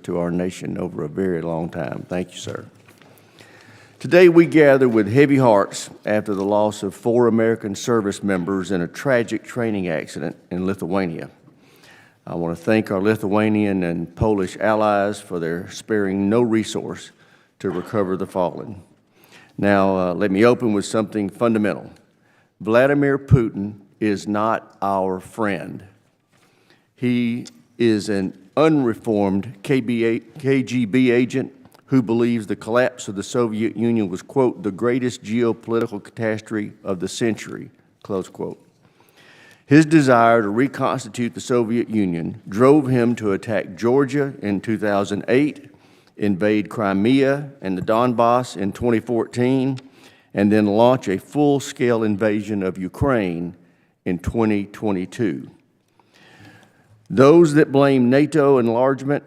to our nation over a very long time. Thank you, sir. Today we gather with heavy hearts after the loss of 4 American service members in a tragic training accident in Lithuania. I want to thank our Lithuanian and Polish allies for their sparing no resource to recover the fallen. Now, let me open with something fundamental. Vladimir Putin is not our friend. He is an unreformed KGB agent who believes the collapse of the Soviet Union was, quote, the greatest geopolitical catastrophe of the century, close quote. His desire to reconstitute the Soviet Union drove him to attack Georgia in 2008, invade Crimea and the Donbass in 2014, and then launch a full-scale invasion of Ukraine in 2022. Those that blame NATO enlargement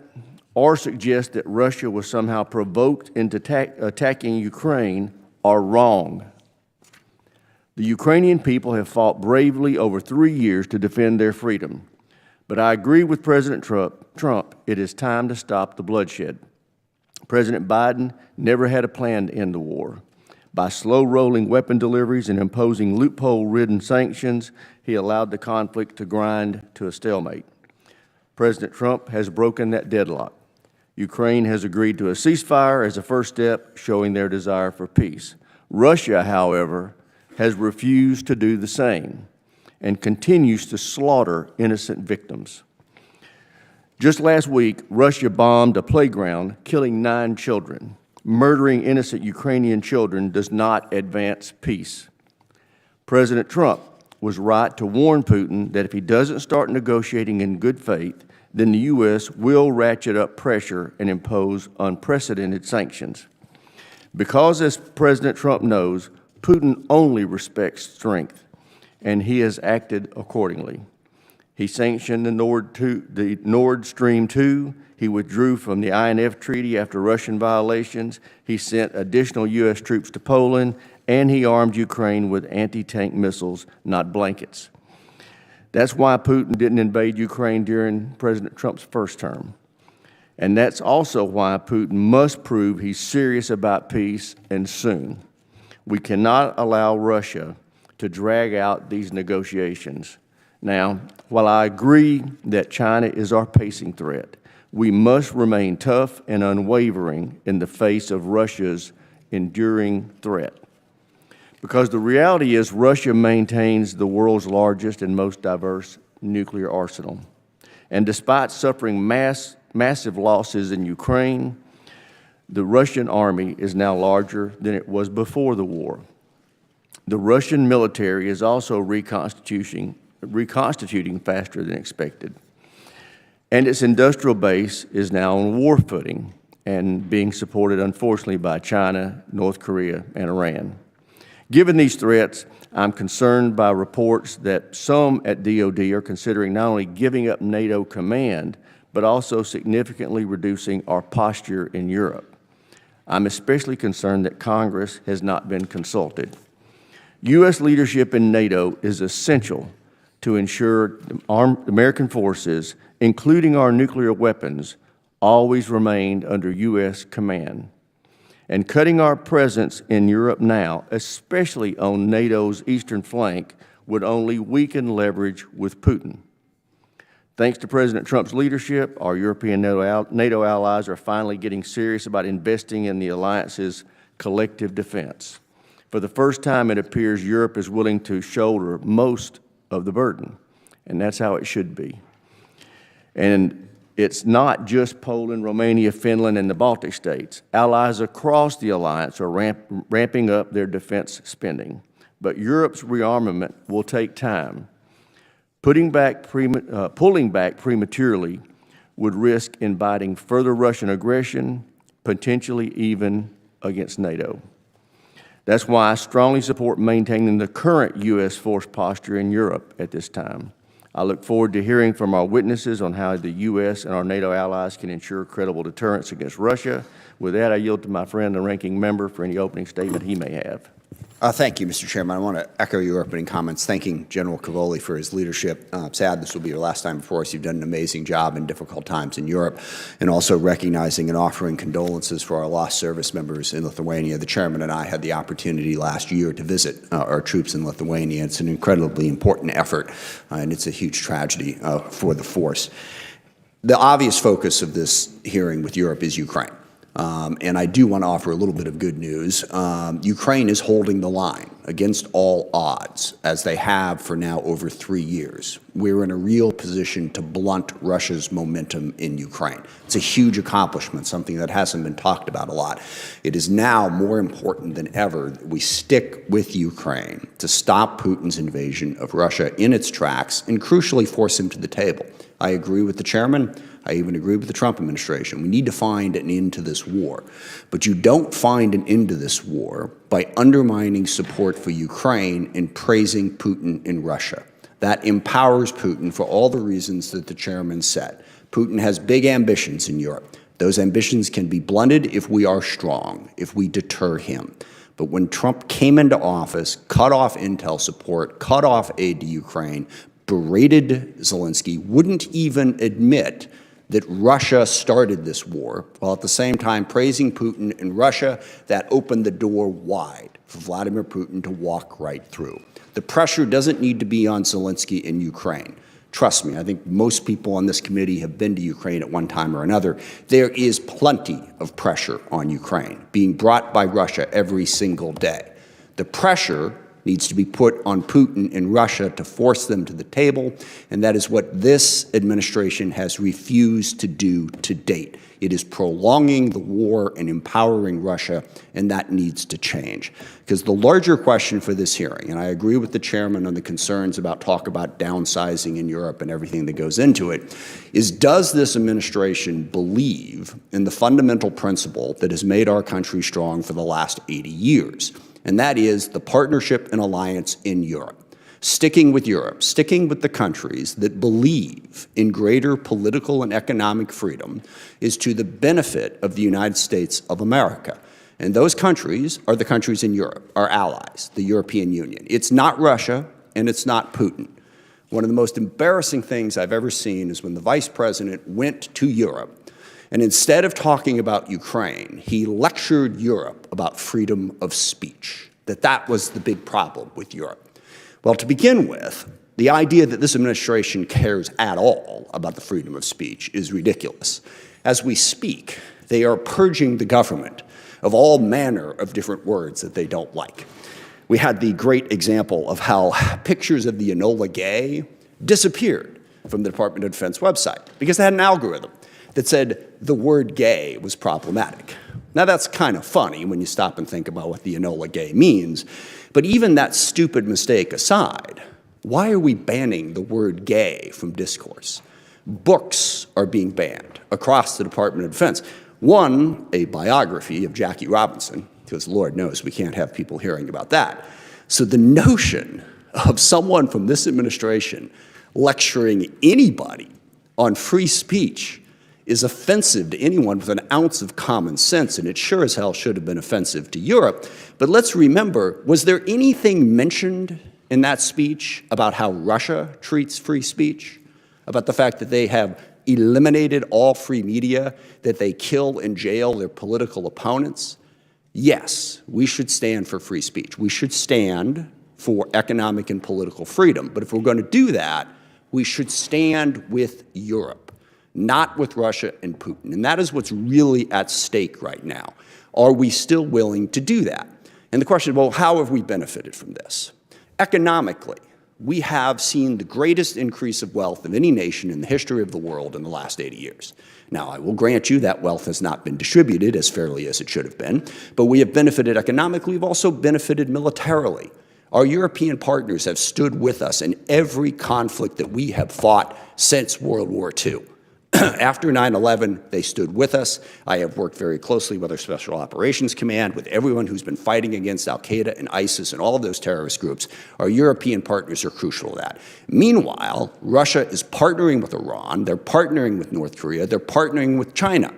or suggest that Russia was somehow provoked into attacking Ukraine are wrong. The Ukrainian people have fought bravely over 3 years to defend their freedom. But I agree with President Trump, it is time to stop the bloodshed. President Biden never had a plan to end the war. By slow-rolling weapon deliveries and imposing loophole-ridden sanctions, he allowed the conflict to grind to a stalemate. President Trump has broken that deadlock. Ukraine has agreed to a ceasefire as a first step, showing their desire for peace. Russia, however, has refused to do the same and continues to slaughter innocent victims. Just last week, Russia bombed a playground, killing 9 children. Murdering innocent Ukrainian children does not advance peace. President Trump was right to warn Putin that if he doesn't start negotiating in good faith, then the U.S. will ratchet up pressure and impose unprecedented sanctions. Because, as President Trump knows, Putin only respects strength, and he has acted accordingly. He sanctioned the Nord Stream 2. He withdrew from the INF Treaty after Russian violations. He sent additional U.S. troops to Poland, and he armed Ukraine with anti-tank missiles, not blankets. That's why Putin didn't invade Ukraine during President Trump's first term. And that's also why Putin must prove he's serious about peace, and soon. We cannot allow Russia to drag out these negotiations. Now, while I agree that China is our pacing threat, we must remain tough and unwavering in the face of Russia's enduring threat. Because the reality is Russia maintains the world's largest and most diverse nuclear arsenal. And despite suffering massive losses in Ukraine, the Russian army is now larger than it was before the war. The Russian military is also reconstituting faster than expected. And its industrial base is now on war footing and being supported, unfortunately, by China, North Korea, and Iran. Given these threats, I'm concerned by reports that some at DOD are considering not only giving up NATO command, but also significantly reducing our posture in Europe. I'm especially concerned that Congress has not been consulted. U.S. leadership in NATO is essential to ensure American forces, including our nuclear weapons, always remained under U.S. command. And cutting our presence in Europe now, especially on NATO's eastern flank, would only weaken leverage with Putin. Thanks to President Trump's leadership, our European NATO allies are finally getting serious about investing in the alliance's collective defense. For the first time, it appears Europe is willing to shoulder most of the burden, and that's how it should be. And it's not just Poland, Romania, Finland, and the Baltic states. Allies across the alliance are ramping up their defense spending. But Europe's rearmament will take time. Pulling back prematurely would risk inviting further Russian aggression, potentially even against NATO. That's why I strongly support maintaining the current U.S. force posture in Europe at this time. I look forward to hearing from our witnesses on how the U.S. and our NATO allies can ensure credible deterrence against Russia. With that, I yield to my friend, the ranking member, for any opening statement he may have. Thank you, Mr. Chairman. I want to echo your opening comments, thanking General Cavoli for his leadership. Sad this will be your last time before us. You've done an amazing job in difficult times in Europe, and also recognizing and offering condolences for our lost service members in Lithuania. The Chairman and I had the opportunity last year to visit our troops in Lithuania. It's an incredibly important effort, and it's a huge tragedy for the force. The obvious focus of this hearing with Europe is Ukraine. And I do want to offer a little bit of good news. Ukraine is holding the line against all odds, as they have for now over 3 years. We're in a real position to blunt Russia's momentum in Ukraine. It's a huge accomplishment, something that hasn't been talked about a lot. It is now more important than ever that we stick with Ukraine to stop Putin's invasion of Russia in its tracks and crucially force him to the table. I agree with the chairman. I even agree with the Trump administration. We need to find an end to this war. But you don't find an end to this war by undermining support for Ukraine and praising Putin in Russia. That empowers Putin for all the reasons that the chairman said. Putin has big ambitions in Europe. Those ambitions can be blunted if we are strong, if we deter him. But when Trump came into office, cut off intel support, cut off aid to Ukraine, berated Zelensky, wouldn't even admit that Russia started this war, while at the same time praising Putin in Russia, that opened the door wide for Vladimir Putin to walk right through. The pressure doesn't need to be on Zelensky in Ukraine. Trust me, I think most people on this committee have been to Ukraine at one time or another. There is plenty of pressure on Ukraine being brought by Russia every single day. The pressure needs to be put on Putin in Russia to force them to the table, and that is what this administration has refused to do to date. It is prolonging the war and empowering Russia, and that needs to change. Because the larger question for this hearing, and I agree with the chairman on the concerns about talk about downsizing in Europe and everything that goes into it, is does this administration believe in the fundamental principle that has made our country strong for the last 80 years? And that is the partnership and alliance in Europe. Sticking with Europe, sticking with the countries that believe in greater political and economic freedom is to the benefit of the United States of America. And those countries are the countries in Europe, our allies, the European Union. It's not Russia, and it's not Putin. One of the most embarrassing things I've ever seen is when the vice president went to Europe, and instead of talking about Ukraine, he lectured Europe about freedom of speech, that was the big problem with Europe. Well, to begin with, the idea that this administration cares at all about the freedom of speech is ridiculous. As we speak, they are purging the government of all manner of different words that they don't like. We had the great example of how pictures of the Enola Gay disappeared from the Department of Defense website because they had an algorithm that said the word gay was problematic. Now that's kind of funny when you stop and think about what the Enola Gay means, but even that stupid mistake aside, why are we banning the word gay from discourse? Books are being banned across the Department of Defense. One, a biography of Jackie Robinson, because Lord knows we can't have people hearing about that. So the notion of someone from this administration lecturing anybody on free speech is offensive to anyone with an ounce of common sense, and it sure as hell should have been offensive to Europe. But let's remember, was there anything mentioned in that speech about how Russia treats free speech? About the fact that they have eliminated all free media, that they kill and jail their political opponents? Yes, we should stand for free speech. We should stand for economic and political freedom. But if we're going to do that, we should stand with Europe, not with Russia and Putin. And that is what's really at stake right now. Are we still willing to do that? And the question is, well, how have we benefited from this? Economically, we have seen the greatest increase of wealth of any nation in the history of the world in the last 80 years. Now, I will grant you that wealth has not been distributed as fairly as it should have been, but we have benefited economically. We've also benefited militarily. Our European partners have stood with us in every conflict that we have fought since World War II. After 9/11, they stood with us. I have worked very closely with our Special Operations Command, with everyone who's been fighting against al-Qaeda and ISIS and all of those terrorist groups. Our European partners are crucial to that. Meanwhile, Russia is partnering with Iran, they're partnering with North Korea, they're partnering with China.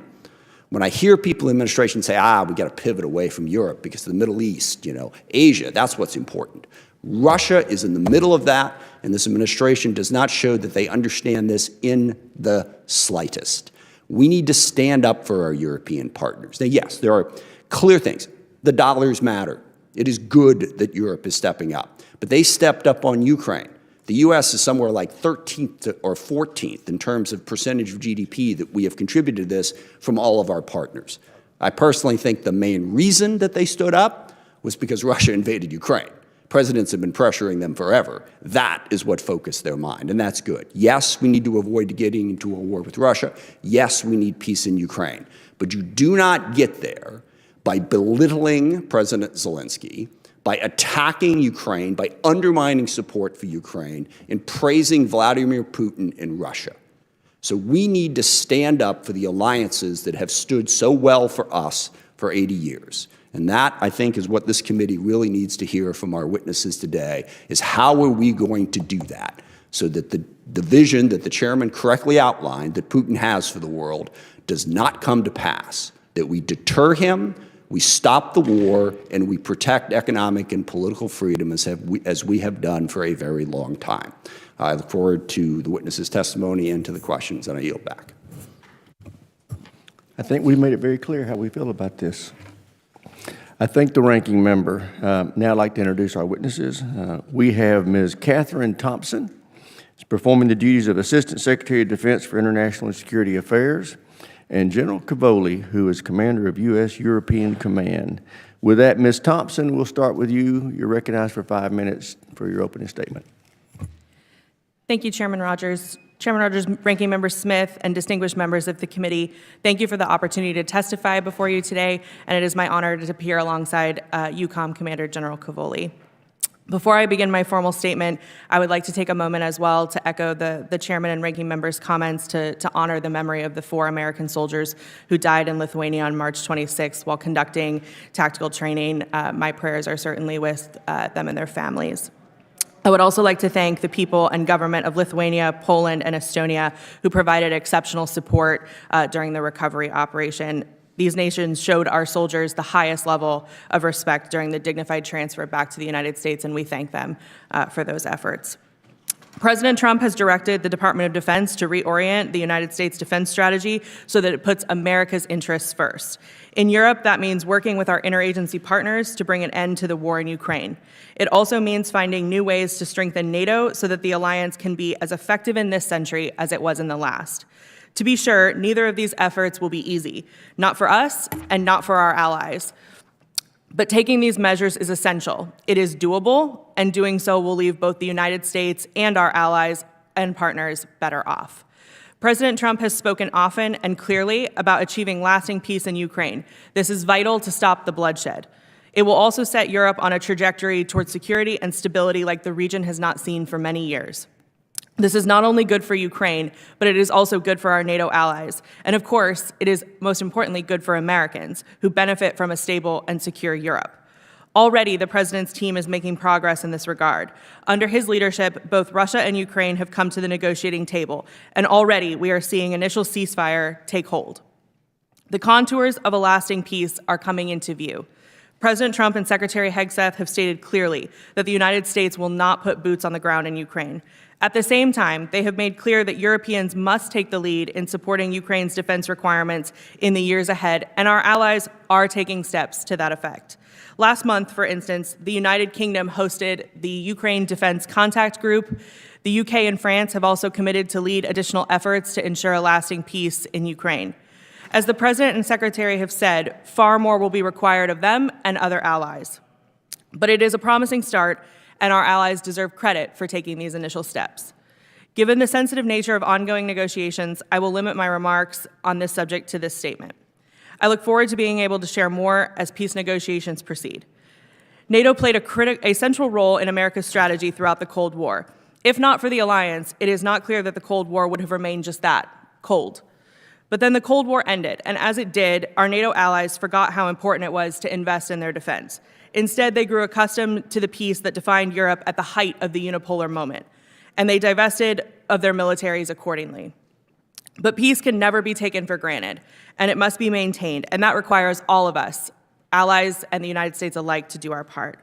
When I hear people in the administration say, we got to pivot away from Europe because of the Middle East, Asia, that's what's important. Russia is in the middle of that, and this administration does not show that they understand this in the slightest. We need to stand up for our European partners. Now, yes, there are clear things. The dollars matter. It is good that Europe is stepping up. But they stepped up on Ukraine. The U.S. is somewhere like 13th or 14th in terms of percentage of GDP that we have contributed to this from all of our partners. I personally think the main reason that they stood up was because Russia invaded Ukraine. Presidents have been pressuring them forever. That is what focused their mind, and that's good. Yes, we need to avoid getting into a war with Russia. Yes, we need peace in Ukraine. But you do not get there by belittling President Zelensky, by attacking Ukraine, by undermining support for Ukraine, and praising Vladimir Putin in Russia. So we need to stand up for the alliances that have stood so well for us for 80 years. And that, I think, is what this committee really needs to hear from our witnesses today, is how are we going to do that so that the vision that the chairman correctly outlined that Putin has for the world does not come to pass, that we deter him, we stop the war, and we protect economic and political freedom as we have done for a very long time. I look forward to the witnesses' testimony and to the questions, and I yield back. I think we made it very clear how we feel about this. I thank the ranking member. Now I'd like to introduce our witnesses. We have Ms. Katherine Thompson. She's performing the duties of Assistant Secretary of Defense for International and Security Affairs, and General Cavoli, who is Commander of U.S. European Command. With that, Ms. Thompson, we'll start with you. You're recognized for 5 minutes for your opening statement. Thank you, Chairman Rogers. Chairman Rogers, Ranking Member Smith, and distinguished members of the committee, thank you for the opportunity to testify before you today, and it is my honor to appear alongside EUCOM Commander General Cavoli. Before I begin my formal statement, I would like to take a moment as well to echo the chairman and ranking member's comments to honor the memory of the 4 American soldiers who died in Lithuania on March 26th while conducting tactical training. My prayers are certainly with them and their families. I would also like to thank the people and government of Lithuania, Poland, and Estonia who provided exceptional support during the recovery operation. These nations showed our soldiers the highest level of respect during the dignified transfer back to the United States, and we thank them for those efforts. President Trump has directed the Department of Defense to reorient the United States defense strategy so that it puts America's interests first. In Europe, that means working with our interagency partners to bring an end to the war in Ukraine. It also means finding new ways to strengthen NATO so that the alliance can be as effective in this century as it was in the last. To be sure, neither of these efforts will be easy, not for us and not for our allies. But taking these measures is essential. It is doable, and doing so will leave both the United States and our allies and partners better off. President Trump has spoken often and clearly about achieving lasting peace in Ukraine. This is vital to stop the bloodshed. It will also set Europe on a trajectory towards security and stability like the region has not seen for many years. This is not only good for Ukraine, but it is also good for our NATO allies. And of course, it is most importantly good for Americans who benefit from a stable and secure Europe. Already, the president's team is making progress in this regard. Under his leadership, both Russia and Ukraine have come to the negotiating table, and already we are seeing initial ceasefire take hold. The contours of a lasting peace are coming into view. President Trump and Secretary Hegseth have stated clearly that the United States will not put boots on the ground in Ukraine. At the same time, they have made clear that Europeans must take the lead in supporting Ukraine's defense requirements in the years ahead, and our allies are taking steps to that effect. Last month, for instance, the United Kingdom hosted the Ukraine Defense Contact Group. The UK and France have also committed to lead additional efforts to ensure a lasting peace in Ukraine. As the President and Secretary have said, far more will be required of them and other allies. But it is a promising start, and our allies deserve credit for taking these initial steps. Given the sensitive nature of ongoing negotiations, I will limit my remarks on this subject to this statement. I look forward to being able to share more as peace negotiations proceed. NATO played a central role in America's strategy throughout the Cold War. If not for the alliance, it is not clear that the Cold War would have remained just that, cold. But then the Cold War ended, and as it did, our NATO allies forgot how important it was to invest in their defense. Instead, they grew accustomed to the peace that defined Europe at the height of the unipolar moment, and they divested of their militaries accordingly. But peace can never be taken for granted, and it must be maintained, and that requires all of us, allies and the United States alike, to do our part.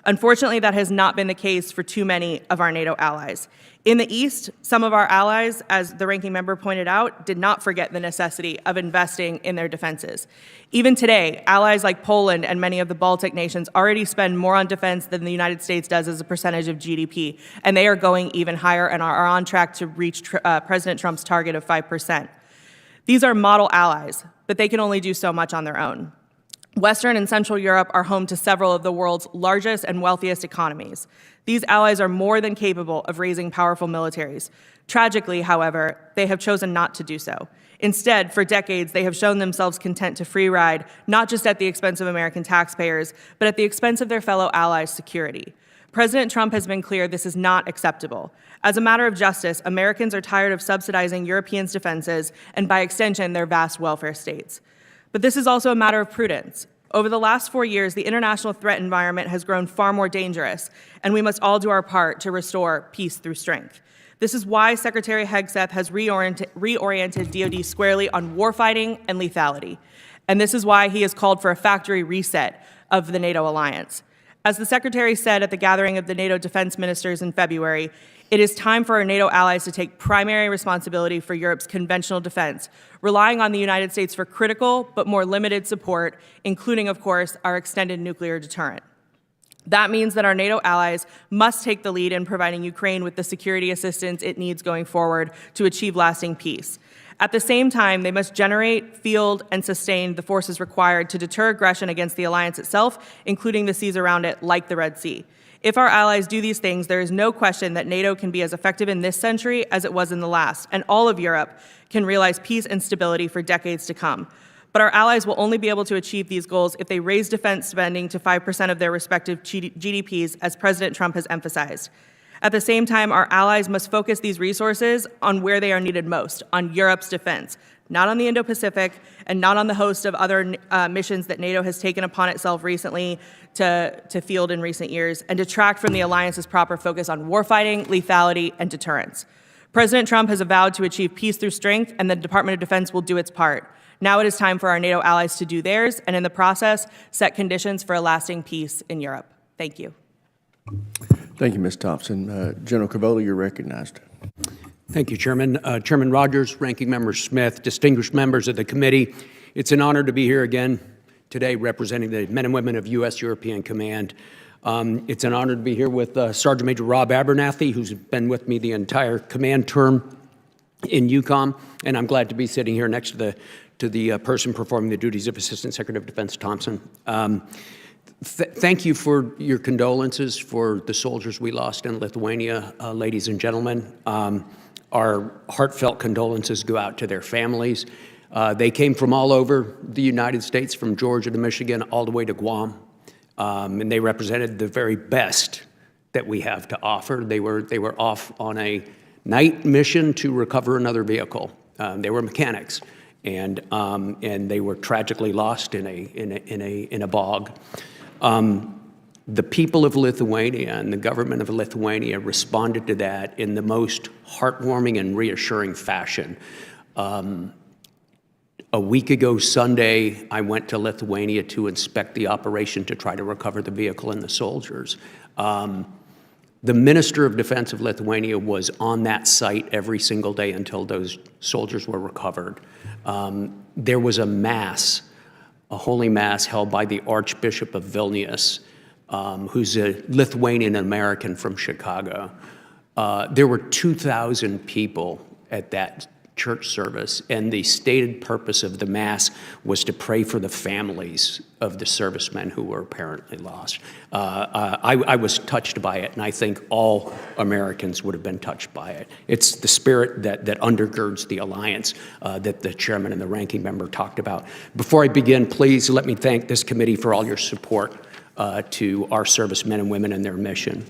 Unfortunately, that has not been the case for too many of our NATO allies. In the East, some of our allies, as the ranking member pointed out, did not forget the necessity of investing in their defenses. Even today, allies like Poland and many of the Baltic nations already spend more on defense than the United States does as a percentage of GDP, and they are going even higher and are on track to reach President Trump's target of 5%. These are model allies, but they can only do so much on their own. Western and Central Europe are home to several of the world's largest and wealthiest economies. These allies are more than capable of raising powerful militaries. Tragically, however, they have chosen not to do so. Instead, for decades, they have shown themselves content to free ride, not just at the expense of American taxpayers, but at the expense of their fellow allies' security. President Trump has been clear this is not acceptable. As a matter of justice, Americans are tired of subsidizing Europeans' defenses and, by extension, their vast welfare states. But this is also a matter of prudence. Over the last 4 years, the international threat environment has grown far more dangerous, and we must all do our part to restore peace through strength. This is why Secretary Hegseth has reoriented DoD squarely on warfighting and lethality. And this is why he has called for a factory reset of the NATO alliance. As the Secretary said at the gathering of the NATO defense ministers in February, it is time for our NATO allies to take primary responsibility for Europe's conventional defense, relying on the United States for critical but more limited support, including, of course, our extended nuclear deterrent. That means that our NATO allies must take the lead in providing Ukraine with the security assistance it needs going forward to achieve lasting peace. At the same time, they must generate, field, and sustain the forces required to deter aggression against the alliance itself, including the seas around it, like the Red Sea. If our allies do these things, there is no question that NATO can be as effective in this century as it was in the last, and all of Europe can realize peace and stability for decades to come. But our allies will only be able to achieve these goals if they raise defense spending to 5% of their respective GDPs, as President Trump has emphasized. At the same time, our allies must focus these resources on where they are needed most, on Europe's defense, not on the Indo-Pacific and not on the host of other missions that NATO has taken upon itself recently to field in recent years, and detract from the alliance's proper focus on warfighting, lethality, and deterrence. President Trump has vowed to achieve peace through strength, and the Department of Defense will do its part. Now it is time for our NATO allies to do theirs, and in the process, set conditions for a lasting peace in Europe. Thank you. Thank you, Ms. Thompson. General Cavoli, you're recognized. Thank you, Chairman. Chairman Rogers, Ranking Member Smith, distinguished members of the committee, it's an honor to be here again today representing the men and women of U.S. European Command. It's an honor to be here with Sergeant Major Rob Abernathy, who's been with me the entire command term in EUCOM, and I'm glad to be sitting here next to the person performing the duties of Assistant Secretary of Defense Thompson. Thank you for your condolences for the soldiers we lost in Lithuania, ladies and gentlemen. Our heartfelt condolences go out to their families. They came from all over the United States, from Georgia to Michigan, all the way to Guam, and they represented the very best that we have to offer. They were off on a night mission to recover another vehicle. They were mechanics, and they were tragically lost in a bog. The people of Lithuania and the government of Lithuania responded to that in the most heartwarming and reassuring fashion. A week ago Sunday, I went to Lithuania to inspect the operation to try to recover the vehicle and the soldiers. The Minister of Defense of Lithuania was on that site every single day until those soldiers were recovered. There was a mass, a holy mass held by the Archbishop of Vilnius, who's a Lithuanian American from Chicago. There were 2,000 people at that church service, and the stated purpose of the mass was to pray for the families of the servicemen who were apparently lost. I was touched by it, and I think all Americans would have been touched by it. It's the spirit that undergirds the alliance that the chairman and the ranking member talked about. Before I begin, please let me thank this committee for all your support to our servicemen and women and their mission.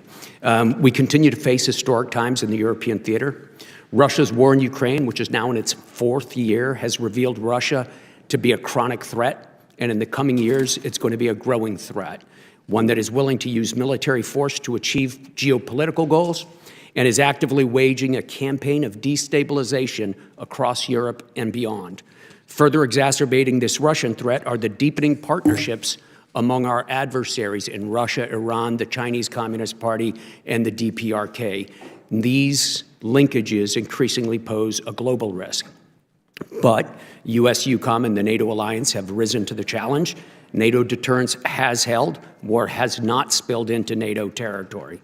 We continue to face historic times in the European theater. Russia's war in Ukraine, which is now in its 4th year, has revealed Russia to be a chronic threat, and in the coming years, it's going to be a growing threat, one that is willing to use military force to achieve geopolitical goals and is actively waging a campaign of destabilization across Europe and beyond. Further exacerbating this Russian threat are the deepening partnerships among our adversaries in Russia, Iran, the Chinese Communist Party, and the DPRK. These linkages increasingly pose a global risk. But U.S., EUCOM, and the NATO alliance have risen to the challenge. NATO deterrence has held. War has not spilled into NATO territory.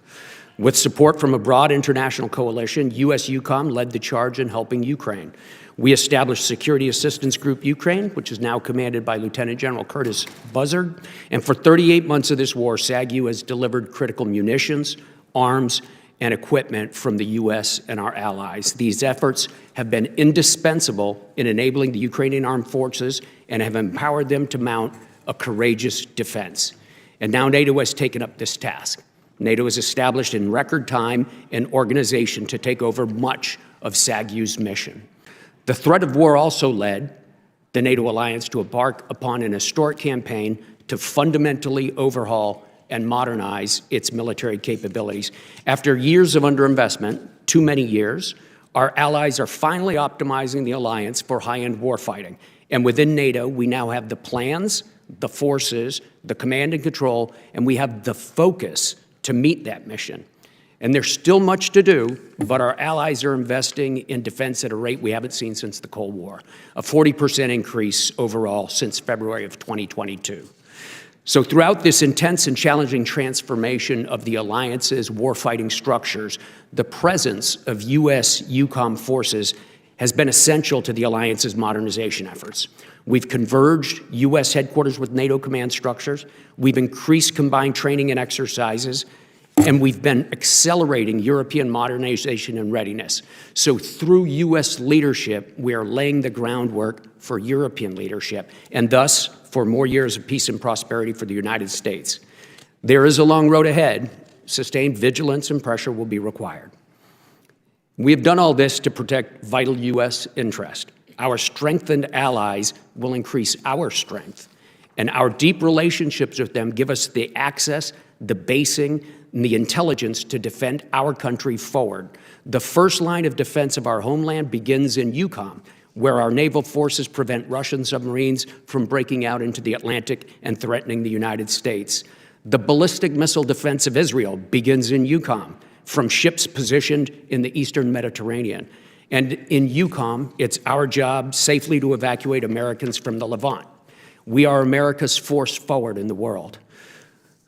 With support from a broad international coalition, U.S. EUCOM led the charge in helping Ukraine. We established Security Assistance Group Ukraine, which is now commanded by Lieutenant General Curtis Buzzard. And for 38 months of this war, SAGU has delivered critical munitions, arms, and equipment from the U.S. and our allies. These efforts have been indispensable in enabling the Ukrainian armed forces and have empowered them to mount a courageous defense. And now NATO has taken up this task. NATO has established in record time an organization to take over much of SAGU's mission. The threat of war also led the NATO alliance to embark upon an historic campaign to fundamentally overhaul and modernize its military capabilities. After years of underinvestment, too many years, our allies are finally optimizing the alliance for high-end warfighting. And within NATO, we now have the plans, the forces, the command and control, and we have the focus to meet that mission. And there's still much to do, but our allies are investing in defense at a rate we haven't seen since the Cold War, a 40% increase overall since February of 2022. So throughout this intense and challenging transformation of the alliance's warfighting structures, the presence of U.S. EUCOM forces has been essential to the alliance's modernization efforts. We've converged U.S. headquarters with NATO command structures, we've increased combined training and exercises, and we've been accelerating European modernization and readiness. So through U.S. leadership, we are laying the groundwork for European leadership, and thus for more years of peace and prosperity for the United States. There is a long road ahead. Sustained vigilance and pressure will be required. We have done all this to protect vital U.S. interest. Our strengthened allies will increase our strength, and our deep relationships with them give us the access, the basing, and the intelligence to defend our country forward. The first line of defense of our homeland begins in EUCOM, where our naval forces prevent Russian submarines from breaking out into the Atlantic and threatening the United States. The ballistic missile defense of Israel begins in EUCOM, from ships positioned in the eastern Mediterranean. And in EUCOM, it's our job safely to evacuate Americans from the Levant. We are America's force forward in the world.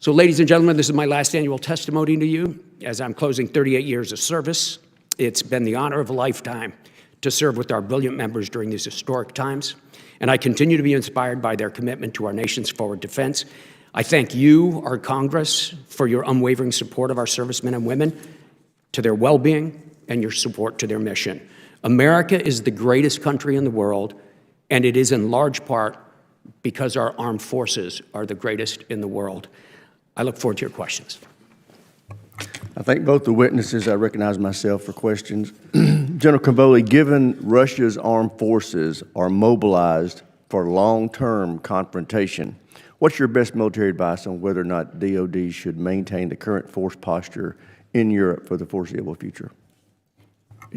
So, ladies and gentlemen, this is my last annual testimony to you as I'm closing 38 years of service. It's been the honor of a lifetime to serve with our brilliant members during these historic times, and I continue to be inspired by their commitment to our nation's forward defense. I thank you, our Congress, for your unwavering support of our servicemen and women, to their well-being, and your support to their mission. America is the greatest country in the world, and it is in large part because our armed forces are the greatest in the world. I look forward to your questions. I thank both the witnesses. I recognize myself for questions. General Cavoli, given Russia's armed forces are mobilized for long-term confrontation, what's your best military advice on whether or not DoD should maintain the current force posture in Europe for the foreseeable future?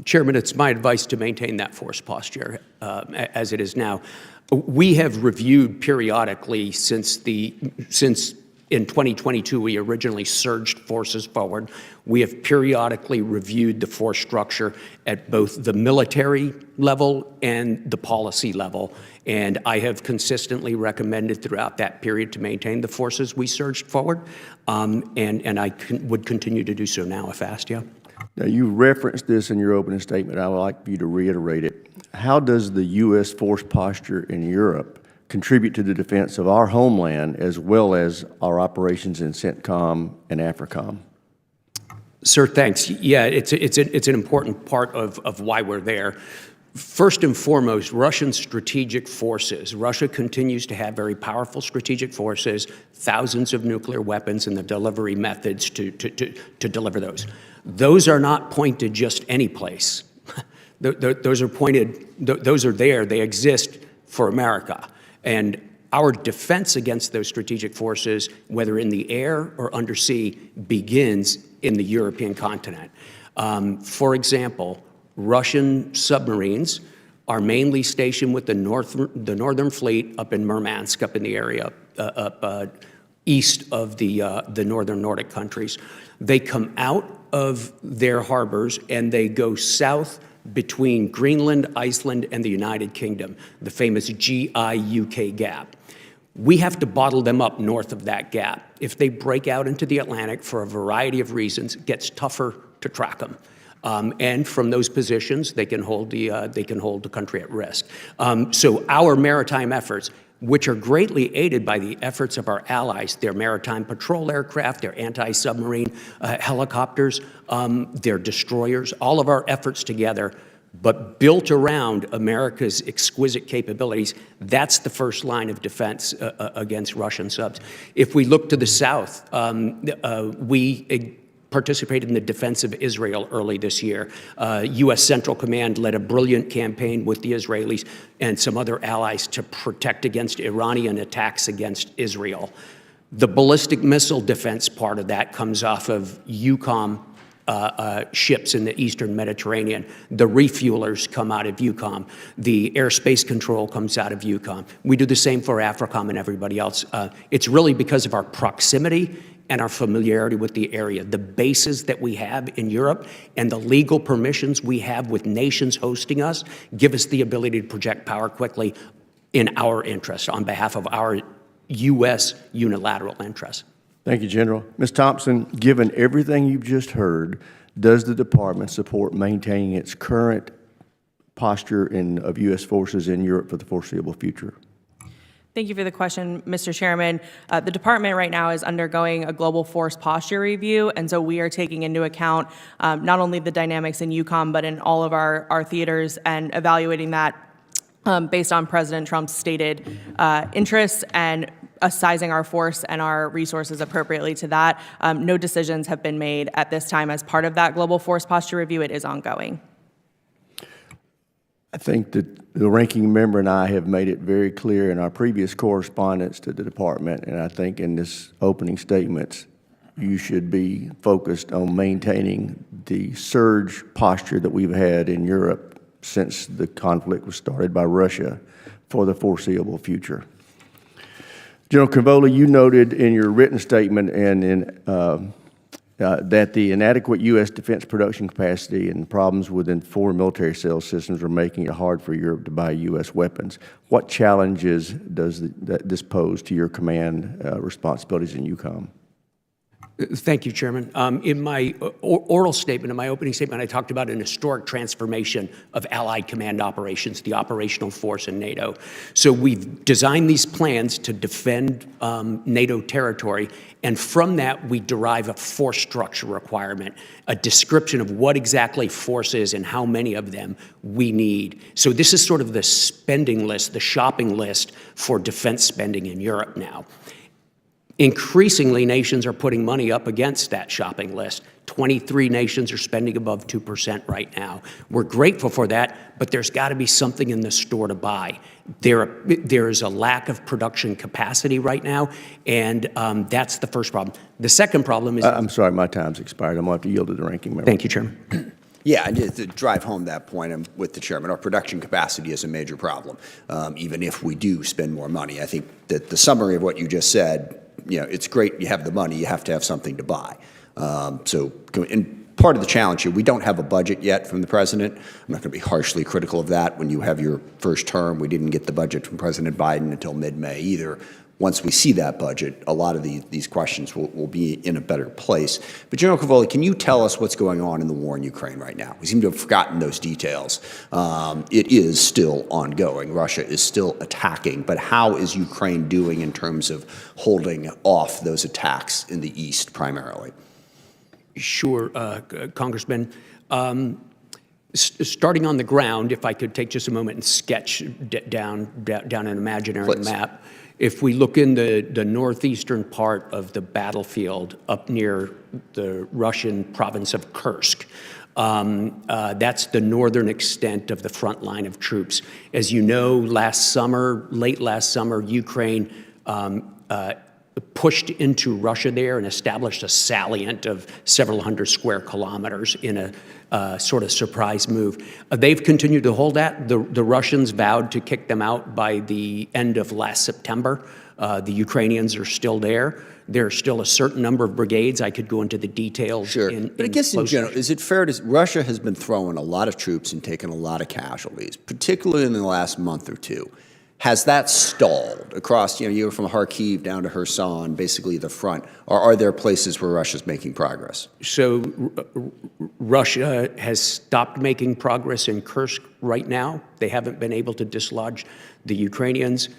Chairman, it's my advice to maintain that force posture as it is now. We have reviewed periodically since in 2022, we originally surged forces forward. We have periodically reviewed the force structure at both the military level and the policy level. And I have consistently recommended throughout that period to maintain the forces we surged forward. And I would continue to do so now if asked, yeah. Now, you referenced this in your opening statement. I would like for you to reiterate it. How does the U.S. force posture in Europe contribute to the defense of our homeland as well as our operations in CENTCOM and AFRICOM? Sir, thanks. Yeah, it's an important part of why we're there. First and foremost, Russian strategic forces. Russia continues to have very powerful strategic forces, thousands of nuclear weapons, and the delivery methods to deliver those. Those are not pointed just any place. Those are there. They exist for America. And our defense against those strategic forces, whether in the air or undersea, begins in the European continent. For example, Russian submarines are mainly stationed with the Northern Fleet up in Murmansk, up in the area east of the northern Nordic countries. They come out of their harbors and they go south between Greenland, Iceland, and the United Kingdom, the famous GI-UK gap. We have to bottle them up north of that gap. If they break out into the Atlantic for a variety of reasons, it gets tougher to track them. And from those positions, they can hold the country at risk. So our maritime efforts, which are greatly aided by the efforts of our allies, their maritime patrol aircraft, their anti-submarine helicopters, their destroyers, all of our efforts together, but built around America's exquisite capabilities, that's the first line of defense against Russian subs. If we look to the south, we participated in the defense of Israel early this year. U.S. Central Command led a brilliant campaign with the Israelis and some other allies to protect against Iranian attacks against Israel. The ballistic missile defense part of that comes off of EUCOM ships in the Eastern Mediterranean. The refuelers come out of EUCOM. The airspace control comes out of EUCOM. We do the same for AFRICOM and everybody else. It's really because of our proximity and our familiarity with the area. The bases that we have in Europe and the legal permissions we have with nations hosting us give us the ability to project power quickly in our interest, on behalf of our U.S. unilateral interests. Thank you, General. Ms. Thompson, given everything you've just heard, does the department support maintaining its current posture of U.S. forces in Europe for the foreseeable future? Thank you for the question, Mr. Chairman. The department right now is undergoing a global force posture review, and so we are taking into account not only the dynamics in EUCOM, but in all of our theaters, and evaluating that based on President Trump's stated interests and sizing our force and our resources appropriately to that. No decisions have been made at this time as part of that global force posture review. It is ongoing. I think that the ranking member and I have made it very clear in our previous correspondence to the department, and I think in this opening statements, you should be focused on maintaining the surge posture that we've had in Europe since the conflict was started by Russia for the foreseeable future. General Cavoli, you noted in your written statement and in that the inadequate U.S. defense production capacity and problems within foreign military sales systems are making it hard for Europe to buy U.S. weapons. What challenges does this pose to your command responsibilities in EUCOM? Thank you, Chairman. In my oral statement, in my opening statement, I talked about an historic transformation of Allied command operations, the operational force in NATO. So we've designed these plans to defend NATO territory, and from that we derive a force structure requirement, a description of what exactly force is and how many of them we need. So this is sort of the spending list, the shopping list for defense spending in Europe now. Increasingly, nations are putting money up against that shopping list. 23 nations are spending above 2% right now. We're grateful for that, but there's got to be something in the store to buy. There is a lack of production capacity right now, and that's the first problem. The second problem is— I'm sorry, my time's expired. I'm going to have to yield to the ranking member. Thank you, Chairman. Yeah, and to drive home that point, I'm with the chairman. Our production capacity is a major problem, even if we do spend more money. I think that the summary of what you just said, you know, it's great you have the money, you have to have something to buy. And part of the challenge here, we don't have a budget yet from the president. I'm not going to be harshly critical of that. When you have your first term, we didn't get the budget from President Biden until mid-May either. Once we see that budget, a lot of these questions will be in a better place. But General Cavoli, can you tell us what's going on in the war in Ukraine right now? We seem to have forgotten those details. It is still ongoing. Russia is still attacking. But how is Ukraine doing in terms of holding off those attacks in the east primarily? Sure, Congressman. Starting on the ground, if I could take just a moment and sketch down an imaginary map. If we look in the northeastern part of the battlefield up near the Russian province of Kursk, that's the northern extent of the front line of troops. As you know, late last summer, Ukraine pushed into Russia there and established a salient of several hundred square kilometers in a sort of surprise move. They've continued to hold that. The Russians vowed to kick them out by the end of last September. The Ukrainians are still there. There are still a certain number of brigades. I could go into the details. Sure. But I guess in close general, is it fair to, Russia has been throwing a lot of troops and taking a lot of casualties, particularly in the last month or two. Has that stalled across, you go from Kharkiv down to Kherson, basically the front, or are there places where Russia's making progress? So Russia has stopped making progress in Kursk right now. They haven't been able to dislodge the Ukrainians.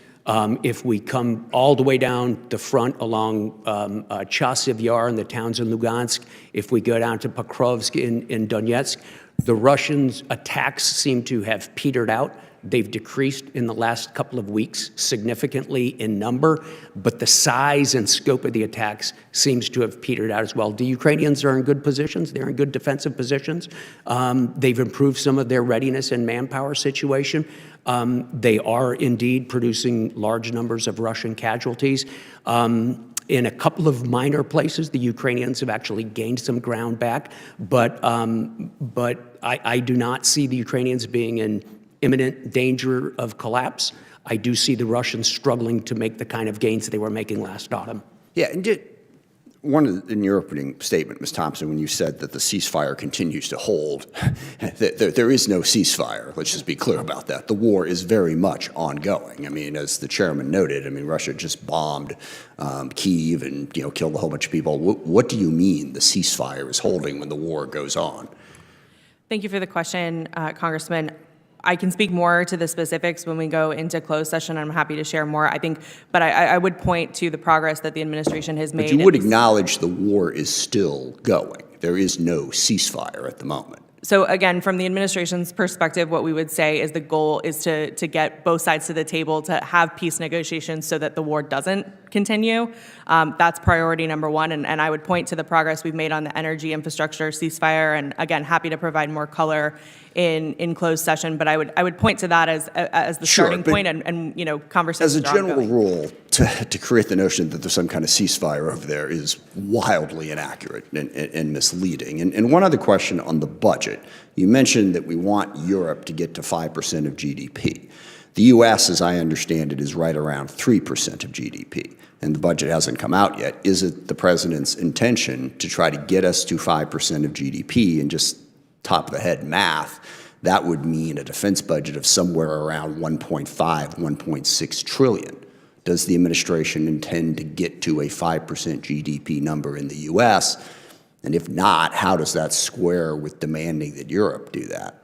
If we come all the way down the front along Chasiv Yar and the towns in Lugansk, if we go down to Pokrovsk in Donetsk, the Russians' attacks seem to have petered out. They've decreased in the last couple of weeks significantly in number, but the size and scope of the attacks seems to have petered out as well. The Ukrainians are in good positions. They're in good defensive positions. They've improved some of their readiness and manpower situation. They are indeed producing large numbers of Russian casualties. In a couple of minor places, the Ukrainians have actually gained some ground back, but I do not see the Ukrainians being in imminent danger of collapse. I do see the Russians struggling to make the kind of gains they were making last autumn. Yeah, and in your opening statement, Ms. Thompson, when you said that the ceasefire continues to hold, there is no ceasefire. Let's just be clear about that. The war is very much ongoing. I mean, as the chairman noted, I mean, Russia just bombed Kyiv and killed a whole bunch of people. What do you mean the ceasefire is holding when the war goes on? Thank you for the question, Congressman. I can speak more to the specifics when we go into closed session. I'm happy to share more, I think, but I would point to the progress that the administration has made. But you would acknowledge the war is still going. There is no ceasefire at the moment. So again, from the administration's perspective, what we would say is the goal is to get both sides to the table to have peace negotiations so that the war doesn't continue. That's priority number one, and I would point to the progress we've made on the energy infrastructure ceasefire, and again, happy to provide more color in closed session, but I would point to that as the starting point, and conversations as a general rule, to create the notion that there's some kind of ceasefire over there is wildly inaccurate and misleading. And one other question on the budget. You mentioned that we want Europe to get to 5% of GDP. The U.S., as I understand it, is right around 3% of GDP, and the budget hasn't come out yet. Is it the president's intention to try to get us to 5% of GDP? And just top of the head math, that would mean a defense budget of somewhere around 1.5, 1.6 trillion. Does the administration intend to get to a 5% GDP number in the U.S.? And if not, how does that square with demanding that Europe do that?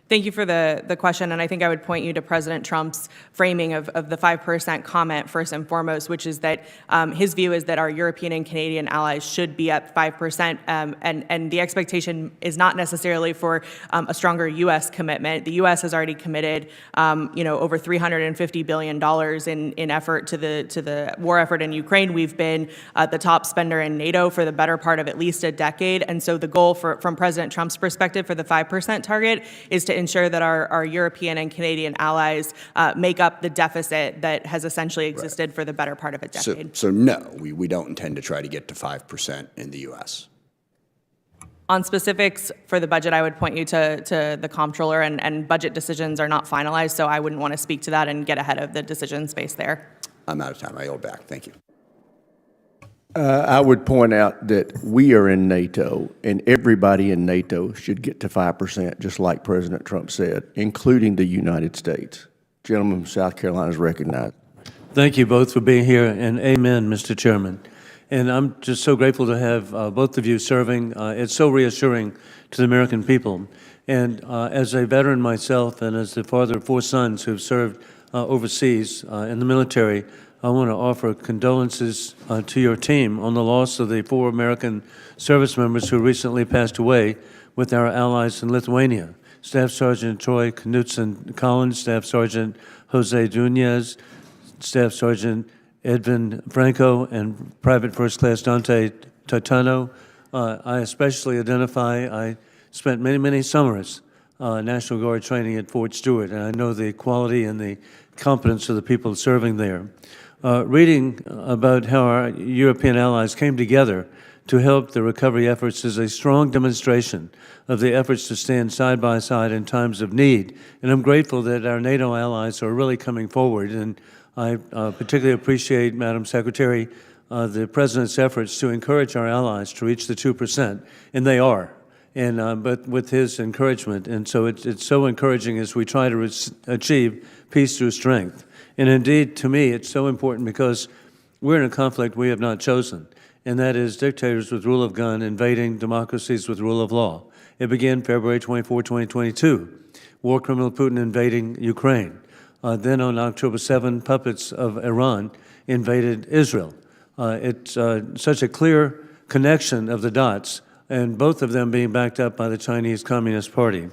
Thank you for the question, and I think I would point you to President Trump's framing of the 5% comment first and foremost, which is that his view is that our European and Canadian allies should be at 5%, and the expectation is not necessarily for a stronger U.S. commitment. The U.S. has already committed, over $350 billion in effort to the war effort in Ukraine. We've been the top spender in NATO for the better part of at least a decade, and so the goal from President Trump's perspective for the 5% target is to ensure that our European and Canadian allies make up the deficit that has essentially existed for the better part of a decade. So no, we don't intend to try to get to 5% in the U.S. On specifics for the budget, I would point you to the comptroller, and budget decisions are not finalized, so I wouldn't want to speak to that and get ahead of the decision space there. I'm out of time. I yield back. Thank you. I would point out that we are in NATO, and everybody in NATO should get to 5%, just like President Trump said, including the United States. Gentleman from South Carolina is recognized. Thank you both for being here, and amen, Mr. Chairman. And I'm just so grateful to have both of you serving. It's so reassuring to the American people. And as a veteran myself, and as the father of 4 sons who've served overseas in the military, I want to offer condolences to your team on the loss of the 4 American service members who recently passed away with our allies in Lithuania. Staff Sergeant Troy Knutson-Collins, Staff Sergeant Jose Dunez, Staff Sergeant Edvin Franco, and Private First Class Dante Titano. I especially identify, I spent many, many summers National Guard training at Fort Stewart, and I know the quality and the competence of the people serving there. reading about how our European allies came together to help the recovery efforts is a strong demonstration of the efforts to stand side by side in times of need. And I'm grateful that our NATO allies are really coming forward. And I particularly appreciate, Madam Secretary, the President's efforts to encourage our allies to reach the 2%, and they are. And but with his encouragement, and so it's so encouraging as we try to achieve peace through strength. And indeed, to me, it's so important because we're in a conflict we have not chosen, and that is dictators with rule of gun invading democracies with rule of law. It began February 24, 2022, war criminal Putin invading Ukraine. Then on October 7, puppets of Iran invaded Israel. It's such a clear connection of the dots, and both of them being backed up by the Chinese Communist Party.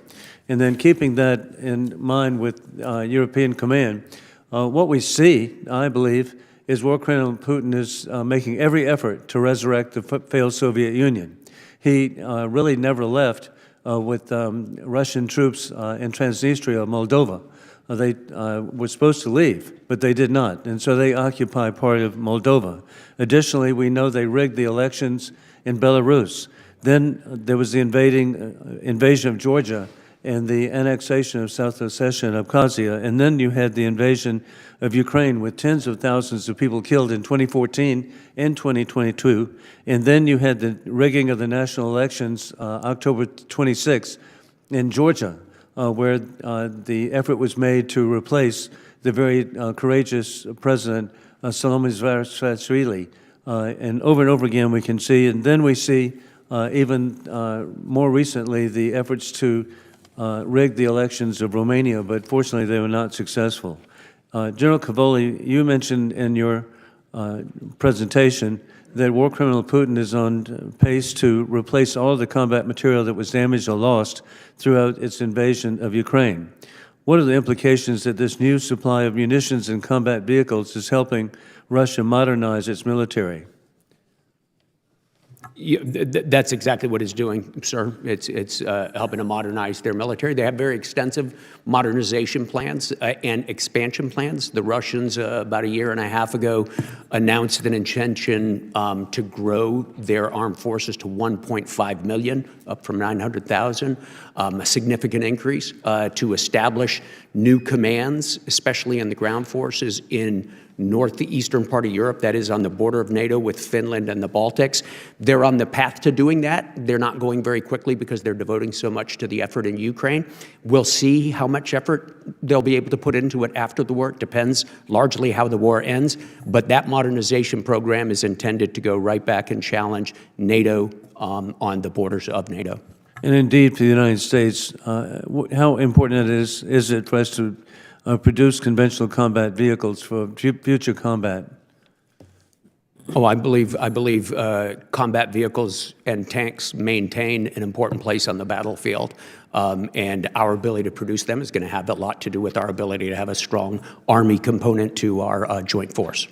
And then keeping that in mind with European Command, what we see, I believe, is war criminal Putin is making every effort to resurrect the failed Soviet Union. He really never left with Russian troops in Transnistria, Moldova. They were supposed to leave, but they did not, and so they occupy part of Moldova. Additionally, we know they rigged the elections in Belarus. Then there was the invasion of Georgia and the annexation of South Ossetia and Abkhazia, and then you had the invasion of Ukraine with tens of thousands of people killed in 2014 and 2022, and then you had the rigging of the national elections October 26 in Georgia, where the effort was made to replace the very courageous President Salome Zvrashvili. And over again we can see, and then we see even more recently the efforts to rig the elections of Romania, but fortunately they were not successful. General Cavoli, you mentioned in your presentation that war criminal Putin is on pace to replace all of the combat material that was damaged or lost throughout its invasion of Ukraine. What are the implications that this new supply of munitions and combat vehicles is helping Russia modernize its military? That's exactly what it's doing, sir. It's helping to modernize their military. They have very extensive modernization plans and expansion plans. The Russians, about a year and a half ago, announced an intention to grow their armed forces to 1.5 million, up from 900,000, a significant increase, to establish new commands, especially in the ground forces in northeastern part of Europe, that is on the border of NATO with Finland and the Baltics. They're on the path to doing that. They're not going very quickly because they're devoting so much to the effort in Ukraine. We'll see how much effort they'll be able to put into it after the war. It depends largely how the war ends. But that modernization program is intended to go right back and challenge NATO on the borders of NATO. And indeed, for the United States, how important is it for us to produce conventional combat vehicles for future combat? Oh, I believe combat vehicles and tanks maintain an important place on the battlefield, and our ability to produce them is going to have a lot to do with our ability to have a strong Army component to our joint force.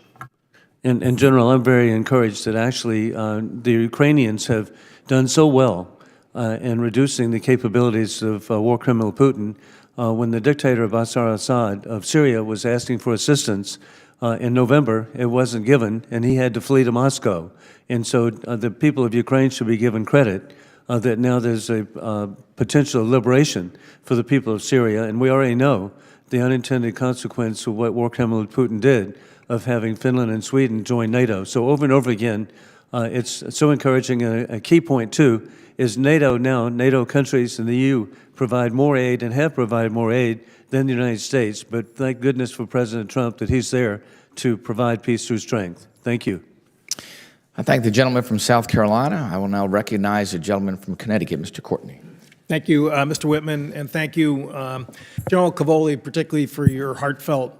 And General, I'm very encouraged that actually the Ukrainians have done so well in reducing the capabilities of war criminal Putin. When the dictator Bashar al-Assad of Syria was asking for assistance in November, it wasn't given, and he had to flee to Moscow. And so the people of Ukraine should be given credit that now there's a potential liberation for the people of Syria, and we already know the unintended consequence of what war criminal Putin did of having Finland and Sweden join NATO. So over and over again, it's so encouraging. A key point, too, is NATO countries and the EU provide more aid and have provided more aid than the United States. But thank goodness for President Trump that he's there to provide peace through strength. Thank you. I thank the gentleman from South Carolina. I will now recognize the gentleman from Connecticut, Mr. Courtney. Thank you, Mr. Whitman, and thank you, General Cavoli, particularly for your heartfelt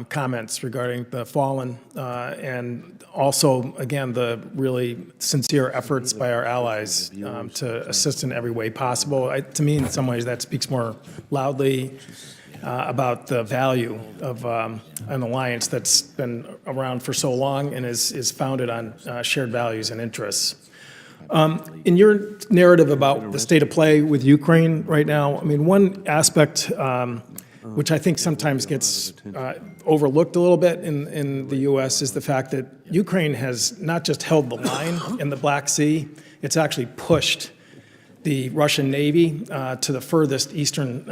comments regarding the fallen, and also, again, the really sincere efforts by our allies to assist in every way possible. To me, in some ways, that speaks more loudly about the value of an alliance that's been around for so long and is founded on shared values and interests. In your narrative about the state of play with Ukraine right now, I mean, one aspect which I think sometimes gets overlooked a little bit in the U.S., is the fact that Ukraine has not just held the line in the Black Sea, it's actually pushed the Russian Navy to the furthest eastern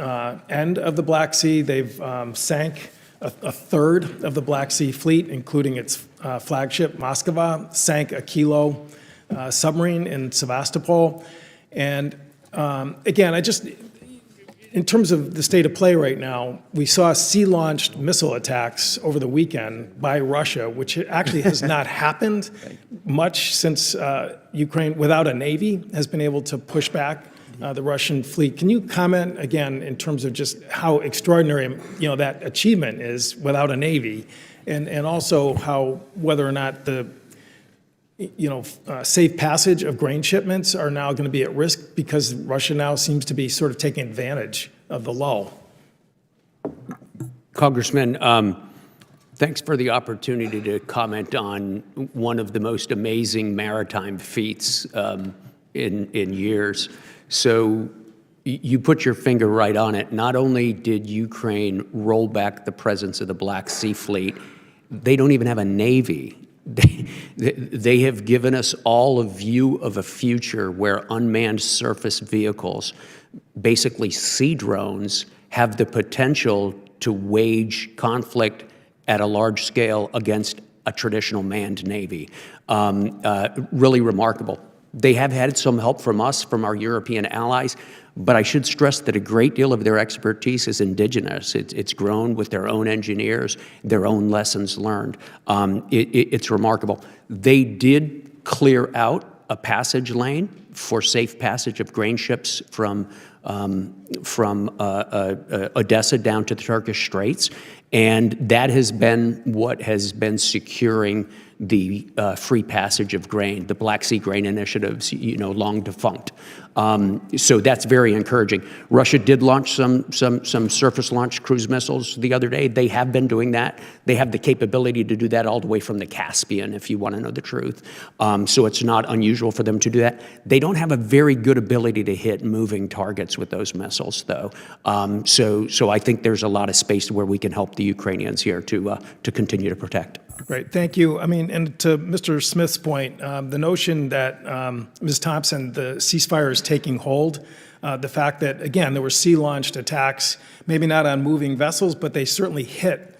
end of the Black Sea. They've sank a third of the Black Sea fleet, including its flagship Moskva, sank a Kilo submarine in Sevastopol. And again, in terms of the state of play right now, we saw sea-launched missile attacks over the weekend by Russia, which actually has not happened much since Ukraine, without a navy, has been able to push back the Russian fleet. Can you comment again in terms of just how extraordinary, that achievement is without a navy, and also how whether or not the safe passage of grain shipments are now going to be at risk because Russia now seems to be sort of taking advantage of the lull? Congressman, thanks for the opportunity to comment on one of the most amazing maritime feats in years. So you put your finger right on it. Not only did Ukraine roll back the presence of the Black Sea Fleet, they don't even have a navy. They have given us all a view of a future where unmanned surface vehicles, basically sea drones, have the potential to wage conflict at a large scale against a traditional manned navy. Really remarkable. They have had some help from us, from our European allies, but I should stress that a great deal of their expertise is indigenous. It's grown with their own engineers, their own lessons learned. It's remarkable. They did clear out a passage lane for safe passage of grain ships from Odessa down to the Turkish Straits, and that has been what has been securing the free passage of grain, the Black Sea grain initiatives, long defunct. So that's very encouraging. Russia did launch some surface-launched cruise missiles the other day. They have been doing that. They have the capability to do that all the way from the Caspian, if you want to know the truth. So it's not unusual for them to do that. They don't have a very good ability to hit moving targets with those missiles, though. So I think there's a lot of space where we can help the Ukrainians here to continue to protect. Great, thank you. And to Mr. Smith's point, the notion that, Ms. Thompson, the ceasefire is taking hold, the fact that, again, there were sea-launched attacks, maybe not on moving vessels, but they certainly hit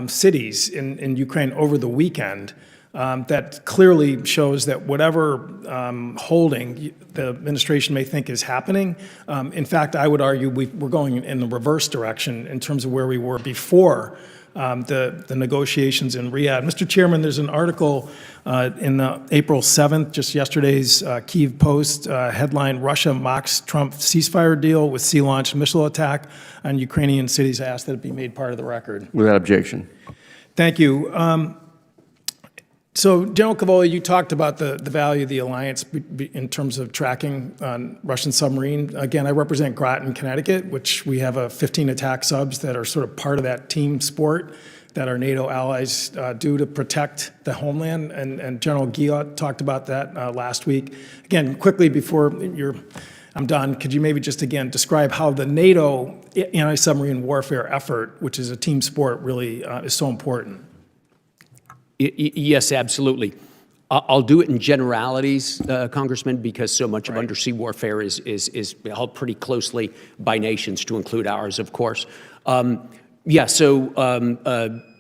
cities in Ukraine over the weekend, that clearly shows that whatever holding the administration may think is happening, in fact, I would argue we're going in the reverse direction in terms of where we were before the negotiations in Riyadh. Mr. Chairman, there's an article in April 7th, just yesterday's Kyiv Post, headline, Russia mocks Trump ceasefire deal with sea-launched missile attack on Ukrainian cities. I ask that it be made part of the record. Without objection. Thank you. So, General Cavoli, you talked about the value of the alliance in terms of tracking Russian submarine. Again, I represent Groton, Connecticut, which we have 15 attack subs that are sort of part of that team sport that our NATO allies do to protect the homeland. And General Guillotte talked about that last week. Again, quickly before I'm done, could you maybe just again describe how the NATO anti-submarine warfare effort, which is a team sport, really is so important? Yes, absolutely. I'll do it in generalities, Congressman, because so much of undersea warfare is held pretty closely by nations, to include ours, of course.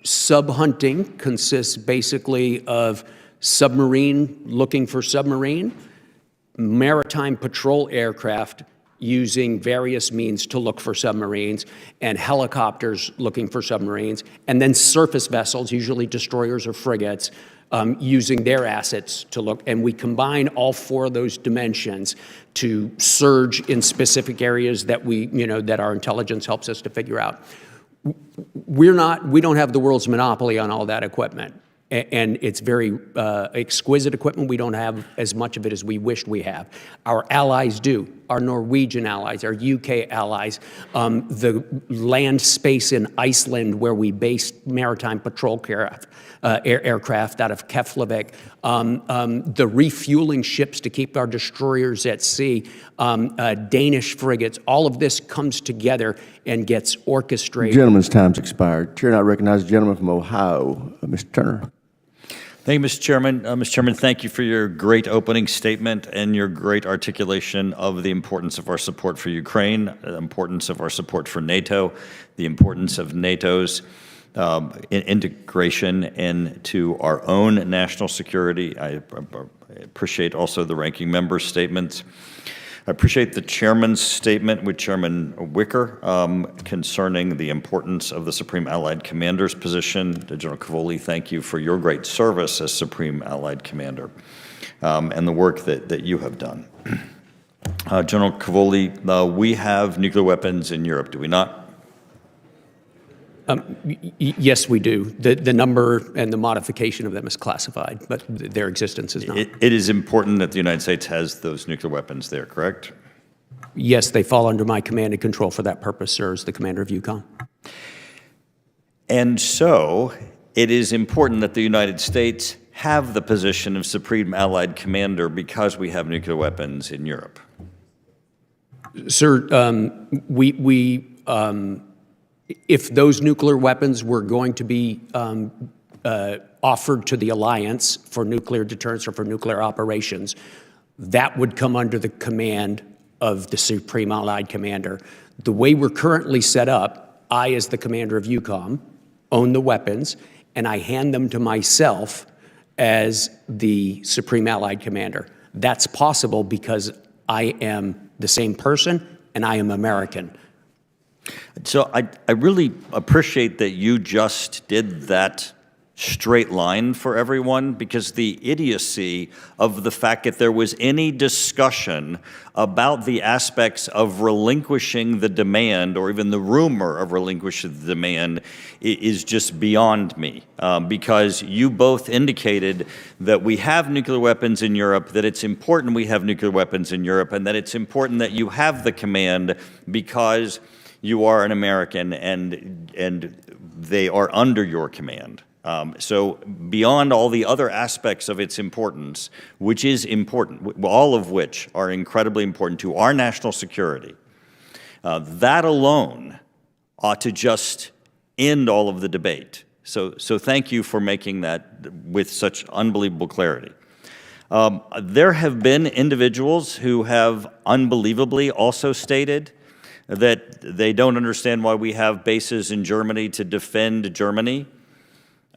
Sub-hunting consists basically of submarine looking for submarine, maritime patrol aircraft using various means to look for submarines, and helicopters looking for submarines, and then surface vessels, usually destroyers or frigates, using their assets to look. And we combine all four of those dimensions to surge in specific areas that that our intelligence helps us to figure out. We don't have the world's monopoly on all that equipment. And it's very exquisite equipment. We don't have as much of it as we wished we have. Our allies do. our Norwegian allies, our UK allies, the land space in Iceland where we based maritime patrol aircraft out of Keflavik, the refueling ships to keep our destroyers at sea, Danish frigates, all of this comes together and gets orchestrated. Gentleman's time's expired. Chair now recognizes the gentleman from Ohio, Mr. Turner. Thank you, Mr. Chairman. Mr. Chairman, thank you for your great opening statement and your great articulation of the importance of our support for Ukraine, the importance of our support for NATO, the importance of NATO's integration into our own national security. I appreciate also the ranking member's statements. I appreciate the chairman's statement with Chairman Wicker concerning the importance of the Supreme Allied Commander's position. General Cavoli, thank you for your great service as Supreme Allied Commander and the work that you have done. General Cavoli, we have nuclear weapons in Europe, do we not? Yes, we do. The number and the modification of them is classified, but their existence is not. It is important that the United States has those nuclear weapons there, correct? Yes, they fall under my command and control for that purpose, sir, as the commander of EUCOM. And so it is important that the United States have the position of Supreme Allied Commander because we have nuclear weapons in Europe. Sir, if those nuclear weapons were going to be offered to the alliance for nuclear deterrence or for nuclear operations, that would come under the command of the Supreme Allied Commander. The way we're currently set up, I, as the commander of EUCOM, own the weapons, and I hand them to myself as the Supreme Allied Commander. That's possible because I am the same person and I am American. So I really appreciate that you just did that straight line for everyone, because the idiocy of the fact that there was any discussion about the aspects of relinquishing the demand or even the rumor of relinquishing the demand is just beyond me, because you both indicated that we have nuclear weapons in Europe, that it's important we have nuclear weapons in Europe, and that it's important that you have the command because you are an American and they are under your command. So beyond all the other aspects of its importance, which is important, all of which are incredibly important to our national security, that alone ought to just end all of the debate. So thank you for making that with such unbelievable clarity. There have been individuals who have unbelievably also stated that they don't understand why we have bases in Germany to defend Germany.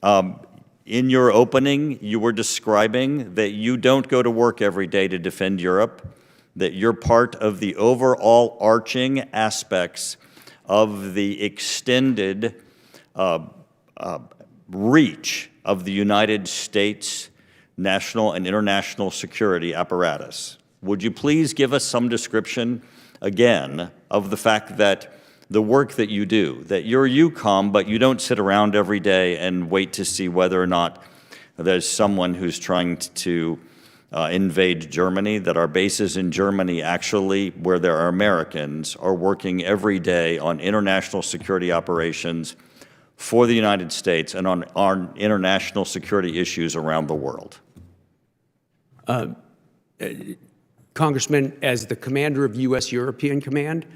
In your opening, you were describing that you don't go to work every day to defend Europe, that you're part of the overall arching aspects of the extended reach of the United States national and international security apparatus. Would you please give us some description, again, of the fact that the work that you do, that you're EUCOM, but you don't sit around every day and wait to see whether or not there's someone who's trying to invade Germany, that our bases in Germany actually, where there are Americans, are working every day on international security operations for the United States and on our international security issues around the world. Congressman, as the commander of U.S. European Command,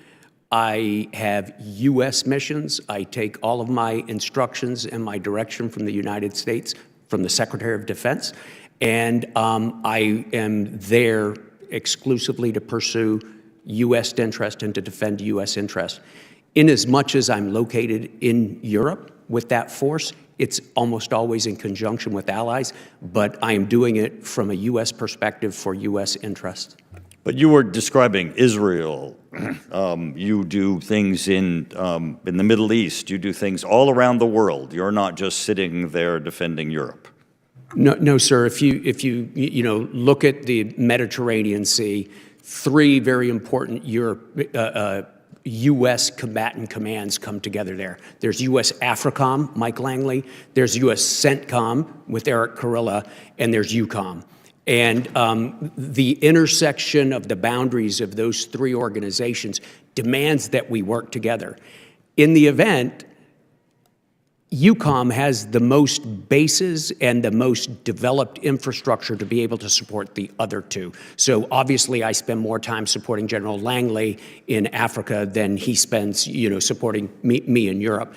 I have U.S. missions. I take all of my instructions and my direction from the United States, from the Secretary of Defense, and I am there exclusively to pursue U.S. interest and to defend U.S. interest. Inasmuch as I'm located in Europe with that force, it's almost always in conjunction with allies, but I am doing it from a U.S. perspective for U.S. interest. But you were describing Israel. You do things in the Middle East. You do things all around the world. You're not just sitting there defending Europe. No, sir. If you look at the Mediterranean Sea, three very important U.S. combatant commands come together there. There's U.S. AFRICOM, Mike Langley. There's U.S. CENTCOM with Eric Kurilla, and there's EUCOM. And the intersection of the boundaries of those three organizations demands that we work together. In the event, EUCOM has the most bases and the most developed infrastructure to be able to support the other two. So obviously I spend more time supporting General Langley in Africa than he spends, supporting me in Europe.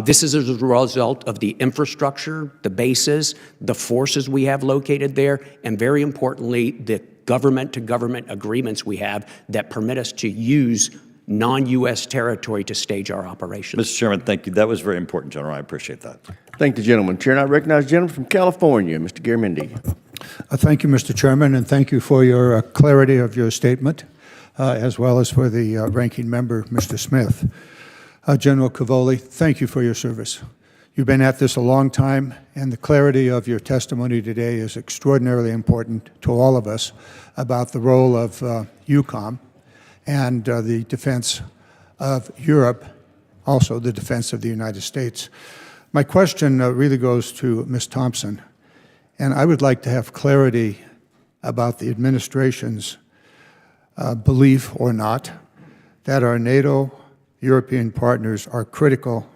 This is as a result of the infrastructure, the bases, the forces we have located there, and very importantly, the government-to-government agreements we have that permit us to use non-U.S. territory to stage our operations. Mr. Chairman, thank you. That was very important, General. I appreciate that. Thank the gentleman. Chair, and I recognize the gentleman from California, Mr. Garamendi. Thank you, Mr. Chairman, and thank you for your clarity of your statement, as well as for the ranking member, Mr. Smith. General Cavoli, thank you for your service. You've been at this a long time, and the clarity of your testimony today is extraordinarily important to all of us about the role of EUCOM and the defense of Europe, also the defense of the United States. My question really goes to Ms. Thompson, and I would like to have clarity about the administration's belief or not that our NATO European partners are critical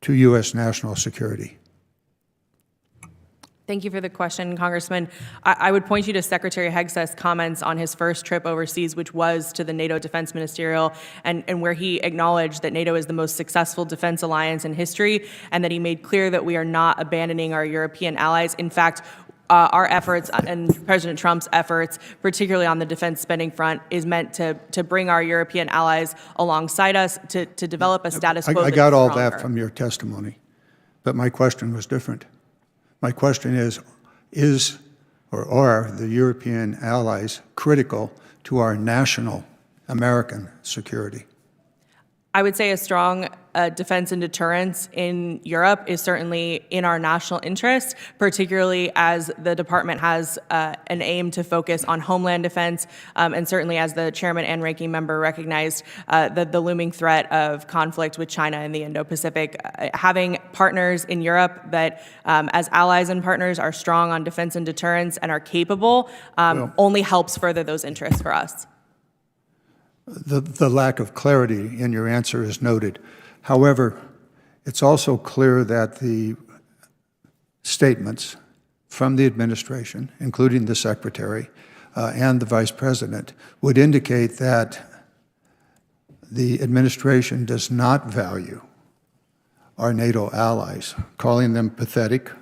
to U.S. national security. Thank you for the question, Congressman. I would point you to Secretary Hegseth's comments on his first trip overseas, which was to the NATO Defense Ministerial, and where he acknowledged that NATO is the most successful defense alliance in history, and that he made clear that we are not abandoning our European allies. In fact, our efforts and President Trump's efforts, particularly on the defense spending front, is meant to bring our European allies alongside us to develop a status quo. I got all that from your testimony, but my question was different. My question is or are the European allies critical to our national American security? I would say a strong defense and deterrence in Europe is certainly in our national interest, particularly as the department has an aim to focus on homeland defense, and certainly as the chairman and ranking member recognized the looming threat of conflict with China in the Indo-Pacific. Having partners in Europe that, as allies and partners, are strong on defense and deterrence and are capable only helps further those interests for us. The lack of clarity in your answer is noted. However, it's also clear that the statements from the administration, including the Secretary and the Vice President, would indicate that the administration does not value our NATO allies, calling them pathetic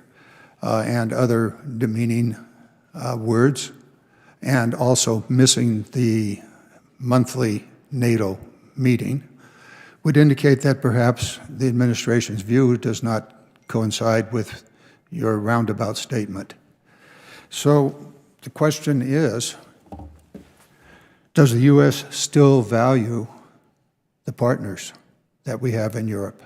and other demeaning words, and also missing the monthly NATO meeting, would indicate that perhaps the administration's view does not coincide with your roundabout statement. So the question is, does the U.S. still value the partners that we have in Europe?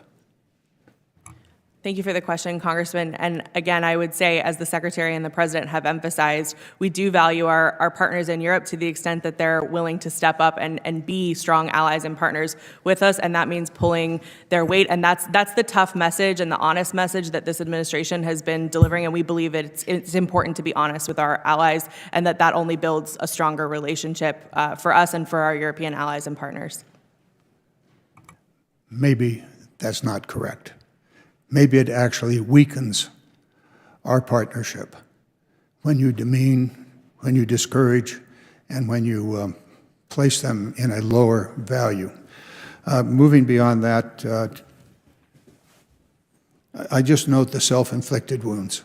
Thank you for the question, Congressman. And again, I would say, as the Secretary and the President have emphasized, we do value our partners in Europe to the extent that they're willing to step up and be strong allies and partners with us, and that means pulling their weight. And that's the tough message and the honest message that this administration has been delivering, and we believe it's important to be honest with our allies, and that only builds a stronger relationship for us and for our European allies and partners. Maybe that's not correct. Maybe it actually weakens our partnership when you demean, when you discourage, and when you place them in a lower value. Moving beyond that, I just note the self-inflicted wounds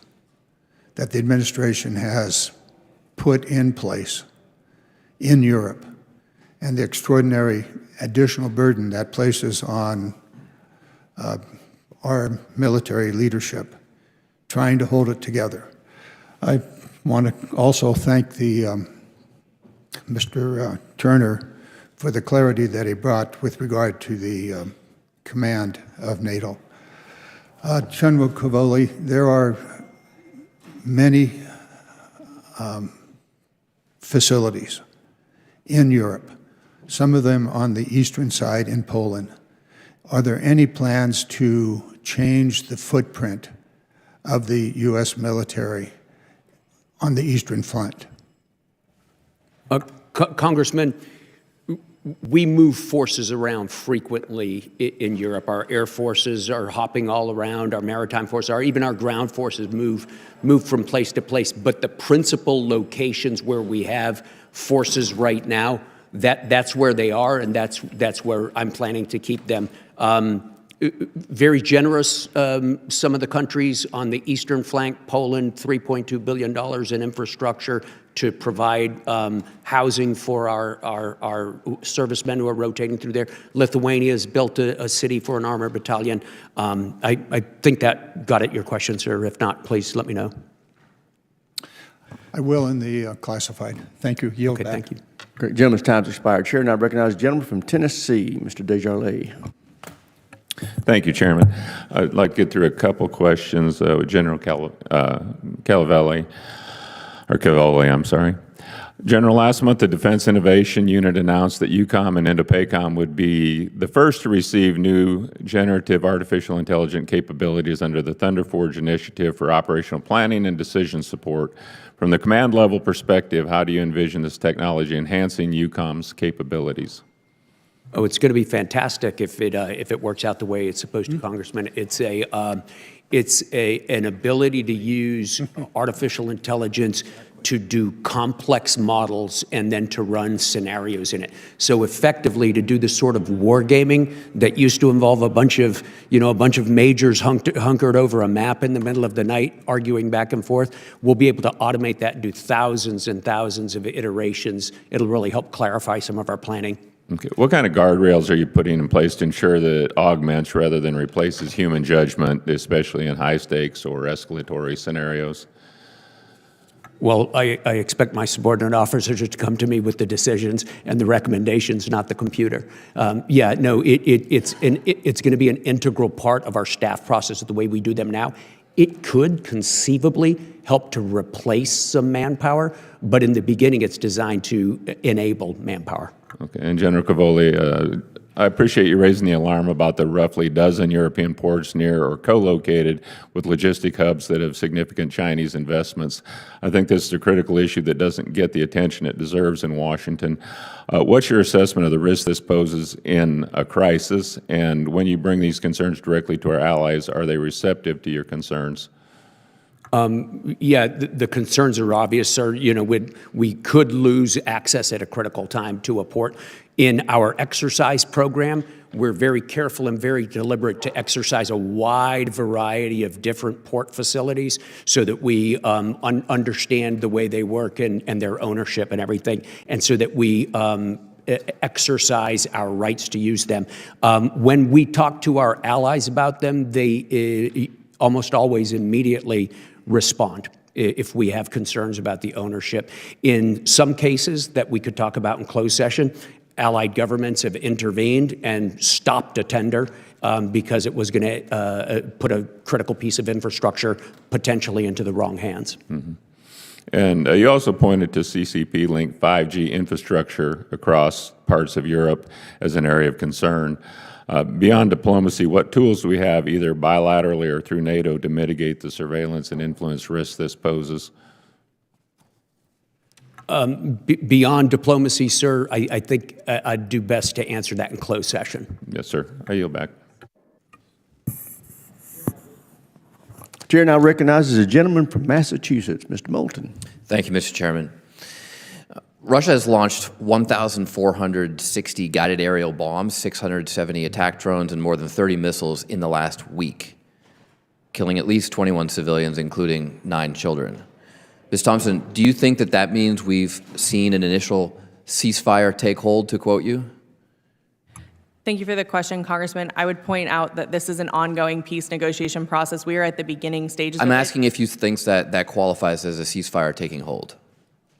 that the administration has put in place in Europe and the extraordinary additional burden that places on our military leadership trying to hold it together. I want to also thank the Mr. Turner for the clarity that he brought with regard to the command of NATO. General Cavoli, there are many facilities in Europe, some of them on the eastern side in Poland. Are there any plans to change the footprint of the U.S. military on the Eastern Front? Congressman, we move forces around frequently in Europe. Our air forces are hopping all around. Our maritime forces, even our ground forces move from place to place. But the principal locations where we have forces right now, that's where they are, and that's where I'm planning to keep them. Very generous, some of the countries on the eastern flank, Poland, $3.2 billion in infrastructure to provide housing for our servicemen who are rotating through there. Lithuania has built a city for an armored battalion. I think that got at your question, sir. If not, please let me know. I will in the classified. Thank you. Yield Okay, back. thank you. Great. Gentleman's time's expired. Chair now recognizes the gentleman from Tennessee, Mr. Desjardins. Thank you, Chairman. I'd like to get through a couple questions with General Cavoli, I'm sorry. General, last month the Defense Innovation Unit announced that EUCOM and INDOPACOM would be the first to receive new generative artificial intelligence capabilities under the Thunder Forge Initiative for operational planning and decision support. From the command level perspective, how do you envision this technology enhancing EUCOM's capabilities? Oh, it's going to be fantastic if it works out the way it's supposed to, Congressman. It's an ability to use artificial intelligence to do complex models and then to run scenarios in it. So effectively, to do the sort of wargaming that used to involve a bunch of majors hunkered over a map in the middle of the night, arguing back and forth, we'll be able to automate that and do thousands and thousands of iterations. It'll really help clarify some of our planning. Okay. What kind of guardrails are you putting in place to ensure that it augments rather than replaces human judgment, especially in high stakes or escalatory scenarios? Well, I expect my subordinate officers to come to me with the decisions and the recommendations, not the computer. It's going to be an integral part of our staff process of the way we do them now. It could conceivably help to replace some manpower, but in the beginning, it's designed to enable manpower. Okay, and General Cavoli, I appreciate you raising the alarm about the roughly dozen European ports near or co-located with logistic hubs that have significant Chinese investments. I think this is a critical issue that doesn't get the attention it deserves in Washington. What's your assessment of the risk this poses in a crisis? And when you bring these concerns directly to our allies, are they receptive to your concerns? The concerns are obvious, sir. We could lose access at a critical time to a port. In our exercise program, we're very careful and very deliberate to exercise a wide variety of different port facilities so that we understand the way they work and their ownership and everything, and so that we exercise our rights to use them. When we talk to our allies about them, they almost always immediately respond if we have concerns about the ownership. In some cases that we could talk about in closed session, allied governments have intervened and stopped a tender because it was going to put a critical piece of infrastructure potentially into the wrong hands. Mm-hmm. And you also pointed to CCP-linked 5G infrastructure across parts of Europe as an area of concern. Beyond diplomacy, what tools do we have, either bilaterally or through NATO, to mitigate the surveillance and influence risks this poses? Beyond diplomacy, sir, I think I'd do best to answer that in closed session. Yes, sir. I yield back. Chair now recognizes a gentleman from Massachusetts, Mr. Moulton. Thank you, Mr. Chairman. Russia has launched 1,460 guided aerial bombs, 670 attack drones, and more than 30 missiles in the last week, killing at least 21 civilians, including 9 children. Ms. Thompson, do you think that that means we've seen an initial ceasefire take hold, to quote you? Thank you for the question, Congressman. I would point out that this is an ongoing peace negotiation process. We are at the beginning stages. I'm asking if you think that that qualifies as a ceasefire taking hold.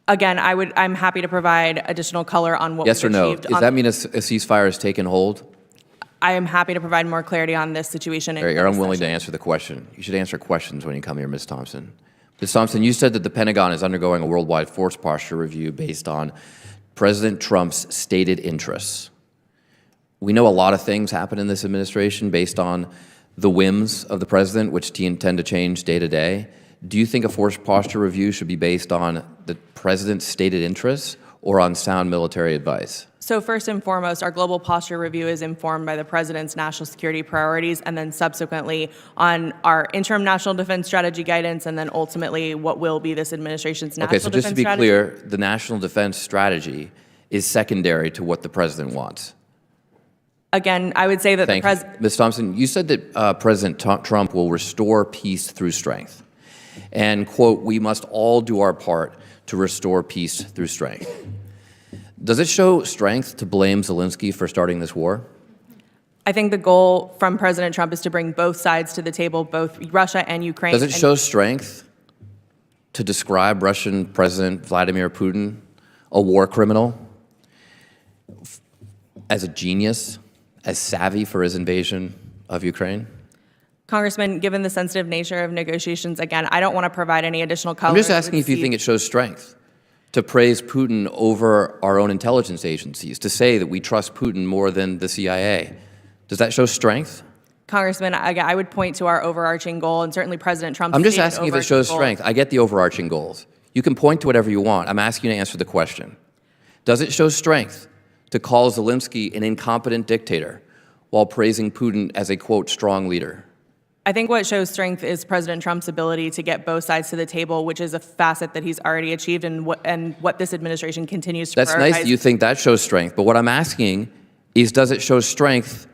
Again, I'm happy to provide additional color on what yes we've or no? achieved. Does that mean a ceasefire has taken hold? I am happy to provide more clarity on this situation. You're unwilling to answer the question. You should answer questions when you come here, Ms. Thompson. Ms. Thompson, you said that the Pentagon is undergoing a worldwide force posture review based on President Trump's stated interests. We know a lot of things happen in this administration based on the whims of the president, which tend to change day to day. do you think a force posture review should be based on the president's stated interests or on sound military advice? So first and foremost, our global posture review is informed by the president's national security priorities, and then subsequently on our interim national defense strategy guidance, and then ultimately what will be this administration's national defense strategy. Okay, so just to be clear, the national defense strategy is secondary to what the president wants. Again, I would say that Thank you. Ms. Thompson, you said that President Trump will restore peace through strength. And, quote, we must all do our part to restore peace through strength. Does it show strength to blame Zelensky for starting this war? I think the goal from President Trump is to bring both sides to the table, both Russia and Ukraine. Does it show strength to describe Russian President Vladimir Putin, a war criminal, as a genius, as savvy for his invasion of Ukraine? Congressman, given the sensitive nature of negotiations, again, I don't want to provide any additional color. I'm just asking if you think it shows strength to praise Putin over our own intelligence agencies, to say that we trust Putin more than the CIA. Does that show strength? Congressman, I would point to our overarching goal, and certainly President Trump's I'm just stated asking if it overarching shows goal. strength. I get the overarching goals. You can point to whatever you want. I'm asking you to answer the question. Does it show strength to call Zelensky an incompetent dictator while praising Putin as a, quote, strong leader? I think what shows strength is President Trump's ability to get both sides to the table, which is a facet that he's already achieved and what this administration continues to That's prioritize. nice that you think that shows strength, but what I'm asking is, does it show strength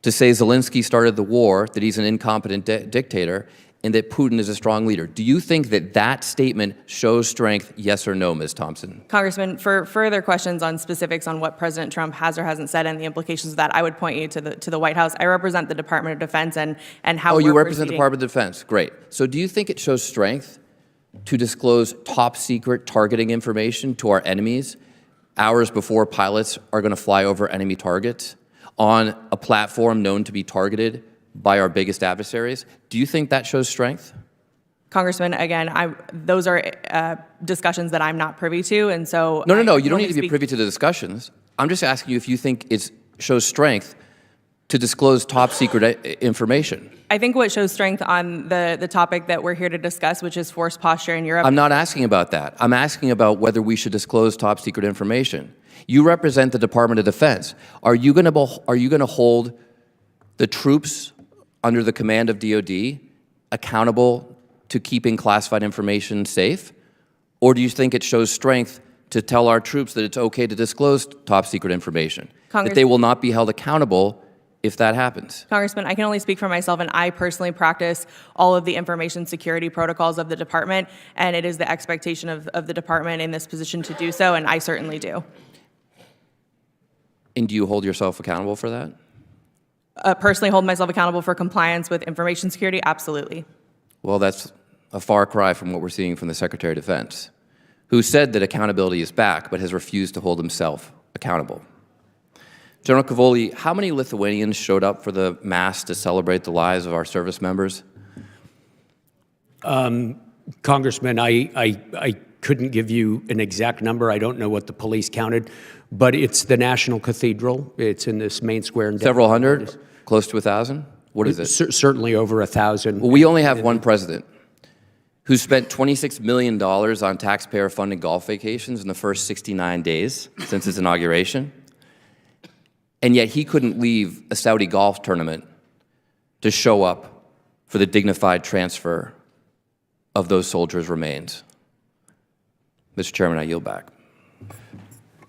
to say Zelensky started the war, that he's an incompetent dictator, and that Putin is a strong leader? Do you think that that statement shows strength, yes or no, Ms. Thompson? Congressman, for further questions on specifics on what President Trump has or hasn't said and the implications of that, I would point you to the White House. I represent the Department of Defense and how Oh, you we're represent the proceeding. Department of Defense. Great. So do you think it shows strength to disclose top secret targeting information to our enemies hours before pilots are going to fly over enemy targets on a platform known to be targeted by our biggest adversaries? Do you think that shows strength? Congressman, again, those are discussions that I'm not privy to, and so No, I you can don't need only to be speak- privy to the discussions. I'm just asking you if you think it shows strength to disclose top secret information. I think what shows strength on the topic that we're here to discuss, which is force posture in Europe. I'm not asking about that. I'm asking about whether we should disclose top secret information. You represent the Department of Defense. Are you going to hold the troops under the command of DOD accountable to keeping classified information safe? Or do you think it shows strength to tell our troops that it's okay to disclose top secret information? That they will not be held accountable if that happens? Congressman, I can only speak for myself, and I personally practice all of the information security protocols of the department, and it is the expectation of the department in this position to do so, and I certainly do. And do you hold yourself accountable for that? Personally hold myself accountable for compliance with information security? Absolutely. Well, that's a far cry from what we're seeing from the Secretary of Defense, who said that accountability is back, but has refused to hold himself accountable. General Cavoli, how many Lithuanians showed up for the Mass to celebrate the lives of our service members? Congressman, I couldn't give you an exact number. I don't know what the police counted, but it's the National Cathedral. It's in this main square. In Several hundred? Close to 1,000? What is it? Certainly over 1,000. Well, we only have one president who spent $26 million on taxpayer-funded golf vacations in the first 69 days since his inauguration, and yet he couldn't leave a Saudi golf tournament to show up for the dignified transfer of those soldiers' remains. Mr. Chairman, I yield back.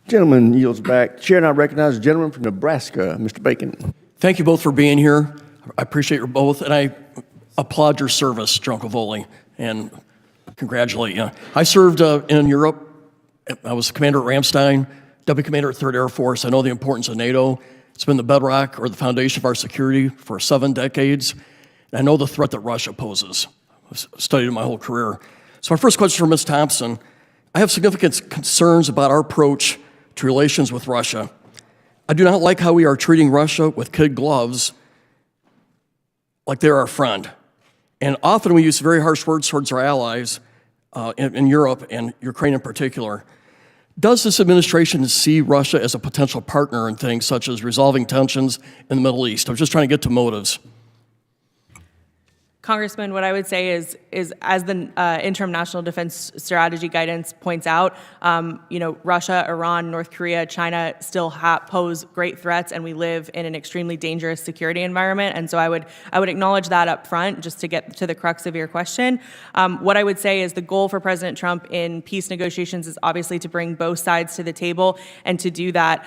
Gentleman yields back. Chair, and I recognize the gentleman from Nebraska, Mr. Bacon. Thank you both for being here. I appreciate you both, and I applaud your service, General Cavoli, and congratulate you. I served in Europe. I was commander at Ramstein, deputy commander at 3rd Air Force. I know the importance of NATO. It's been the bedrock or the foundation of our security for 7 decades. And I know the threat that Russia poses. I've studied it my whole career. So my first question for Ms. Thompson. I have significant concerns about our approach to relations with Russia. I do not like how we are treating Russia with kid gloves like they're our friend. And often we use very harsh words towards our allies in Europe and Ukraine in particular. Does this administration see Russia as a potential partner in things such as resolving tensions in the Middle East? I'm just trying to get to motives. Congressman, what I would say is as the interim national defense strategy guidance points out, Russia, Iran, North Korea, China still pose great threats, and we live in an extremely dangerous security environment. And so I would acknowledge that up front, just to get to the crux of your question. What I would say is the goal for President Trump in peace negotiations is obviously to bring both sides to the table, and to do that,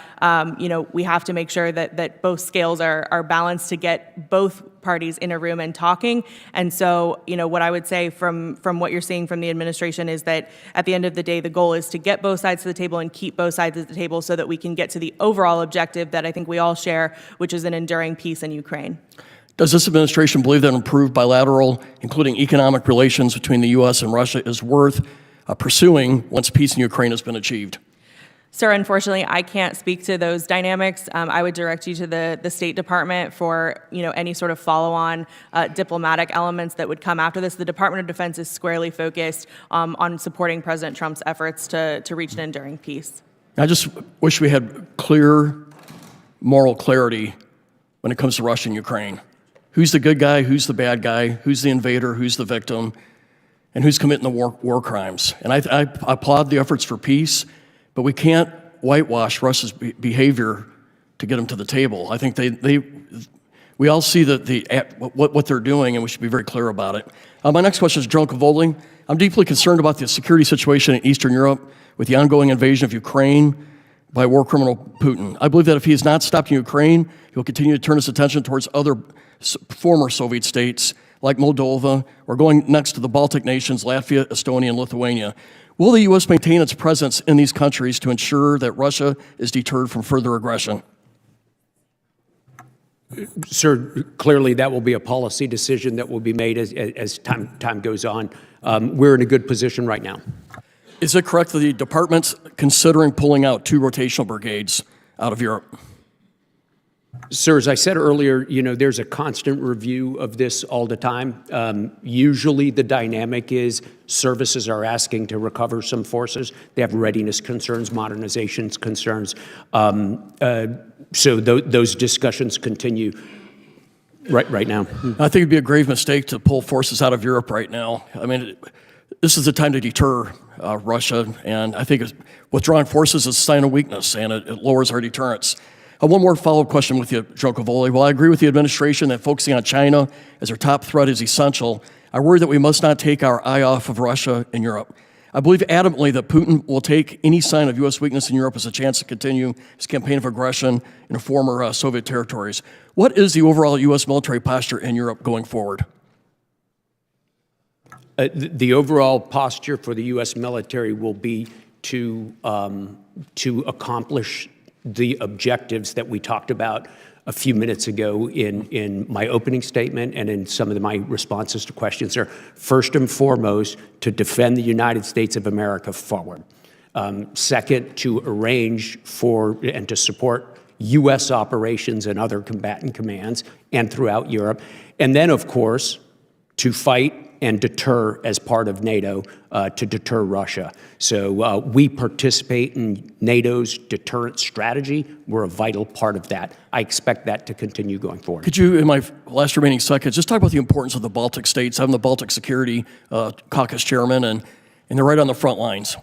we have to make sure that both scales are balanced to get both parties in a room and talking. And so, what I would say from what you're seeing from the administration is that at the end of the day, the goal is to get both sides to the table and keep both sides at the table so that we can get to the overall objective that I think we all share, which is an enduring peace in Ukraine. Does this administration believe that improved bilateral, including economic relations between the U.S. and Russia, is worth pursuing once peace in Ukraine has been achieved? Sir, unfortunately, I can't speak to those dynamics. I would direct you to the State Department for any sort of follow-on diplomatic elements that would come after this. The Department of Defense is squarely focused on supporting President Trump's efforts to reach an enduring peace. I just wish we had clear moral clarity when it comes to Russia and Ukraine. Who's the good guy? Who's the bad guy? Who's the invader? Who's the victim? And who's committing the war crimes? And I applaud the efforts for peace, but we can't whitewash Russia's behavior to get them to the table. I think we all see what they're doing, and we should be very clear about it. My next question is General Cavoli. I'm deeply concerned about the security situation in Eastern Europe with the ongoing invasion of Ukraine by war criminal Putin. I believe that if he has not stopped in Ukraine, he will continue to turn his attention towards other former Soviet states like Moldova, or going next to the Baltic nations, Latvia, Estonia, and Lithuania. Will the U.S. maintain its presence in these countries to ensure that Russia is deterred from further aggression? Sir, clearly that will be a policy decision that will be made as time goes on. We're in a good position right now. Is it correct that the department's considering pulling out 2 rotational brigades out of Europe? Sir, as I said earlier, there's a constant review of this all the time. Usually the dynamic is services are asking to recover some forces. They have readiness concerns, modernization concerns. So those discussions continue right now. I think it'd be a grave mistake to pull forces out of Europe right now. I mean, this is the time to deter Russia, and I think withdrawing forces is a sign of weakness, and it lowers our deterrence. One more follow-up question with you, General Cavoli. While I agree with the administration that focusing on China as our top threat is essential, I worry that we must not take our eye off of Russia and Europe. I believe adamantly that Putin will take any sign of U.S. weakness in Europe as a chance to continue his campaign of aggression in the former Soviet territories. What is the overall U.S. military posture in Europe going forward? The overall posture for the U.S. military will be to accomplish the objectives that we talked about a few minutes ago in my opening statement and in some of my responses to questions are, first and foremost, to defend the United States of America forward. Second, to arrange for and to support U.S. operations and other combatant commands and throughout Europe. And then, of course, to fight and deter as part of NATO, to deter Russia. So we participate in NATO's deterrent strategy. We're a vital part of that. I expect that to continue going forward. Could you, in my last remaining seconds, just talk about the importance of the Baltic states? I'm the Baltic Security Caucus chairman, and they're right on the front lines.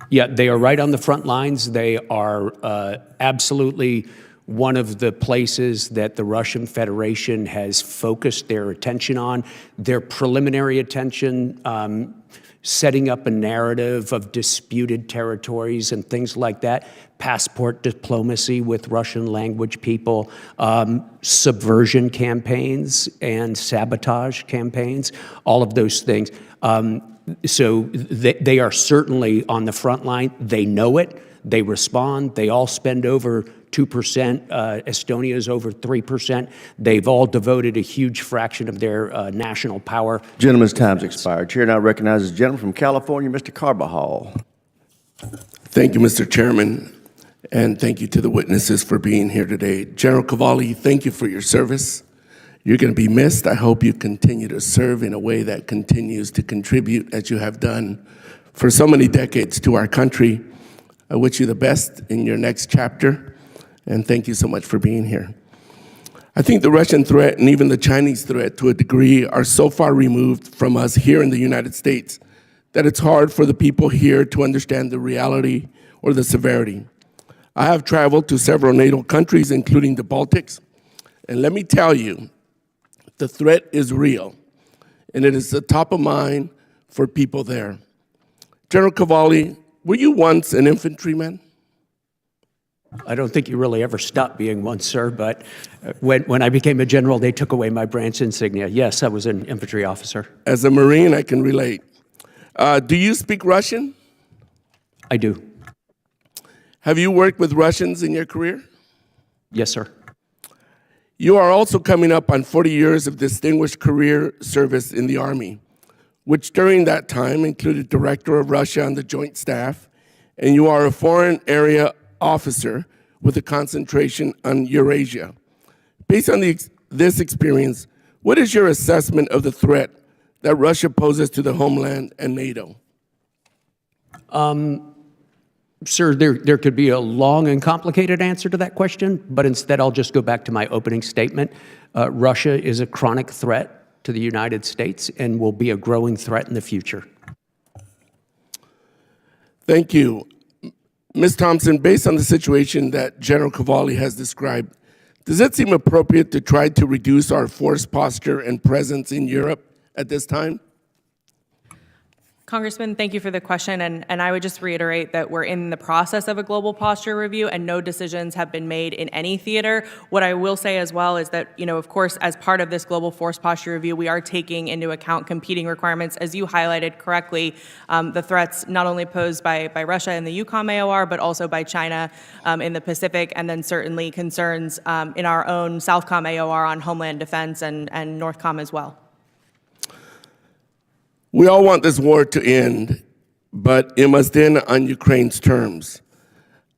Yeah, they are right on the front lines. They are absolutely one of the places that the Russian Federation has focused their attention on, their preliminary attention, setting up a narrative of disputed territories and things like that, passport diplomacy with Russian language people, subversion campaigns and sabotage campaigns, all of those things. So they are certainly on the front line. They know it. They respond. They all spend over 2%. Estonia is over 3%. They've all devoted a huge fraction of their national power. Gentleman's time's expired. Chair now recognizes the gentleman from California, Mr. Carbajal. Thank you, Mr. Chairman, and thank you to the witnesses for being here today. General Cavoli, thank you for your service. You're going to be missed. I hope you continue to serve in a way that continues to contribute, as you have done for so many decades, to our country. I wish you the best in your next chapter, and thank you so much for being here. I think the Russian threat and even the Chinese threat to a degree are so far removed from us here in the United States that it's hard for the people here to understand the reality or the severity. I have traveled to several NATO countries, including the Baltics, and let me tell you, the threat is real, and it is the top of mind for people there. General Cavoli, were you once an infantryman? I don't think you really ever stopped being one, sir, but when I became a general, they took away my branch insignia. Yes, I was an infantry officer. As a Marine, I can relate. Do you speak Russian? I do. Have you worked with Russians in your career? Yes, sir. You are also coming up on 40 years of distinguished career service in the Army, which during that time included Director of Russia on the Joint Staff, and you are a foreign area officer with a concentration on Eurasia. Based on this experience, what is your assessment of the threat that Russia poses to the homeland and NATO? Sir, there could be a long and complicated answer to that question, but instead I'll just go back to my opening statement. Russia is a chronic threat to the United States and will be a growing threat in the future. Thank you. Ms. Thompson, based on the situation that General Cavoli has described, does it seem appropriate to try to reduce our force posture and presence in Europe at this time? Congressman, thank you for the question, and I would just reiterate that we're in the process of a global posture review and no decisions have been made in any theater. What I will say as well is that, of course, as part of this global force posture review, we are taking into account competing requirements, as you highlighted correctly, the threats not only posed by Russia in the EUCOM AOR, but also by China in the Pacific, and then certainly concerns in our own Southcom AOR on homeland defense and Northcom as well. We all want this war to end, but it must end on Ukraine's terms.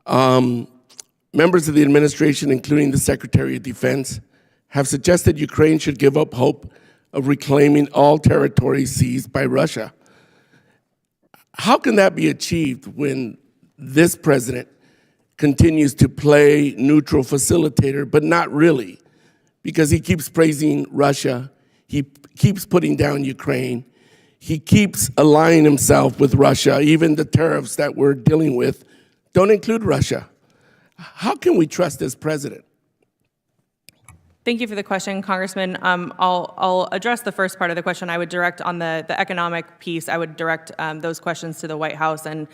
Members of the administration, including the Secretary of Defense, have suggested Ukraine should give up hope of reclaiming all territory seized by Russia. How can that be achieved when this president continues to play neutral facilitator, but not really, because he keeps praising Russia, he keeps putting down Ukraine, he keeps aligning himself with Russia. Even the tariffs that we're dealing with don't include Russia. How can we trust this president? Thank you for the question, Congressman. I'll address the first part of the question. I would direct on the economic piece. I would direct those questions to the White House and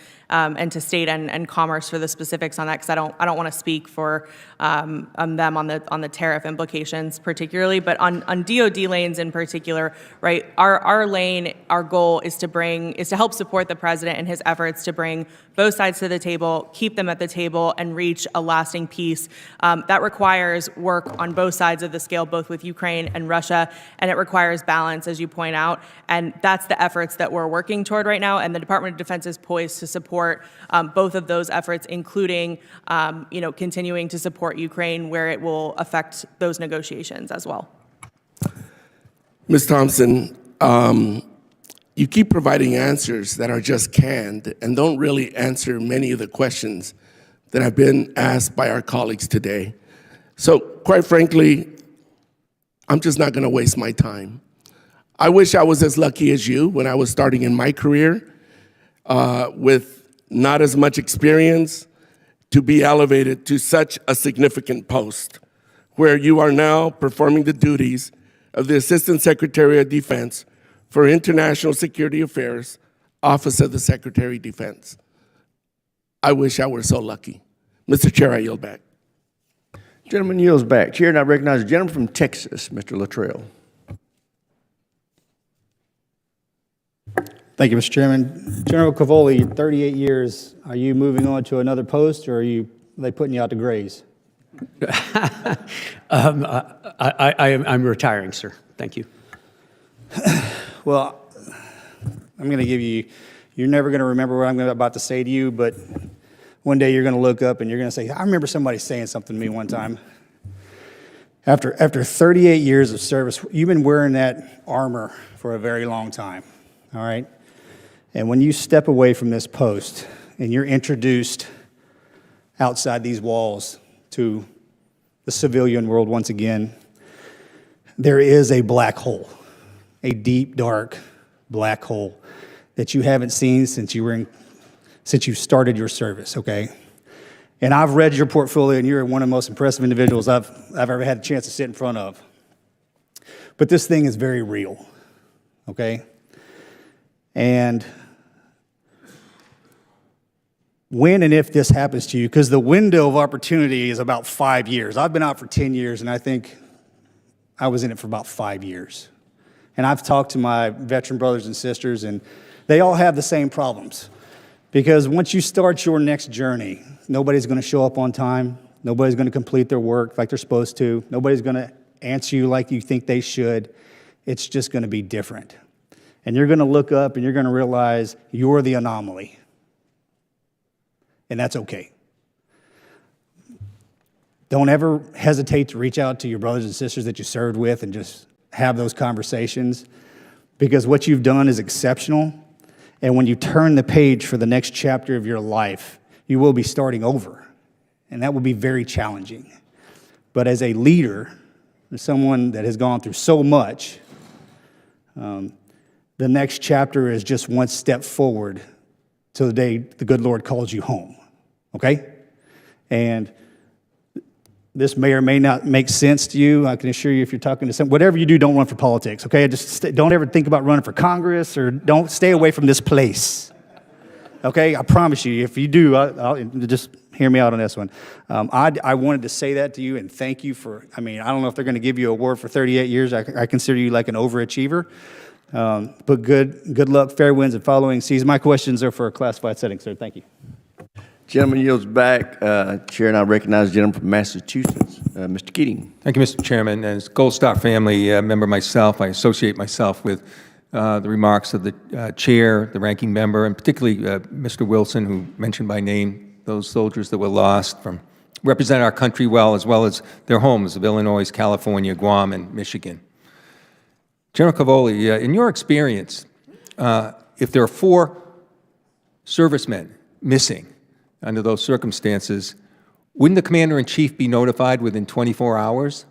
to State and Commerce for the specifics on that, because I don't want to speak for them on the tariff implications particularly. But on DoD lanes in particular, right? Our lane, our goal is to help support the president in his efforts to bring both sides to the table, keep them at the table, and reach a lasting peace. That requires work on both sides of the scale, both with Ukraine and Russia, and it requires balance, as you point out. And that's the efforts that we're working toward right now, and the Department of Defense is poised to support both of those efforts, including continuing to support Ukraine where it will affect those negotiations as well. Ms. Thompson, you keep providing answers that are just canned and don't really answer many of the questions that have been asked by our colleagues today. So, quite frankly, I'm just not going to waste my time. I wish I was as lucky as you when I was starting in my career with not as much experience to be elevated to such a significant post where you are now performing the duties of the Assistant Secretary of Defense for International Security Affairs, Office of the Secretary of Defense. I wish I were so lucky. Mr. Chair, I yield back. Gentleman yields back. Chair, and I recognize the gentleman from Texas, Mr. Luttrell. Thank you, Mr. Chairman. General Cavoli, 38 years. Are you moving on to another post, or are they putting you out to graze? I'm retiring, sir. Thank you. Well, I'm going to give you, you're never going to remember what I'm about to say to you, but one day you're going to look up and you're going to say, I remember somebody saying something to me one time. After 38 years of service, you've been wearing that armor for a very long time, all right? And when you step away from this post and you're introduced outside these walls to the civilian world once again, there is a black hole, a deep, dark black hole that you haven't seen since you started your service, okay? And I've read your portfolio, and you're one of the most impressive individuals I've ever had a chance to sit in front of. But this thing is very real, okay? And when and if this happens to you, because the window of opportunity is about 5 years. I've been out for 10 years, and I think I was in it for about 5 years. And I've talked to my veteran brothers and sisters, and they all have the same problems. Because once you start your next journey, nobody's going to show up on time. Nobody's going to complete their work like they're supposed to. Nobody's going to answer you like you think they should. It's just going to be different. And you're going to look up and you're going to realize you're the anomaly. And that's okay. Don't ever hesitate to reach out to your brothers and sisters that you served with and just have those conversations, because what you've done is exceptional. And when you turn the page for the next chapter of your life, you will be starting over. And that will be very challenging. But as a leader, as someone that has gone through so much, the next chapter is just one step forward till the day the good Lord calls you home, okay? And this may or may not make sense to you. I can assure you, if you're talking to someone, whatever you do, don't run for politics, okay? Don't ever think about running for Congress, or don't stay away from this place, okay? I promise you, if you do, I'll just hear me out on this one. I wanted to say that to you and thank you for, I don't know if they're going to give you an award for 38 years. I consider you like an overachiever. But good luck, fair winds, and following seas. My questions are for a classified setting, sir. Thank you. Gentleman yields back. Chair, and I recognize the gentleman from Massachusetts, Mr. Keating. Thank you, Mr. Chairman. As Gold Star family member myself, I associate myself with the remarks of the chair, the ranking member, and particularly Mr. Wilson, who mentioned by name those soldiers that were lost, represent our country well as their homes of Illinois, California, Guam, and Michigan. General Cavoli, in your experience, if there are 4 servicemen missing under those circumstances, wouldn't the commander-in-chief be notified within 24 hours?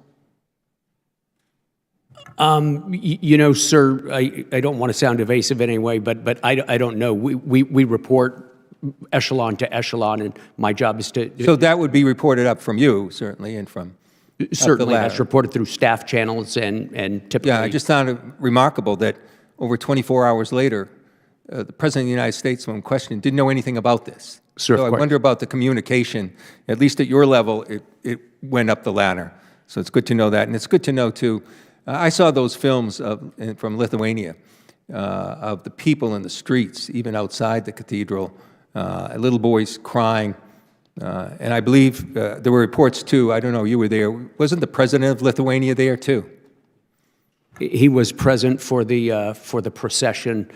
Sir, I don't want to sound evasive anyway, but I don't know. We report echelon to echelon, and my job is to... So that would be reported up from you, certainly, and from... Certainly, that's reported through staff channels and typically... Yeah, I just found it remarkable that over 24 hours later, the President of the United States, when questioned, didn't know anything about this. Sure, so I wonder about the communication. At least at your level, it went up the ladder. So it's good to know that. And it's good to know, too, I saw those films from Lithuania of the people in the streets, even outside the cathedral, little boys crying. And I believe there were reports, too, I don't know, you were there, wasn't the president of Lithuania there, too? He was present for the procession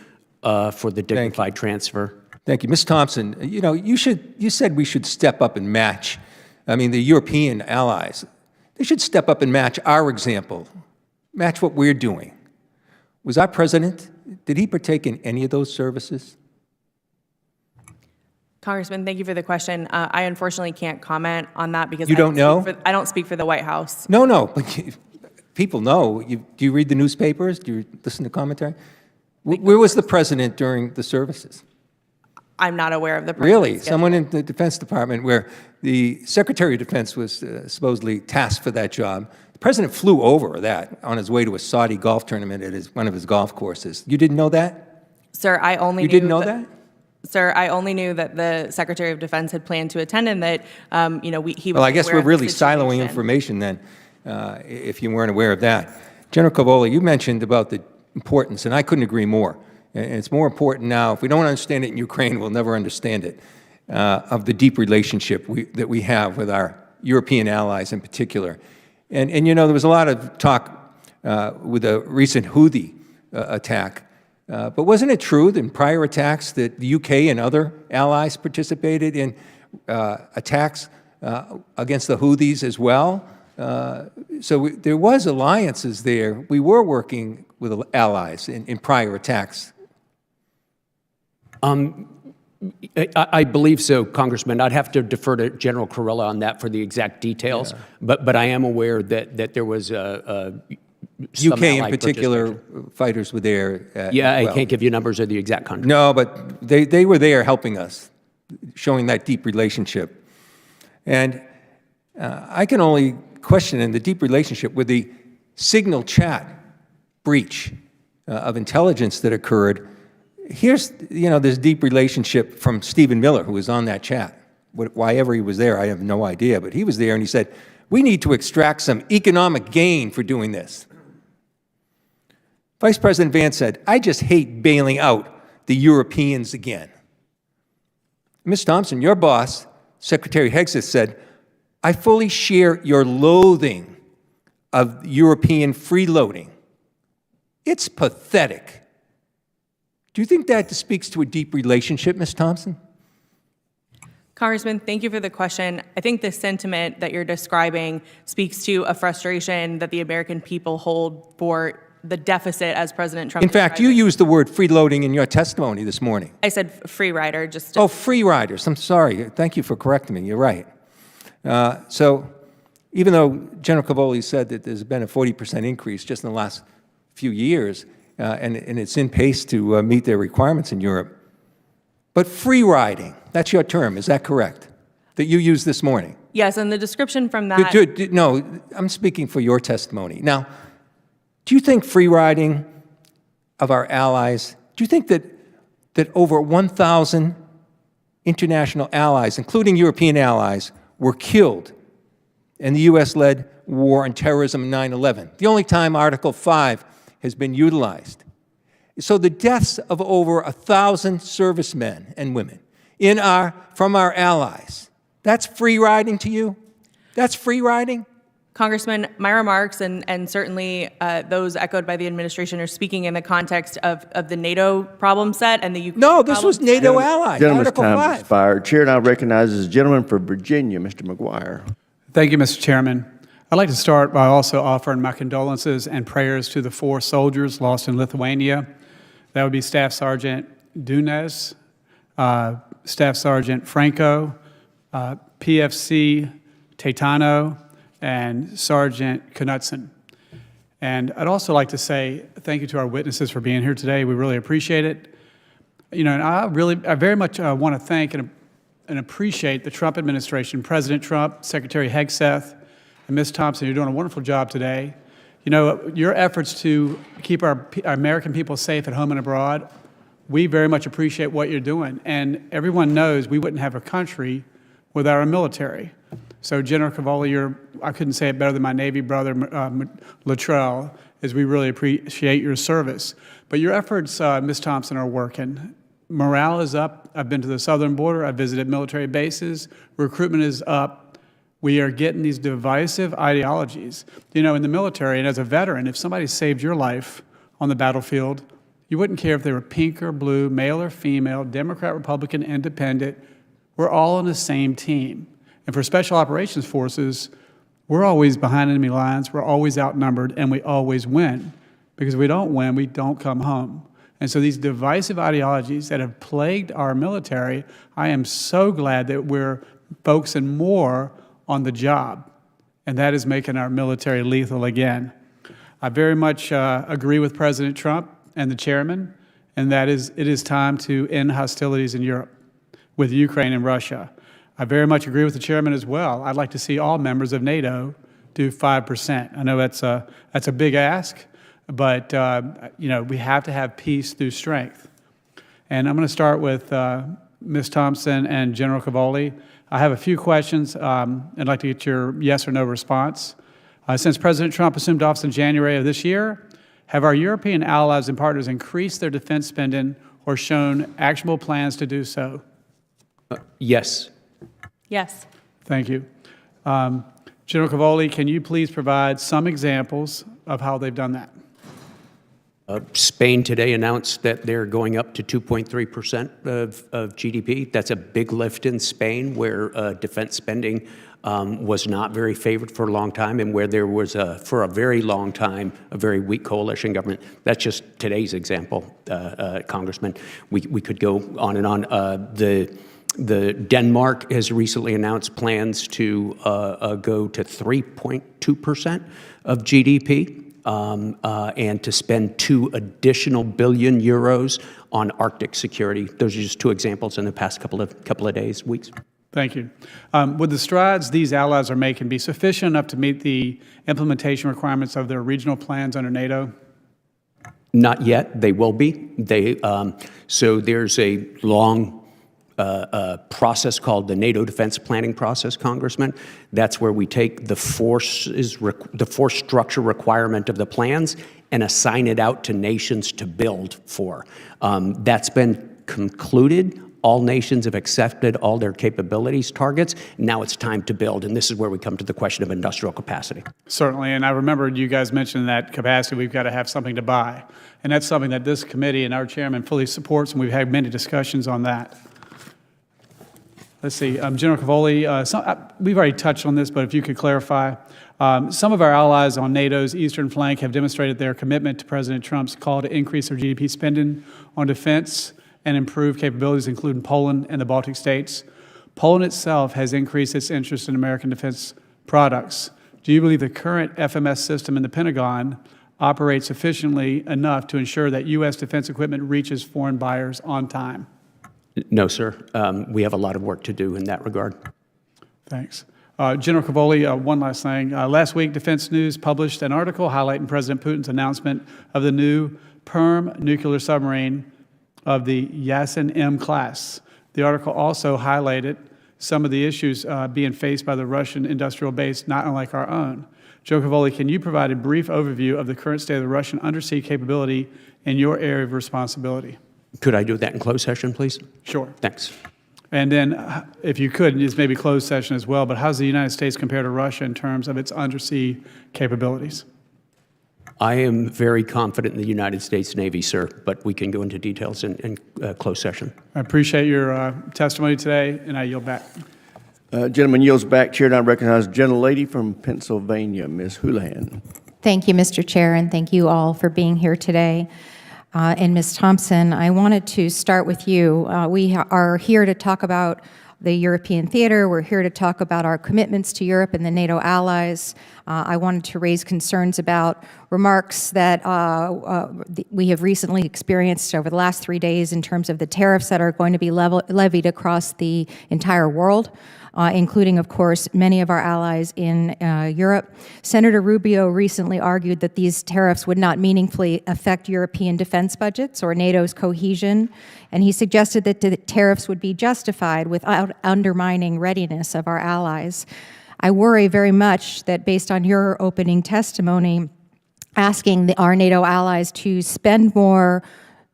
for the dignified transfer. Thank you. Ms. Thompson, you said we should step up and match, the European allies. They should step up and match our example, match what we're doing. Was our president, did he partake in any of those services? Congressman, thank you for the question. I unfortunately can't comment on that because you don't know? I don't speak for the White House. No, but people know. Do you read the newspapers? Do you listen to commentary? Where was the president during the services? I'm not aware of the Really? Someone in the Defense Department, where the Secretary of Defense was supposedly tasked for that job. The president flew over that on his way to a Saudi golf tournament at one of his golf courses. You didn't know that? Sir, I only You didn't know that? Sir, I only knew that the Secretary of Defense had planned to attend and that, he was Well, I guess aware we're of the really situation. siloing information then, if you weren't aware of that. General Cavoli, you mentioned about the importance, and I couldn't agree more. And it's more important now. If we don't understand it in Ukraine, we'll never understand it, of the deep relationship that we have with our European allies in particular. And there was a lot of talk with the recent Houthi attack. But wasn't it true that in prior attacks that the UK and other allies participated in attacks against the Houthis as well? So there was alliances there. We were working with allies in prior attacks. I believe so, Congressman. I'd have to defer to General Kurilla on that for the exact details. Yeah. But I am aware that there was some UK in allied particular, participation. fighters were there. Yeah, as I well. can't give you numbers of the exact country. No, but they were there helping us, showing that deep relationship. And I can only question in the deep relationship with the signal chat breach of intelligence that occurred. Here's, this deep relationship from Stephen Miller, who was on that chat. Why ever he was there, I have no idea, but he was there and he said, we need to extract some economic gain for doing this. Vice President Vance said, I just hate bailing out the Europeans again. Ms. Thompson, your boss, Secretary Hegseth, said, I fully share your loathing of European freeloading. It's pathetic. Do you think that speaks to a deep relationship, Ms. Thompson? Congressman, thank you for the question. I think the sentiment that you're describing speaks to a frustration that the American people hold for the deficit as President Trump. In fact, you used the word freeloading in your testimony this morning. I said free rider, just to. Oh, free riders. I'm sorry. Thank you for correcting me. You're right. So even though General Cavoli said that there's been a 40% increase just in the last few years, and it's in pace to meet their requirements in Europe, but free riding, that's your term, is that correct? That you used this morning? Yes, and the description from that. No, I'm speaking for your testimony. Now, do you think free riding of our allies, do you think that over 1,000 international allies, including European allies, were killed in the U.S.-led war on terrorism in 9/11? The only time Article 5 has been utilized. So the deaths of over 1,000 servicemen and women from our allies, that's free riding to you? That's free riding? Congressman, my remarks and certainly those echoed by the administration are speaking in the context of the NATO problem set and the Ukraine No, this problem was NATO allies, Gentleman's Article time 5. has expired. Chair now recognizes the gentleman for Virginia, Mr. McGuire. Thank you, Mr. Chairman. I'd like to start by also offering my condolences and prayers to the 4 soldiers lost in Lithuania. That would be Staff Sergeant Dunes, Staff Sergeant Franco, PFC Taitano, and Sergeant Knutson. And I'd also like to say thank you to our witnesses for being here today. We really appreciate it. And I very much want to thank and appreciate the Trump administration, President Trump, Secretary Hegseth, and Ms. Thompson. You're doing a wonderful job today. Your efforts to keep our American people safe at home and abroad, we very much appreciate what you're doing. And everyone knows we wouldn't have a country without our military. So General Cavoli, I couldn't say it better than my Navy brother, Luttrell, is we really appreciate your service. But your efforts, Ms. Thompson, are working. Morale is up. I've been to the southern border. I've visited military bases. Recruitment is up. We are getting these divisive ideologies. In the military, and as a veteran, if somebody saved your life on the battlefield, you wouldn't care if they were pink or blue, male or female, Democrat, Republican, Independent. We're all on the same team. And for Special Operations Forces, we're always behind enemy lines, we're always outnumbered, and we always win. Because if we don't win, we don't come home. And so these divisive ideologies that have plagued our military, I am so glad that we're focusing more on the job, and that is making our military lethal again. I very much agree with President Trump and the chairman, and that is it is time to end hostilities in Europe with Ukraine and Russia. I very much agree with the chairman as well. I'd like to see all members of NATO do 5%. I know that's a big ask, but we have to have peace through strength. And I'm going to start with Ms. Thompson and General Cavoli. I have a few questions. I'd like to get your yes or no response. Since President Trump assumed office in January of this year, have our European allies and partners increased their defense spending or shown actionable plans to do so? Yes. Yes. Thank you. General Cavoli, can you please provide some examples of how they've done that? Spain today announced that they're going up to 2.3% of GDP. That's a big lift in Spain, where defense spending was not very favored for a long time, and where there was, for a very long time, a very weak coalition government. That's just today's example, Congressman. We could go on and on. The Denmark has recently announced plans to go to 3.2% of GDP. and to spend 2 additional billion euros on Arctic security. Those are just 2 examples in the past couple of days, weeks. Thank you. Would the strides these allies are making be sufficient enough to meet the implementation requirements of their regional plans under NATO? Not yet. They will be. So there's a long process called the NATO Defense Planning Process, Congressman. That's where we take the force structure requirement of the plans and assign it out to nations to build for. That's been concluded. All nations have accepted all their capabilities targets. Now it's time to build, and this is where we come to the question of industrial capacity. Certainly, and I remember you guys mentioned that capacity, we've got to have something to buy. And that's something that this committee and our chairman fully supports, and we've had many discussions on that. Let's see, General Cavoli, we've already touched on this, but if you could clarify. Some of our allies on NATO's eastern flank have demonstrated their commitment to President Trump's call to increase their GDP spending on defense and improve capabilities, including Poland and the Baltic states. Poland itself has increased its interest in American defense products. Do you believe the current FMS system in the Pentagon operates efficiently enough to ensure that U.S. defense equipment reaches foreign buyers on time? No, sir. We have a lot of work to do in that regard. Thanks. General Cavoli, one last thing. Last week, Defense News published an article highlighting President Putin's announcement of the new Perm nuclear submarine of the Yasin M class. The article also highlighted some of the issues being faced by the Russian industrial base, not unlike our own. Joe Cavoli, can you provide a brief overview of the current state of the Russian undersea capability in your area of responsibility? Could I do that in closed session, please? Sure. Thanks. And then, if you could, it's maybe closed session as well, but how does the United States compare to Russia in terms of its undersea capabilities? I am very confident in the United States Navy, sir, but we can go into details in closed session. I appreciate your testimony today, and I yield back. Gentleman yields back. Chair now recognizes the gentlelady from Pennsylvania, Ms. Houlihan. Thank you, Mr. Chair, and thank you all for being here today. And Ms. Thompson, I wanted to start with you. We are here to talk about the European theater. We're here to talk about our commitments to Europe and the NATO allies. I wanted to raise concerns about remarks that we have recently experienced over the last 3 days in terms of the tariffs that are going to be levied across the entire world, including, of course, many of our allies in Europe. Senator Rubio recently argued that these tariffs would not meaningfully affect European defense budgets or NATO's cohesion, and he suggested that the tariffs would be justified without undermining readiness of our allies. I worry very much that based on your opening testimony, asking our NATO allies to spend more,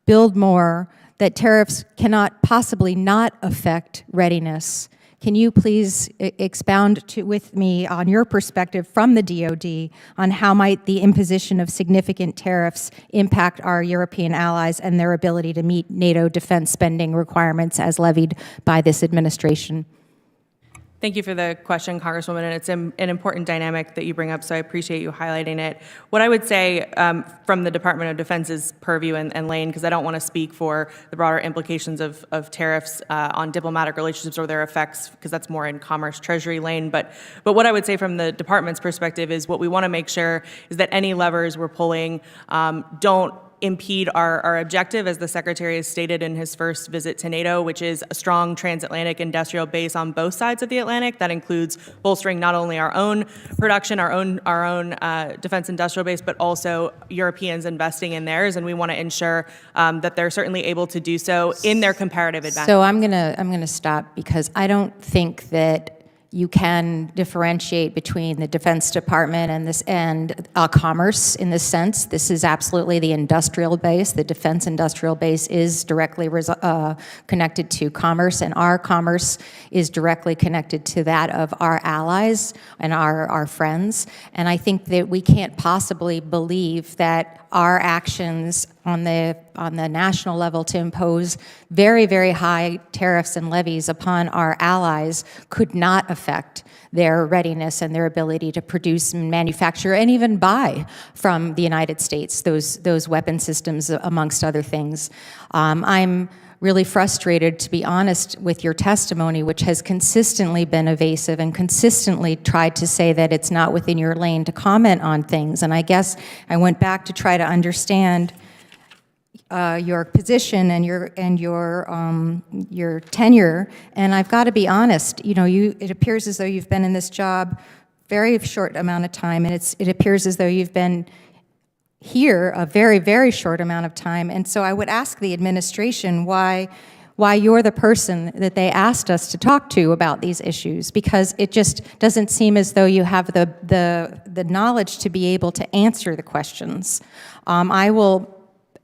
build more, that tariffs cannot possibly not affect readiness. Can you please expound with me on your perspective from the DoD on how might the imposition of significant tariffs impact our European allies and their ability to meet NATO defense spending requirements as levied by this administration? Thank you for the question, Congresswoman, and it's an important dynamic that you bring up, so I appreciate you highlighting it. What I would say from the Department of Defense's purview and lane, because I don't want to speak for the broader implications of tariffs on diplomatic relationships or their effects, because that's more in Commerce Treasury lane, but what I would say from the Department's perspective is what we want to make sure is that any levers we're pulling don't impede our objective, as the Secretary has stated in his first visit to NATO, which is a strong transatlantic industrial base on both sides of the Atlantic. That includes bolstering not only our own production, our own defense industrial base, but also Europeans investing in theirs, and we want to ensure that they're certainly able to do so in their comparative advantage. So I'm gonna stop, because I don't think that you can differentiate between the Defense Department and commerce in this sense. This is absolutely the industrial base. The defense industrial base is directly connected to commerce, and our commerce is directly connected to that of our allies and our friends. And I think that we can't possibly believe that our actions on the national level to impose very, very high tariffs and levies upon our allies could not affect their readiness and their ability to produce and manufacture and even buy from the United States those weapon systems, amongst other things. I'm really frustrated, to be honest, with your testimony, which has consistently been evasive and consistently tried to say that it's not within your lane to comment on things. And I guess I went back to try to understand your position and your tenure. And I've got to be honest, it appears as though you've been in this job very short amount of time, and it appears as though you've been here a very, very short amount of time. And so I would ask the administration why you're the person that they asked us to talk to about these issues, because it just doesn't seem as though you have the knowledge to be able to answer the questions. I will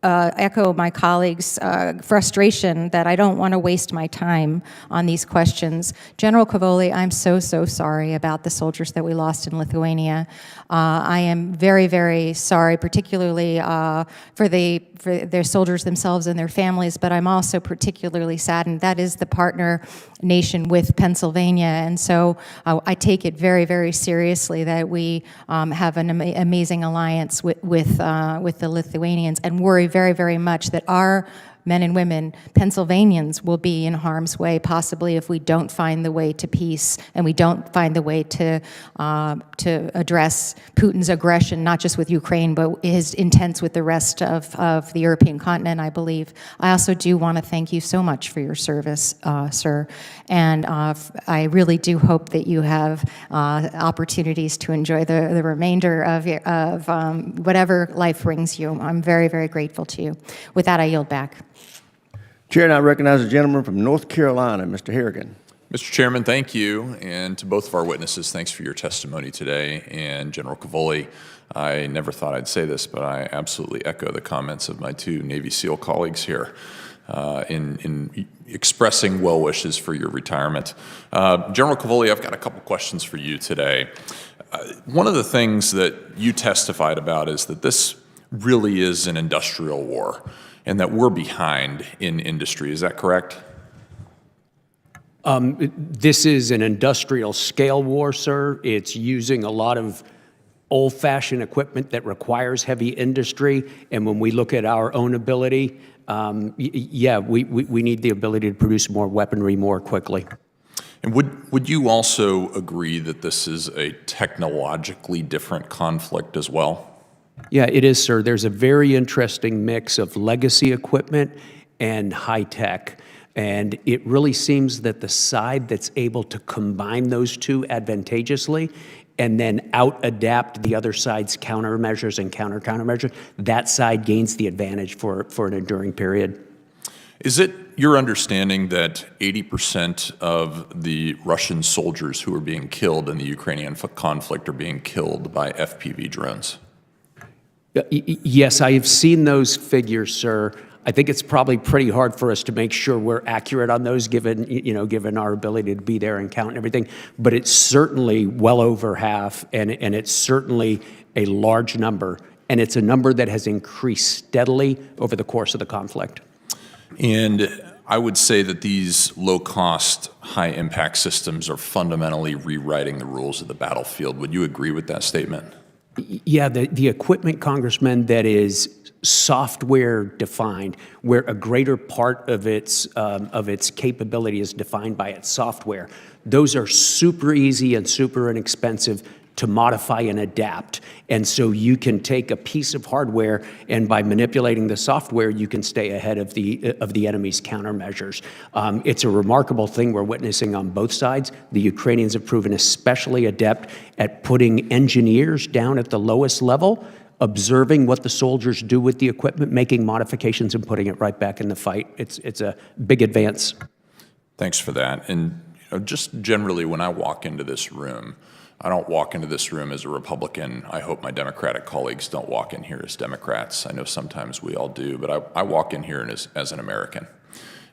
echo my colleagues' frustration that I don't want to waste my time on these questions. General Cavoli, I'm so sorry about the soldiers that we lost in Lithuania. I am very, very sorry, particularly for their soldiers themselves and their families, but I'm also particularly saddened. That is the partner nation with Pennsylvania, and so I take it very, very seriously that we have an amazing alliance with the Lithuanians, and worry very, very much that our men and women, Pennsylvanians, will be in harm's way, possibly if we don't find the way to peace and we don't find the way to address Putin's aggression, not just with Ukraine, but his intents with the rest of the European continent, I believe. I also do want to thank you so much for your service, sir, and I really do hope that you have opportunities to enjoy the remainder of whatever life brings you. I'm very, very grateful to you. With that, I yield back. Chair, and I recognize the gentleman from North Carolina, Mr. Harrigan. Mr. Chairman, thank you, and to both of our witnesses, thanks for your testimony today. And General Cavoli, I never thought I'd say this, but I absolutely echo the comments of my two Navy SEAL colleagues here in expressing well wishes for your retirement. General Cavoli, I've got a couple questions for you today. One of the things that you testified about is that this really is an industrial war, and that we're behind in industry. Is that correct? This is an industrial scale war, sir. It's using a lot of old-fashioned equipment that requires heavy industry. And when we look at our own ability, we need the ability to produce more weaponry more quickly. And would you also agree that this is a technologically different conflict as well? Yeah, it is, sir. There's a very interesting mix of legacy equipment and high tech. And it really seems that the side that's able to combine those two advantageously and then out-adapt the other side's countermeasures and countermeasures, that side gains the advantage for an enduring period. Is it your understanding that 80% of the Russian soldiers who are being killed in the Ukrainian conflict are being killed by FPV drones? Yes, I have seen those figures, sir. I think it's probably pretty hard for us to make sure we're accurate on those, given our ability to be there and count and everything. But it's certainly well over half, and it's certainly a large number, and it's a number that has increased steadily over the course of the conflict. And I would say that these low-cost, high-impact systems are fundamentally rewriting the rules of the battlefield. Would you agree with that statement? Yeah, the equipment, Congressman, that is software defined, where a greater part of its capability is defined by its software. Those are super easy and super inexpensive to modify and adapt. And so you can take a piece of hardware, and by manipulating the software, you can stay ahead of the enemy's countermeasures. It's a remarkable thing we're witnessing on both sides. The Ukrainians have proven especially adept at putting engineers down at the lowest level, observing what the soldiers do with the equipment, making modifications, and putting it right back in the fight. It's a big advance. Thanks for that. And just generally, when I walk into this room, I don't walk into this room as a Republican. I hope my Democratic colleagues don't walk in here as Democrats. I know sometimes we all do, but I walk in here as an American.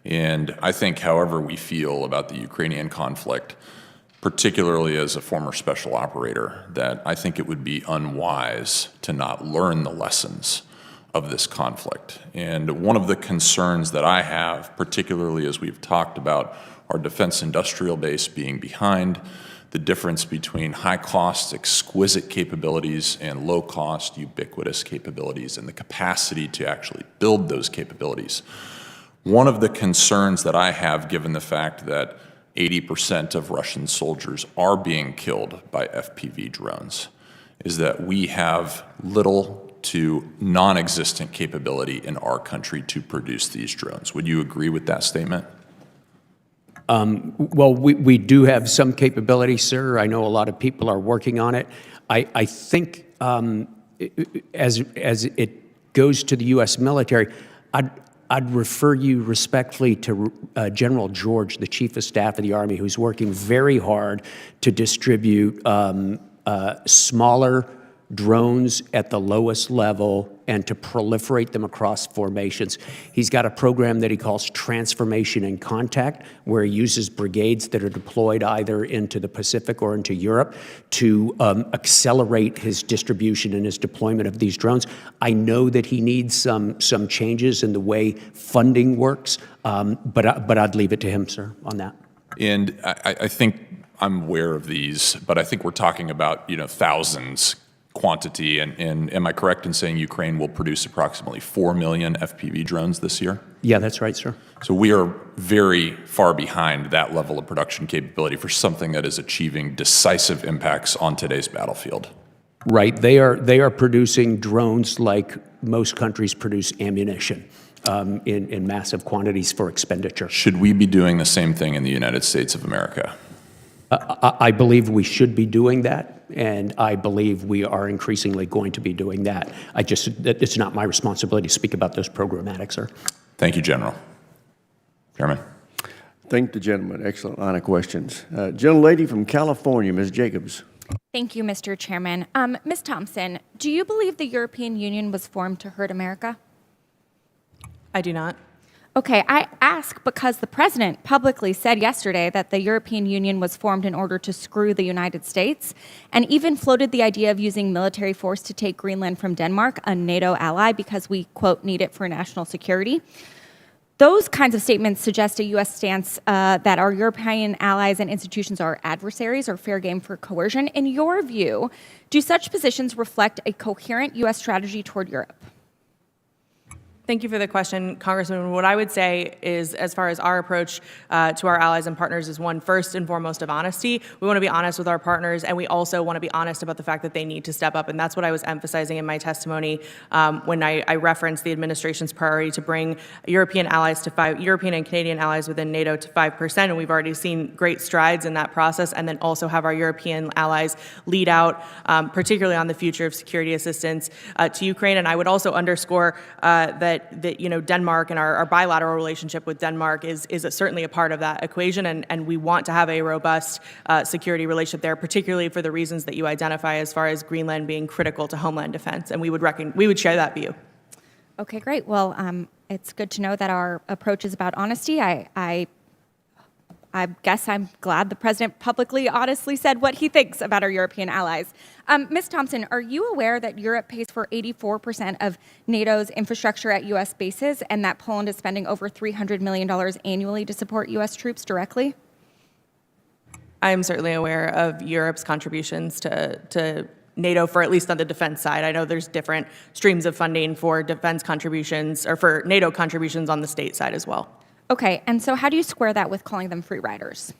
And I think however we feel about the Ukrainian conflict, particularly as a former special operator, that I think it would be unwise to not learn the lessons of this conflict. And one of the concerns that I have, particularly as we've talked about our defense industrial base being behind, the difference between high-cost, exquisite capabilities and low-cost, ubiquitous capabilities, and the capacity to actually build those capabilities. One of the concerns that I have, given the fact that 80% of Russian soldiers are being killed by FPV drones, is that we have little to non-existent capability in our country to produce these drones. Would you agree with that statement? Well, we do have some capability, sir. I know a lot of people are working on it. I think as it goes to the U.S. military, I'd refer you respectfully to General George, the Chief of Staff of the Army, who's working very hard to distribute smaller drones at the lowest level and to proliferate them across formations. He's got a program that he calls Transformation in Contact, where he uses brigades that are deployed either into the Pacific or into Europe to accelerate his distribution and his deployment of these drones. I know that he needs some changes in the way funding works, but I'd leave it to him, sir, on that. And I think I'm aware of these, but I think we're talking about, thousands quantity. And am I correct in saying Ukraine will produce approximately 4 million FPV drones this year? Yeah, that's right, sir. So we are very far behind that level of production capability for something that is achieving decisive impacts on today's battlefield. Right. They are producing drones like most countries produce ammunition in massive quantities for expenditure. Should we be doing the same thing in the United States of America? I believe we should be doing that, and I believe we are increasingly going to be doing that. It's not my responsibility to speak about those programmatic, sir. Thank you, General. Chairman. Thank the gentleman. Excellent line of questions. Gentlelady from California, Ms. Jacobs. Thank you, Mr. Chairman. Ms. Thompson, do you believe the European Union was formed to hurt America? I do not. Okay, I ask because the president publicly said yesterday that the European Union was formed in order to screw the United States, and even floated the idea of using military force to take Greenland from Denmark, a NATO ally, because we, quote, need it for national security. Those kinds of statements suggest a U.S. stance that our European allies and institutions are adversaries or fair game for coercion. In your view, do such positions reflect a coherent U.S. strategy toward Europe? Thank you for the question, Congressman. What I would say is, as far as our approach to our allies and partners is one, first and foremost, of honesty. We want to be honest with our partners, and we also want to be honest about the fact that they need to step up. And that's what I was emphasizing in my testimony when I referenced the administration's priority to bring European and Canadian allies within NATO to 5%. And we've already seen great strides in that process, and then also have our European allies lead out, particularly on the future of security assistance to Ukraine. And I would also underscore that Denmark and our bilateral relationship with Denmark is certainly a part of that equation, and we want to have a robust security relationship there, particularly for the reasons that you identify as far as Greenland being critical to homeland defense, and we would share that view. Okay, great. Well, it's good to know that our approach is about honesty. I guess I'm glad the president publicly, honestly said what he thinks about our European allies. Ms. Thompson, are you aware that Europe pays for 84% of NATO's infrastructure at U.S. bases, and that Poland is spending over $300 million annually to support U.S. troops directly? I am certainly aware of Europe's contributions to NATO, for at least on the defense side. I know there's different streams of funding for defense contributions, or for NATO contributions on the state side as well. Okay, and so how do you square that with calling them free riders?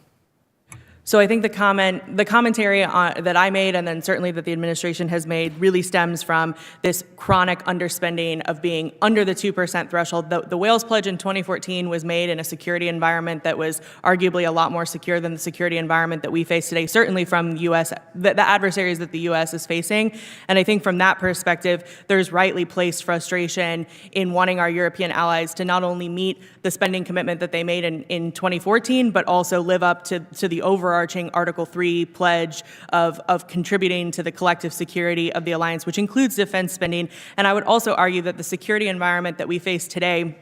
So I think the commentary that I made, and then certainly that the administration has made, really stems from this chronic underspending of being under the 2% threshold. The Wales Pledge in 2014 was made in a security environment that was arguably a lot more secure than the security environment that we face today, certainly from the adversaries that the U.S. is facing. And I think from that perspective, there's rightly placed frustration in wanting our European allies to not only meet the spending commitment that they made in 2014, but also live up to the overarching Article 3 pledge of contributing to the collective security of the alliance, which includes defense spending. And I would also argue that the security environment that we face today,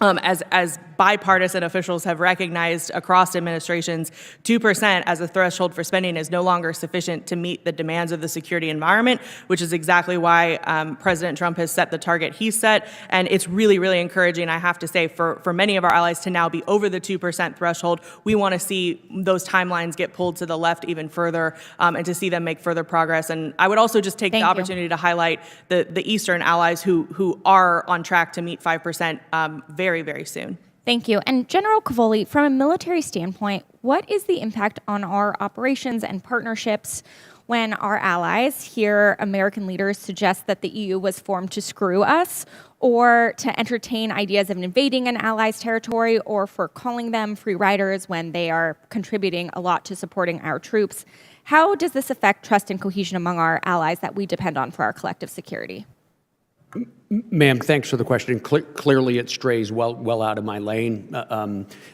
as bipartisan officials have recognized across administrations, 2% as a threshold for spending is no longer sufficient to meet the demands of the security environment, which is exactly why President Trump has set the target he set. And it's really, really encouraging, I have to say, for many of our allies to now be over the 2% threshold. We want to see those timelines get pulled to the left even further, and to see them make further progress. And I would also just take the opportunity to highlight the Eastern allies who are on track to meet 5% very, very soon. Thank you. And General Cavoli, from a military standpoint, what is the impact on our operations and partnerships when our allies hear American leaders suggest that the EU was formed to screw us, or to entertain ideas of invading an ally's territory, or for calling them free riders when they are contributing a lot to supporting our troops? How does this affect trust and cohesion among our allies that we depend on for our collective security? Ma'am, thanks for the question. Clearly, it strays well out of my lane,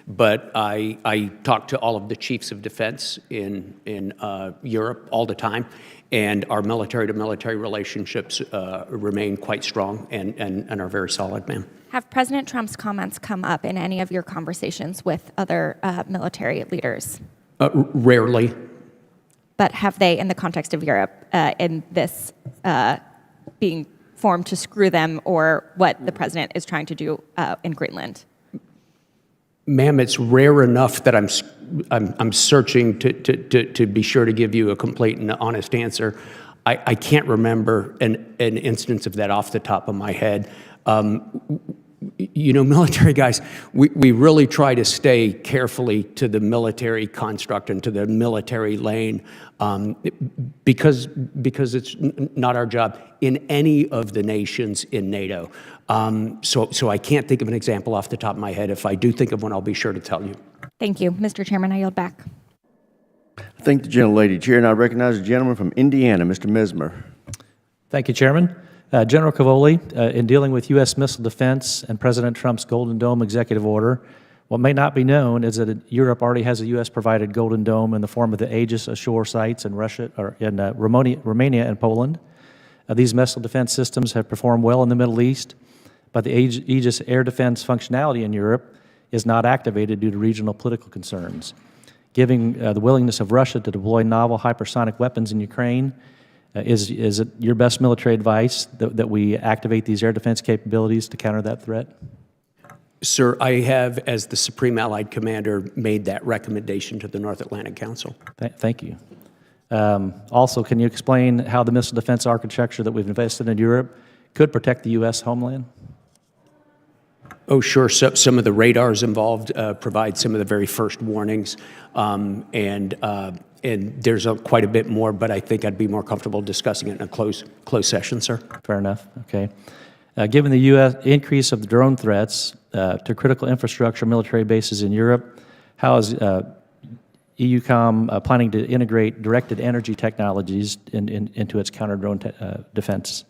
but I talk to all of the chiefs of defense in Europe all the time, and our military-to-military relationships remain quite strong and are very solid, ma'am. Have President Trump's comments come up in any of your conversations with other military leaders? Rarely. But have they, in the context of Europe, in this being formed to screw them, or what the president is trying to do in Greenland? Ma'am, it's rare enough that I'm searching to be sure to give you a complete and honest answer. I can't remember an instance of that off the top of my head. You know, military guys, we really try to stay carefully to the military construct and to the military lane because it's not our job in any of the nations in NATO. So I can't think of an example off the top of my head. If I do think of one, I'll be sure to tell you. Thank you. Mr. Chairman, I yield back. I thank the gentlelady chair, and I recognize the gentleman from Indiana, Mr. Mismer. Thank you, Chairman. General Cavoli, in dealing with U.S. missile defense and President Trump's Golden Dome executive order, what may not be known is that Europe already has a U.S.-provided Golden Dome in the form of the Aegis ashore sites in Russia, or in Romania and Poland. These missile defense systems have performed well in the Middle East, but the Aegis air defense functionality in Europe is not activated due to regional political concerns. Given the willingness of Russia to deploy novel hypersonic weapons in Ukraine, is it your best military advice that we activate these air defense capabilities to counter that threat? Sir, I have, as the Supreme Allied Commander, made that recommendation to the North Atlantic Council. Thank you. Also, can you explain how the missile defense architecture that we've invested in Europe could protect the U.S. homeland? Oh, sure. So, some of the radars involved provide some of the very first warnings, and there's quite a bit more, but I think I'd be more comfortable discussing it in a closed session, sir. Fair enough. Okay. Given the U.S. increase of the drone threats to critical infrastructure military bases in Europe, how is EUCOM planning to integrate directed energy technologies into its counter-drone defense?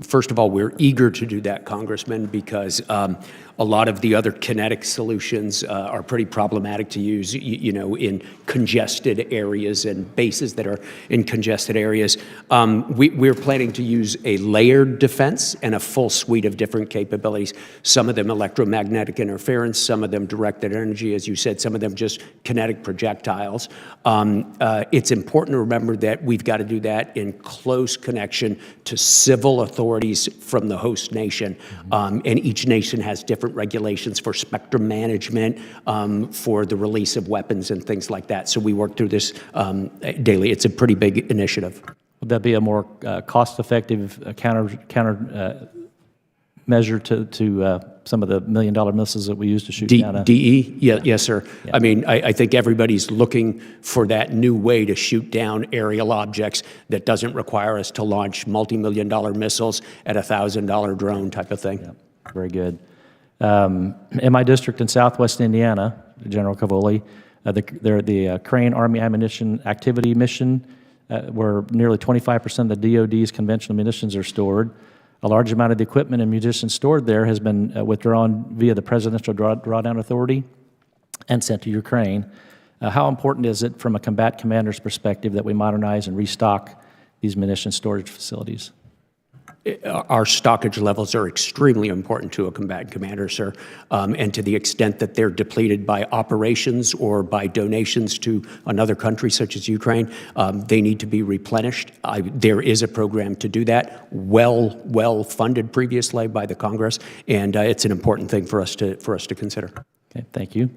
First of all, we're eager to do that, Congressman, because a lot of the other kinetic solutions are pretty problematic to use, you know, in congested areas and bases that are in congested areas. We're planning to use a layered defense and a full suite of different capabilities, some of them electromagnetic interference, some of them directed energy, as you said, some of them just kinetic projectiles. It's important to remember that we've got to do that in close connection to civil authorities from the host nation, and each nation has different regulations for spectrum management, for the release of weapons and things like that. So we work through this daily. It's a pretty big initiative. Would that be a more cost-effective counter measure to some of the million-dollar missiles that we use to shoot down? DE? Yes, sir. Yeah. I mean, I think everybody's looking for that new way to shoot down aerial objects that doesn't require us to launch multi-million-dollar missiles at a $1,000 drone type of thing. Yeah. Very good. In my district in southwest Indiana, General Cavoli, the Crane Army Ammunition Activity Mission, where nearly 25% of the DoD's conventional munitions are stored. A large amount of the equipment and munitions stored there has been withdrawn via the Presidential Drawdown Authority and sent to Ukraine. How important is it from a combat commander's perspective that we modernize and restock these munitions storage facilities? Our stockage levels are extremely important to a combatant commander, sir, and to the extent that they're depleted by operations or by donations to another country such as Ukraine, they need to be replenished. There is a program to do that, well funded previously by the Congress, and it's an important thing for us to consider. Okay, thank you.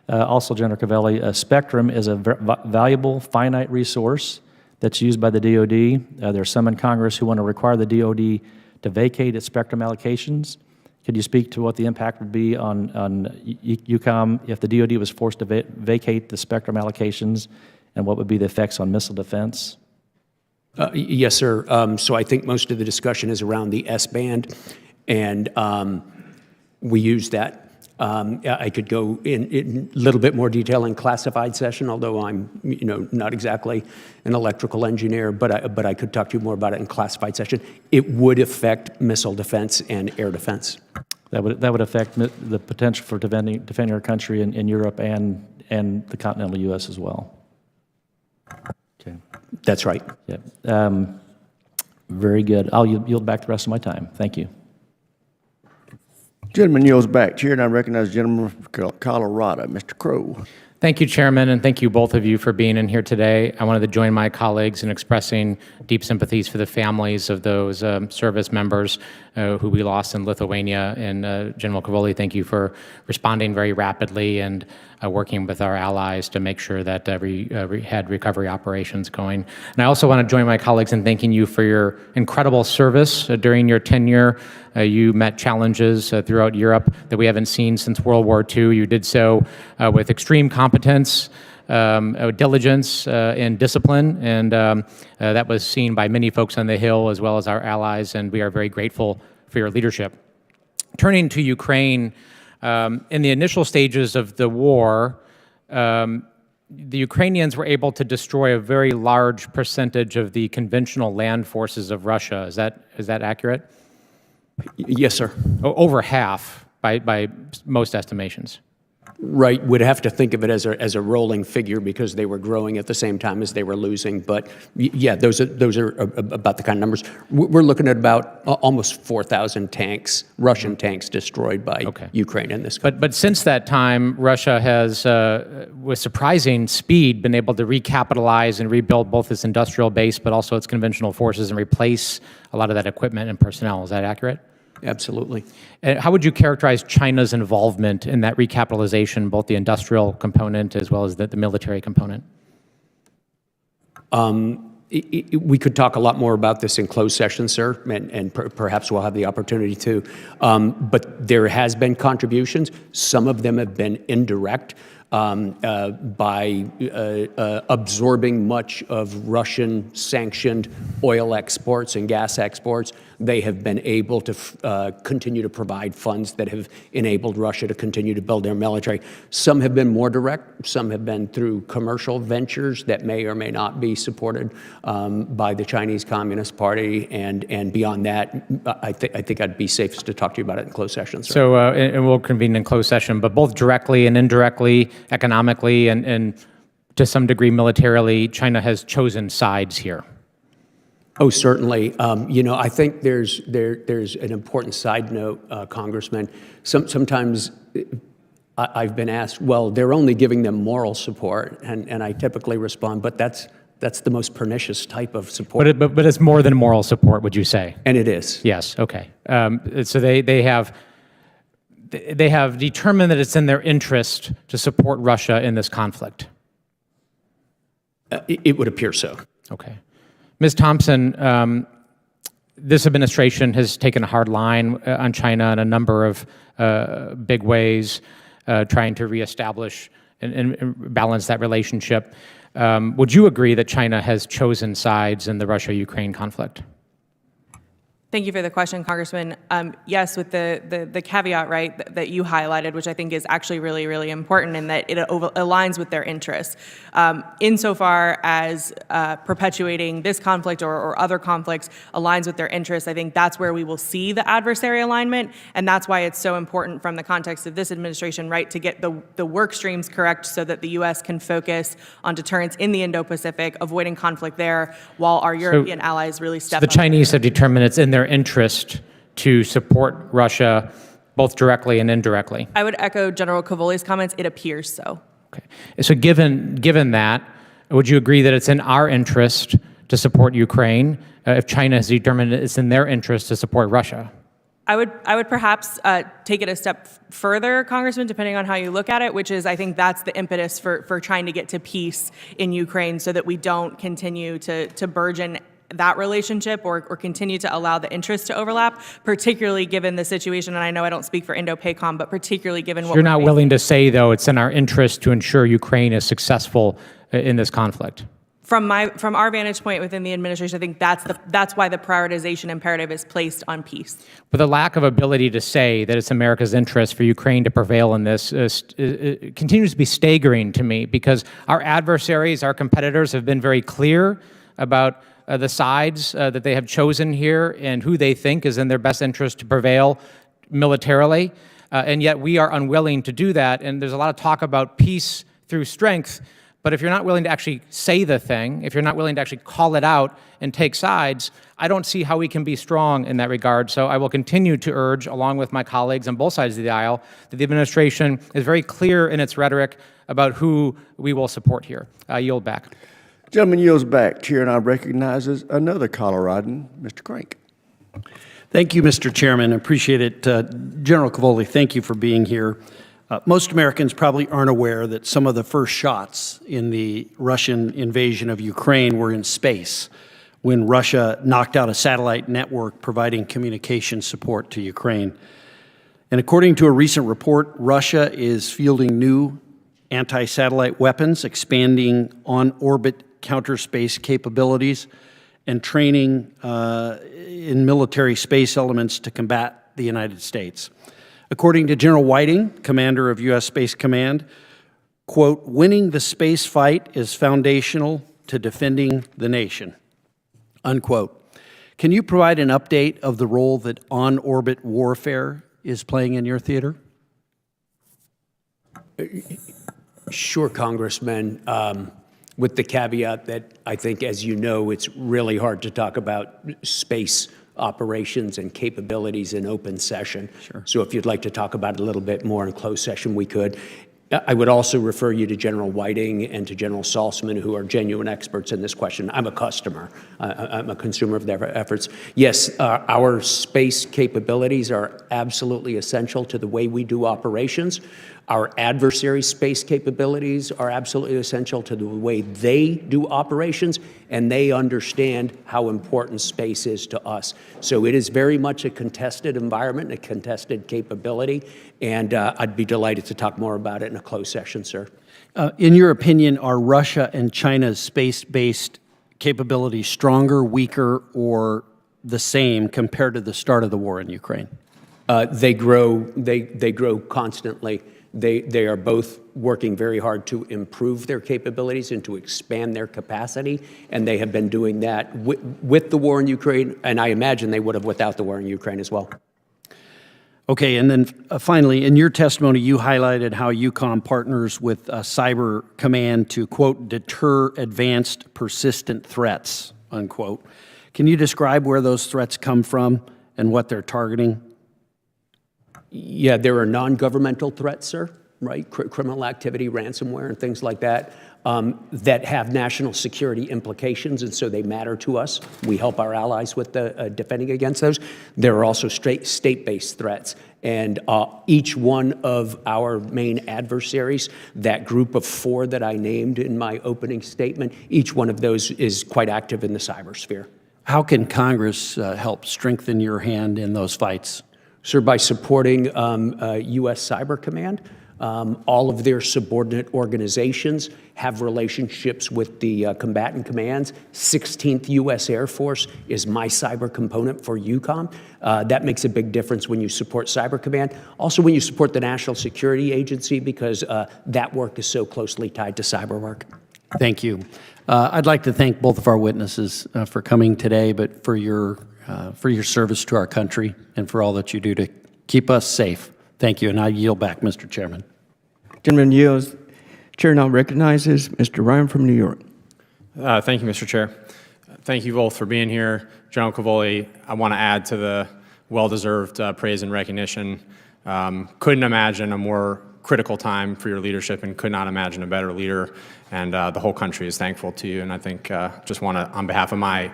Also, General Cavoli, spectrum is a valuable, finite resource that's used by the DoD. There are some in Congress who want to require the DoD to vacate its spectrum allocations. Could you speak to what the impact would be on EUCOM if the DoD was forced to vacate the spectrum allocations, and what would be the effects on missile defense? Yes, sir. So I think most of the discussion is around the S-band, and we use that. I could go in a little bit more detail in classified session, although I'm, not exactly an electrical engineer, but I could talk to you more about it in classified session. It would affect missile defense and air defense. That would affect the potential for defending our country in Europe and the continental U.S. as well. Okay. That's right. Yeah. Very good. I'll yield back the rest of my time. Thank you. Gentleman yields back. Chair, and I recognize the gentleman from Colorado, Mr. Crow. Thank you, Chairman, and thank you both of you for being in here today. I wanted to join my colleagues in expressing deep sympathies for the families of those service members who we lost in Lithuania. And General Cavoli, thank you for responding very rapidly and working with our allies to make sure that we had recovery operations going. And I also want to join my colleagues in thanking you for your incredible service during your tenure. You met challenges throughout Europe that we haven't seen since World War II. You did so with extreme competence, diligence, and discipline, and that was seen by many folks on the Hill as well as our allies, and we are very grateful for your leadership. Turning to Ukraine, in the initial stages of the war, the Ukrainians were able to destroy a very large percentage of the conventional land forces of Russia. Is that accurate? Yes, sir. Over half by most estimations. Right, would have to think of it as a rolling figure because they were growing at the same time as they were losing. But yeah, those are about the kind of numbers. We're looking at about almost 4,000 tanks, Russian tanks, destroyed by Ukraine in this country. But since that time, Russia has, with surprising speed, been able to recapitalize and rebuild both its industrial base, but also its conventional forces, and replace a lot of that equipment and personnel. Is that accurate? Absolutely. How would you characterize China's involvement in that recapitalization, both the industrial component as well as the military component? We could talk a lot more about this in closed session, sir, and perhaps we'll have the opportunity to. But there has been contributions. Some of them have been indirect by absorbing much of Russian-sanctioned oil exports and gas exports. They have been able to continue to provide funds that have enabled Russia to continue to build their military. Some have been more direct. Some have been through commercial ventures that may or may not be supported by the Chinese Communist Party. And beyond that, I think I'd be safest to talk to you about it in closed session, sir. So, and we'll convene in closed session, but both directly and indirectly, economically, and to some degree militarily, China has chosen sides here. Oh, certainly. I think there's an important side note, Congressman. Sometimes I've been asked, well, they're only giving them moral support, and I typically respond, but that's the most pernicious type of support. But it's more than moral support, would you say? And it is. Yes. Okay. So they have determined that it's in their interest to support Russia in this conflict. It would appear so. Okay. Ms. Thompson, this administration has taken a hard line on China in a number of big ways, trying to reestablish and balance that relationship. Would you agree that China has chosen sides in the Russia-Ukraine conflict? Thank you for the question, Congressman. Yes, with the caveat, right, that you highlighted, which I think is actually really, really important, in that it aligns with their interests. Insofar as perpetuating this conflict or other conflicts aligns with their interests, I think that's where we will see the adversary alignment, and that's why it's so important from the context of this administration, right, to get the work streams correct so that the U.S. can focus on deterrence in the Indo-Pacific, avoiding conflict there, while our European allies really step up. The Chinese have determined it's in their interest to support Russia both directly and indirectly. I would echo General Cavoli's comments. It appears so. Okay. So given that, would you agree that it's in our interest to support Ukraine if China has determined it's in their interest to support Russia? I would perhaps take it a step further, Congressman, depending on how you look at it, which is I think that's the impetus for trying to get to peace in Ukraine so that we don't continue to burgeon that relationship or continue to allow the interests to overlap, particularly given the situation, and I know I don't speak for Indo-PACOM, but particularly given what You're we're not facing. willing to say, though, it's in our interest to ensure Ukraine is successful in this conflict. From our vantage point within the administration, I think that's why the prioritization imperative is placed on peace. But the lack of ability to say that it's America's interest for Ukraine to prevail in this continues to be staggering to me, because our adversaries, our competitors, have been very clear about the sides that they have chosen here and who they think is in their best interest to prevail militarily. And yet we are unwilling to do that. And there's a lot of talk about peace through strength. But if you're not willing to actually say the thing, if you're not willing to actually call it out and take sides, I don't see how we can be strong in that regard. So I will continue to urge, along with my colleagues on both sides of the aisle, that the administration is very clear in its rhetoric about who we will support here. I yield back. Gentleman yields back. Chair now recognizes another Coloradan, Mr. Crank. Thank you, Mr. Chairman. I appreciate it. General Cavoli, thank you for being here. Most Americans probably aren't aware that some of the first shots in the Russian invasion of Ukraine were in space, when Russia knocked out a satellite network providing communication support to Ukraine. And according to a recent report, Russia is fielding new anti-satellite weapons, expanding on-orbit counter-space capabilities, and training in military space elements to combat the United States. According to General Whiting, commander of U.S. Space Command, quote, "Winning the space fight is foundational to defending the nation," unquote. Can you provide an update of the role that on-orbit warfare is playing in your theater? Sure, Congressman, with the caveat that I think, as you know, it's really hard to talk about space operations and capabilities in open session. Sure. So if you'd like to talk about it a little bit more in closed session, we could. I would also refer you to General Whiting and to General Saltzman, who are genuine experts in this question. I'm a customer. I'm a consumer of their efforts. Yes, our space capabilities are absolutely essential to the way we do operations. Our adversary space capabilities are absolutely essential to the way they do operations, and they understand how important space is to us. So it is very much a contested environment, a contested capability, and I'd be delighted to talk more about it in a closed session, sir. In your opinion, are Russia and China's space-based capabilities stronger, weaker, or the same compared to the start of the war in Ukraine? They grow constantly. They are both working very hard to improve their capabilities and to expand their capacity, and they have been doing that with the war in Ukraine, and I imagine they would have without the war in Ukraine as well. Okay, and then finally, in your testimony, you highlighted how EUCOM partners with Cyber Command to, quote, deter advanced persistent threats, unquote. Can you describe where those threats come from and what they're targeting? Yeah, there are non-governmental threats, sir, right? Criminal activity, ransomware, and things like that, that have national security implications, and so they matter to us. We help our allies with defending against those. There are also state-based threats, and each one of our main adversaries, that group of 4 that I named in my opening statement, each one of those is quite active in the cybersphere. How can Congress help strengthen your hand in those fights? Sir, by supporting U.S. Cyber Command. All of their subordinate organizations have relationships with the combatant commands. 16th U.S. Air Force is my cyber component for EUCOM. That makes a big difference when you support Cyber Command. Also when you support the National Security Agency, because that work is so closely tied to cyber work. Thank you. I'd like to thank both of our witnesses for coming today, but for your service to our country and for all that you do to keep us safe. Thank you, and I yield back, Mr. Chairman. Gentleman yields. Chair now recognizes Mr. Ryan from New York. Thank you, Mr. Chair. Thank you both for being here. General Cavoli, I want to add to the well-deserved praise and recognition. Couldn't imagine a more critical time for your leadership and could not imagine a better leader, and the whole country is thankful to you, and I think just want to, on behalf of my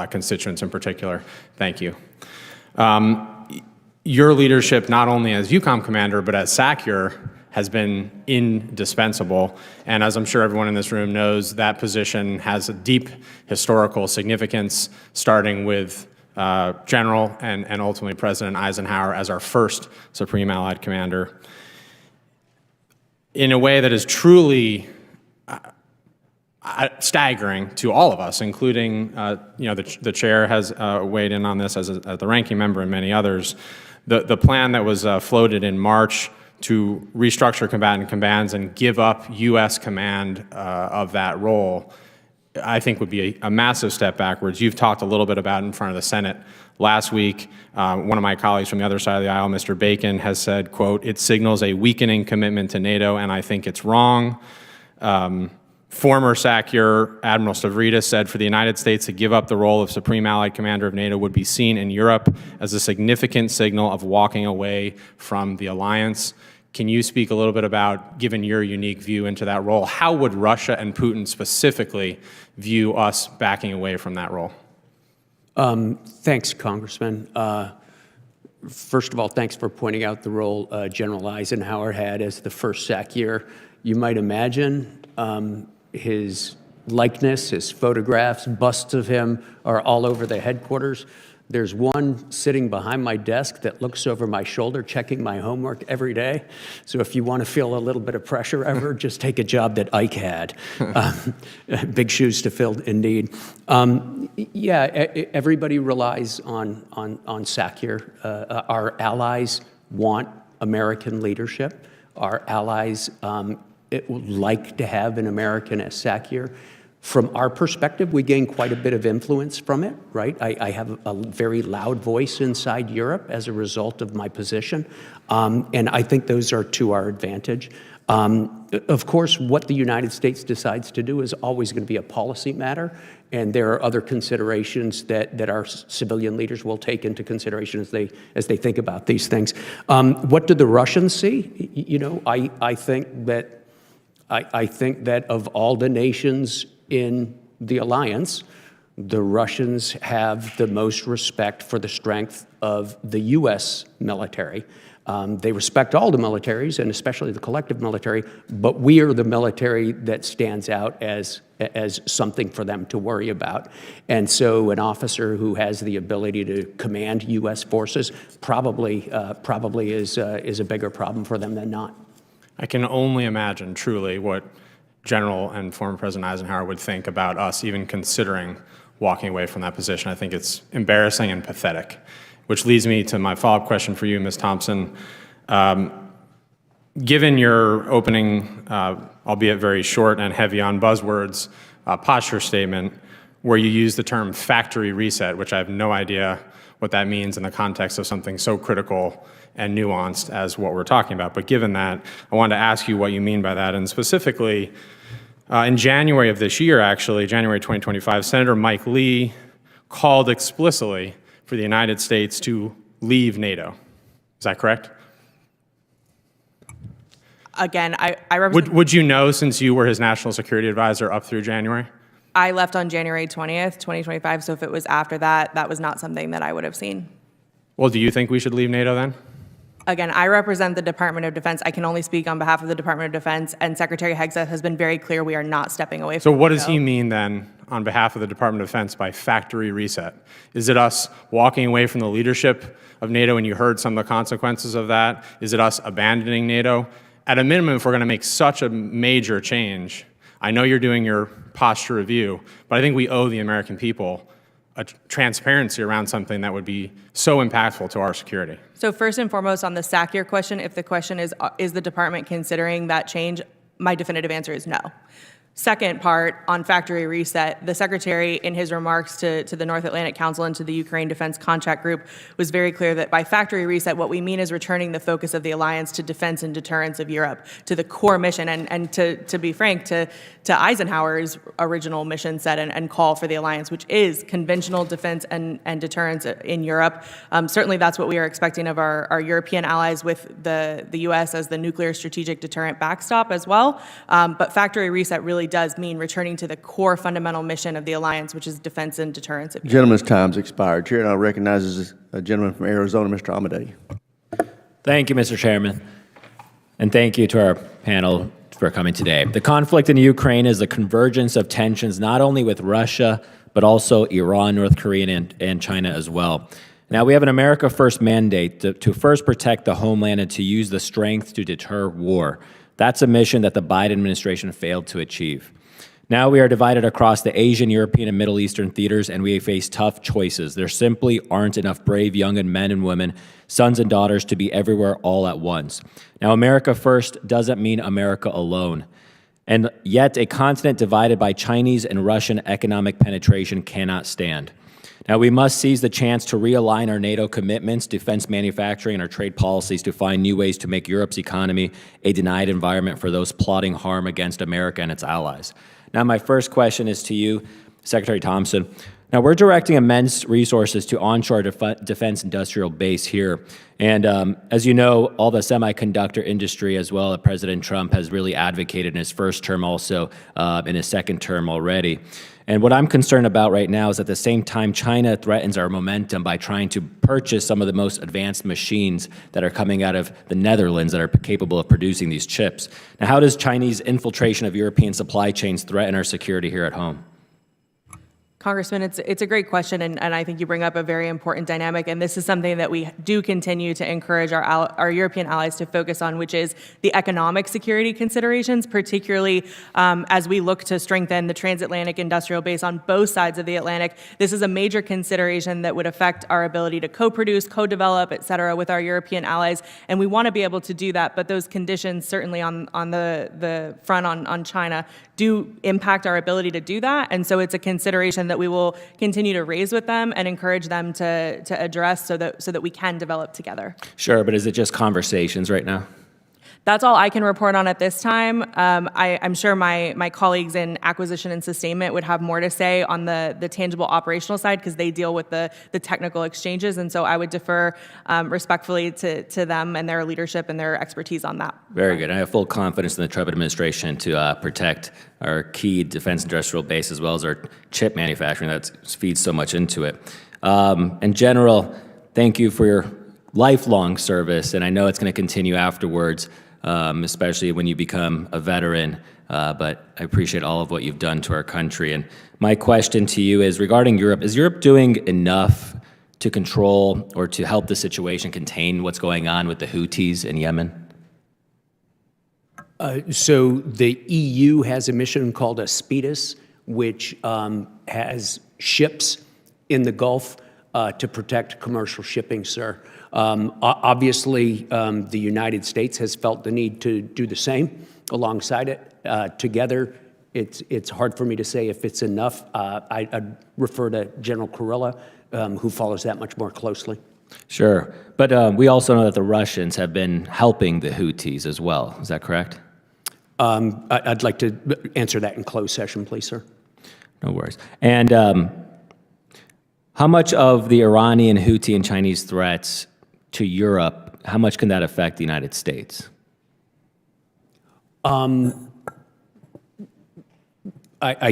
constituents in particular, thank you. Your leadership, not only as EUCOM commander, but as SACUR, has been indispensable. And as I'm sure everyone in this room knows, that position has a deep historical significance, starting with General and ultimately President Eisenhower as our first Supreme Allied Commander. In a way that is truly staggering to all of us, including, the chair has weighed in on this as the ranking member and many others. The plan that was floated in March to restructure combatant commands and give up U.S. command of that role, I think would be a massive step backwards. You've talked a little bit about it in front of the Senate last week. One of my colleagues from the other side of the aisle, Mr. Bacon, has said, quote, "It signals a weakening commitment to NATO, and I think it's wrong." Former SACEUR Admiral Stavridis said for the United States to give up the role of Supreme Allied Commander of NATO would be seen in Europe as a significant signal of walking away from the alliance. Can you speak a little bit about, given your unique view into that role, how would Russia and Putin specifically view us backing away from that role? Thanks, Congressman. First of all, thanks for pointing out the role General Eisenhower had as the first SACEUR. You might imagine his likeness, his photographs, busts of him are all over the headquarters. There's one sitting behind my desk that looks over my shoulder, checking my homework every day. So if you want to feel a little bit of pressure ever, just take a job that Ike had. Big shoes to fill, indeed. Everybody relies on SACEUR. Our allies want American leadership. Our allies would like to have an American as SACEUR. From our perspective, we gain quite a bit of influence from it, right? I have a very loud voice inside Europe as a result of my position, and I think those are to our advantage. Of course, what the United States decides to do is always going to be a policy matter, and there are other considerations that our civilian leaders will take into consideration as they think about these things. What do the Russians see? You know, I think that of all the nations in the alliance, the Russians have the most respect for the strength of the U.S. military. They respect all the militaries, and especially the collective military, but we are the military that stands out as something for them to worry about. And so an officer who has the ability to command U.S. forces probably is a bigger problem for them than not. I can only imagine, truly, what General and former President Eisenhower would think about us even considering walking away from that position. I think it's embarrassing and pathetic, which leads me to my follow-up question for you, Ms. Thompson. Given your opening, albeit very short and heavy on buzzwords, posture statement, where you use the term factory reset, which I have no idea what that means in the context of something so critical and nuanced as what we're talking about. But given that, I wanted to ask you what you mean by that. And specifically, in January of this year, actually, January 2025, Senator Mike Lee called explicitly for the United States to leave NATO. Is that correct? Again, I represent... Would you know, since you were his national security advisor up through January? I left on January 20th, 2025, so if it was after that, that was not something that I would have seen. Well, do you think we should leave NATO then? Again, I represent the Department of Defense. I can only speak on behalf of the Department of Defense, and Secretary Hegseth has been very clear we are not stepping away from So what NATO. does he mean then on behalf of the Department of Defense by factory reset? Is it us walking away from the leadership of NATO and you heard some of the consequences of that? Is it us abandoning NATO? At a minimum, if we're going to make such a major change, I know you're doing your posture review, but I think we owe the American people a transparency around something that would be so impactful to our security. So first and foremost, on the SACEUR question, if the question is the department considering that change, my definitive answer is no. Second part, on factory reset, the Secretary, in his remarks to the North Atlantic Council and to the Ukraine Defense Contract Group, was very clear that by factory reset, what we mean is returning the focus of the alliance to defense and deterrence of Europe, to the core mission, and to be frank, to Eisenhower's original mission set and call for the alliance, which is conventional defense and deterrence in Europe. Certainly that's what we are expecting of our European allies, with the U.S. as the nuclear strategic deterrent backstop as well. But factory reset really does mean returning to the core fundamental mission of the alliance, which is defense and deterrence of Europe. Gentleman's time's expired. Chair now recognizes a gentleman from Arizona, Mr. Amadei. Thank you, Mr. Chairman. And thank you to our panel for coming today. The conflict in Ukraine is the convergence of tensions not only with Russia, but also Iran, North Korea, and China as well. Now, we have an America First mandate to first protect the homeland and to use the strength to deter war. That's a mission that the Biden administration failed to achieve. Now we are divided across the Asian, European, and Middle Eastern theaters, and we face tough choices. There simply aren't enough brave young men and women, sons and daughters, to be everywhere all at once. Now, America First doesn't mean America alone. And yet, a continent divided by Chinese and Russian economic penetration cannot stand. Now, we must seize the chance to realign our NATO commitments, defense manufacturing, and our trade policies to find new ways to make Europe's economy a denied environment for those plotting harm against America and its allies. Now, my first question is to you, Secretary Thompson. Now, we're directing immense resources to onshore defense industrial base here. And as you know, all the semiconductor industry, as well as President Trump, has really advocated in his first term, also in his second term already. And what I'm concerned about right now is at the same time, China threatens our momentum by trying to purchase some of the most advanced machines that are coming out of the Netherlands that are capable of producing these chips. Now, how does Chinese infiltration of European supply chains threaten our security here at home? Congressman, it's a great question, and I think you bring up a very important dynamic, and this is something that we do continue to encourage our European allies to focus on, which is the economic security considerations, particularly as we look to strengthen the transatlantic industrial base on both sides of the Atlantic. This is a major consideration that would affect our ability to co-produce, co-develop, et cetera, with our European allies, and we want to be able to do that, but those conditions, certainly on the front on China, do impact our ability to do that, and so it's a consideration that we will continue to raise with them and encourage them to address so that we can develop together. Sure, but is it just conversations right now? That's all I can report on at this time. I'm sure my colleagues in acquisition and sustainment would have more to say on the tangible operational side because they deal with the technical exchanges, and so I would defer respectfully to them and their leadership and their expertise on that. Very good. I have full confidence in the Trump administration to protect our key defense industrial base as well as our chip manufacturing that feeds so much into it. In general, thank you for your lifelong service, and I know it's going to continue afterwards, especially when you become a veteran, but I appreciate all of what you've done to our country. And my question to you is regarding Europe, is Europe doing enough to control or to help the situation contain what's going on with the Houthis in Yemen? So the EU has a mission called Aspides, which has ships in the Gulf to protect commercial shipping, sir. Obviously, the United States has felt the need to do the same alongside it. Together, it's hard for me to say if it's enough. I'd refer to General Kurilla, who follows that much more closely. Sure, but we also know that the Russians have been helping the Houthis as well. Is that correct? I'd like to answer that in closed session, please, sir. No worries. And how much of the Iranian, Houthi, and Chinese threats to Europe, how much can that affect the United States? I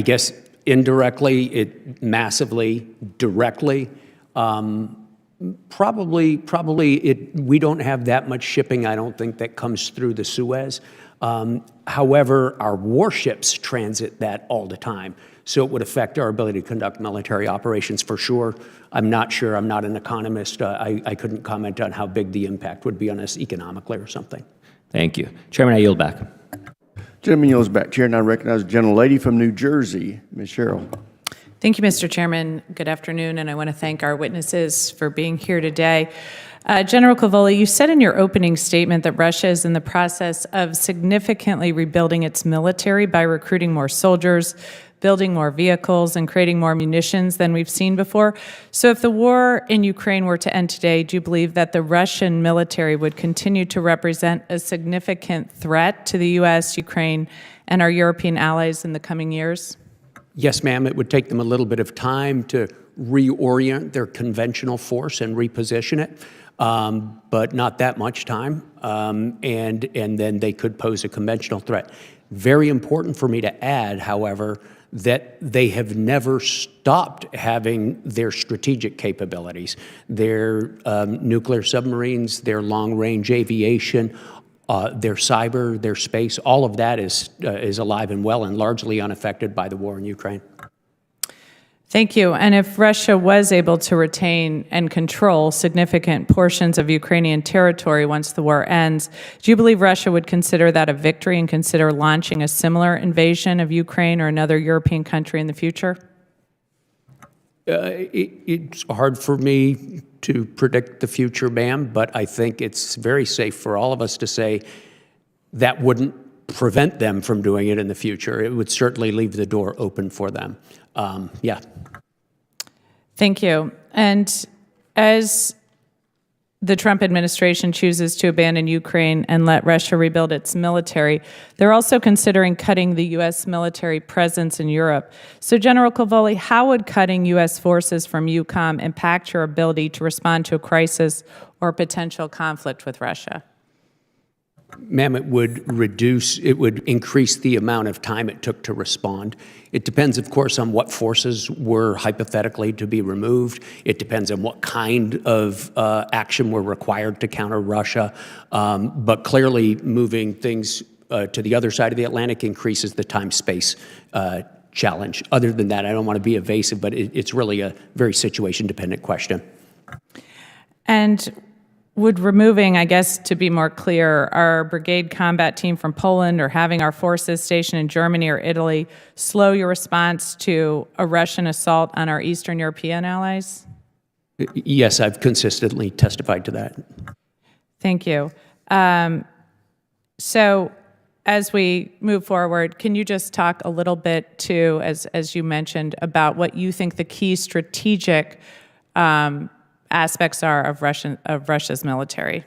guess indirectly, it massively, directly. Probably we don't have that much shipping, I don't think, that comes through the Suez. However, our warships transit that all the time, so it would affect our ability to conduct military operations for sure. I'm not sure, I'm not an economist. I couldn't comment on how big the impact would be on us economically or something. Thank you. Chairman, I yield back. Gentleman yields back. Chair, and I recognize the gentlelady from New Jersey, Ms. Sherrill. Thank you, Mr. Chairman. Good afternoon, and I want to thank our witnesses for being here today. General Cavoli, you said in your opening statement that Russia is in the process of significantly rebuilding its military by recruiting more soldiers, building more vehicles, and creating more munitions than we've seen before. So if the war in Ukraine were to end today, do you believe that the Russian military would continue to represent a significant threat to the U.S., Ukraine, and our European allies in the coming years? Yes, ma'am. It would take them a little bit of time to reorient their conventional force and reposition it, but not that much time, and then they could pose a conventional threat. Very important for me to add, however, that they have never stopped having their strategic capabilities, their nuclear submarines, their long-range aviation. their cyber, their space, all of that is alive and well and largely unaffected by the war in Ukraine. Thank you. And if Russia was able to retain and control significant portions of Ukrainian territory once the war ends, do you believe Russia would consider that a victory and consider launching a similar invasion of Ukraine or another European country in the future? It's hard for me to predict the future, ma'am, but I think it's very safe for all of us to say that wouldn't prevent them from doing it in the future. It would certainly leave the door open for them. Yeah. Thank you. And as the Trump administration chooses to abandon Ukraine and let Russia rebuild its military, they're also considering cutting the U.S. military presence in Europe. So, General Cavoli, how would cutting U.S. forces from EUCOM impact your ability to respond to a crisis or potential conflict with Russia? Ma'am, it would increase the amount of time it took to respond. It depends, of course, on what forces were hypothetically to be removed. It depends on what kind of action were required to counter Russia. But clearly, moving things to the other side of the Atlantic increases the time-space challenge. Other than that, I don't want to be evasive, but it's really a very situation-dependent question. And would removing, I guess, to be more clear, our brigade combat team from Poland or having our forces stationed in Germany or Italy slow your response to a Russian assault on our Eastern European allies? Yes, I've consistently testified to that. Thank you. So as we move forward, can you just talk a little bit too, as you mentioned, about what you think the key strategic aspects are of Russia's military?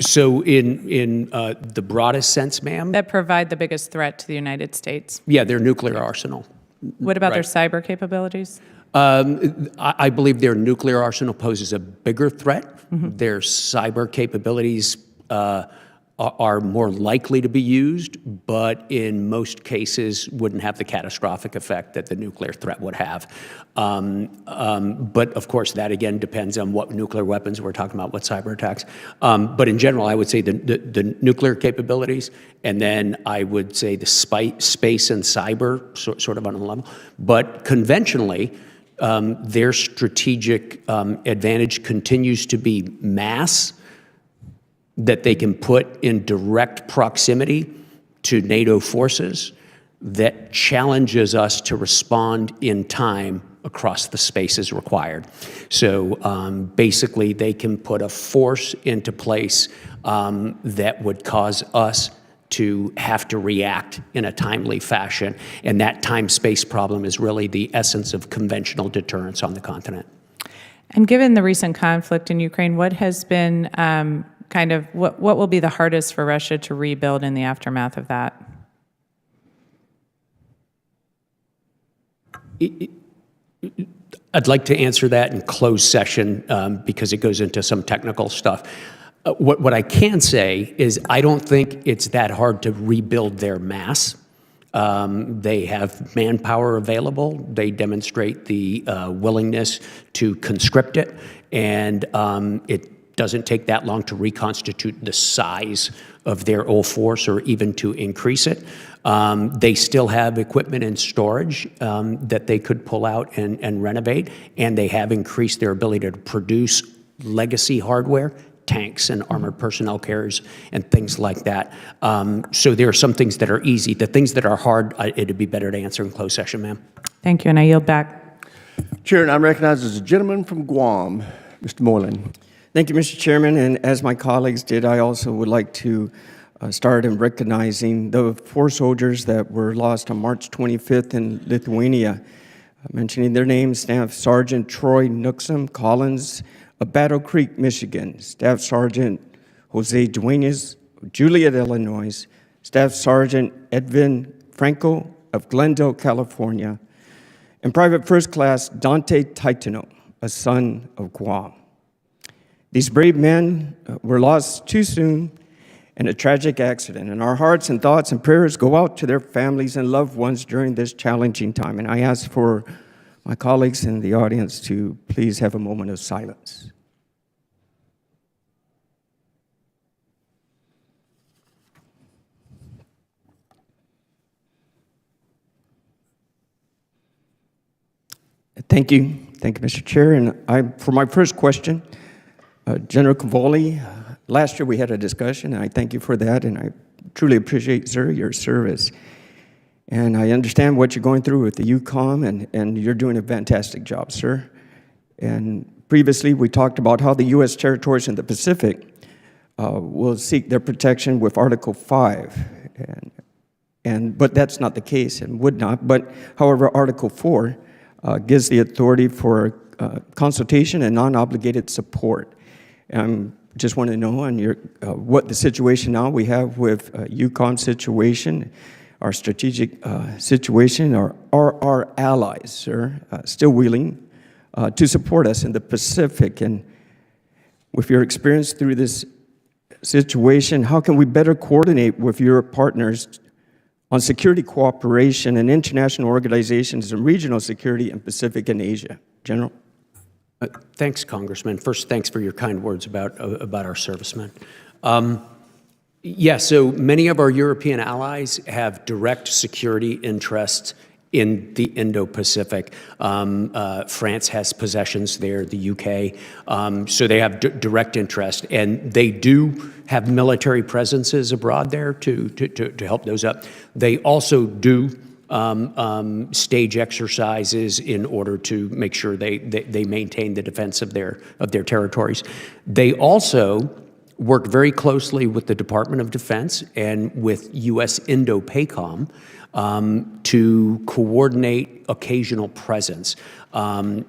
So in the broadest sense, ma'am? That provide the biggest threat to the United States? Yeah, their nuclear arsenal. What about Right. their cyber capabilities? I believe their nuclear arsenal poses a bigger threat. Their cyber capabilities are more likely to be used, but in most cases wouldn't have the catastrophic effect that the nuclear threat would have. But of course, that again depends on what nuclear weapons we're talking about, what cyber attacks. But in general, I would say the nuclear capabilities, and then I would say the space and cyber, sort of on a level. But conventionally, their strategic advantage continues to be mass, that they can put in direct proximity to NATO forces that challenges us to respond in time across the spaces required. So basically, they can put a force into place that would cause us to have to react in a timely fashion. And that time-space problem is really the essence of conventional deterrence on the continent. And given the recent conflict in Ukraine, what has been what will be the hardest for Russia to rebuild in the aftermath of that? I'd like to answer that in closed session because it goes into some technical stuff. What I can say is I don't think it's that hard to rebuild their mass. They have manpower available. They demonstrate the willingness to conscript it, and it doesn't take that long to reconstitute the size of their old force or even to increase it. They still have equipment and storage that they could pull out and renovate, and they have increased their ability to produce legacy hardware, tanks and armored personnel carriers and things like that. So there are some things that are easy. The things that are hard, it'd be better to answer in closed session, ma'am. Thank you, and I yield back. Chair, I'm recognized as a gentleman from Guam, Mr. Moylan. Thank you, Mr. Chairman, and as my colleagues did, I also would like to start in recognizing the 4 soldiers that were lost on March 25th in Lithuania. Mentioning their names, Staff Sergeant Troy Nuxam Collins of Battle Creek, Michigan, Staff Sergeant Jose Duenas, Juliet, Illinois, Staff Sergeant Edwin Franco of Glendale, California, and Private First Class Dante Titano, a son of Guam. These brave men were lost too soon in a tragic accident, and our hearts and thoughts and prayers go out to their families and loved ones during this challenging time. And I ask for my colleagues in the audience to please have a moment of silence. Thank you. Thank you, Mr. Chair. And for my first question, General Cavoli, last year we had a discussion, and I thank you for that, and I truly appreciate, sir, your service. And I understand what you're going through with the EUCOM, and you're doing a fantastic job, sir. And previously, we talked about how the U.S. territories in the Pacific will seek their protection with Article 5. But that's not the case and would not. But however, Article 4 gives the authority for consultation and non-obligated support. Just want to know on your what the situation now we have with EUCOM situation, our strategic situation, are our allies, sir, still willing to support us in the Pacific? And with your experience through this situation, how can we better coordinate with your partners on security cooperation and international organizations and regional security in Pacific and Asia? General? Thanks, Congressman. First, thanks for your kind words about our servicemen. Yeah, so many of our European allies have direct security interests in the Indo-Pacific. France has possessions there, the UK, so they have direct interest, and they do have military presences abroad there to help those up. They also do stage exercises in order to make sure they maintain the defense of their territories. They also work very closely with the Department of Defense and with U.S. Indo-PACOM to coordinate occasional presence. A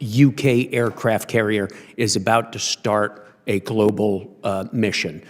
UK aircraft carrier is about to start a global mission.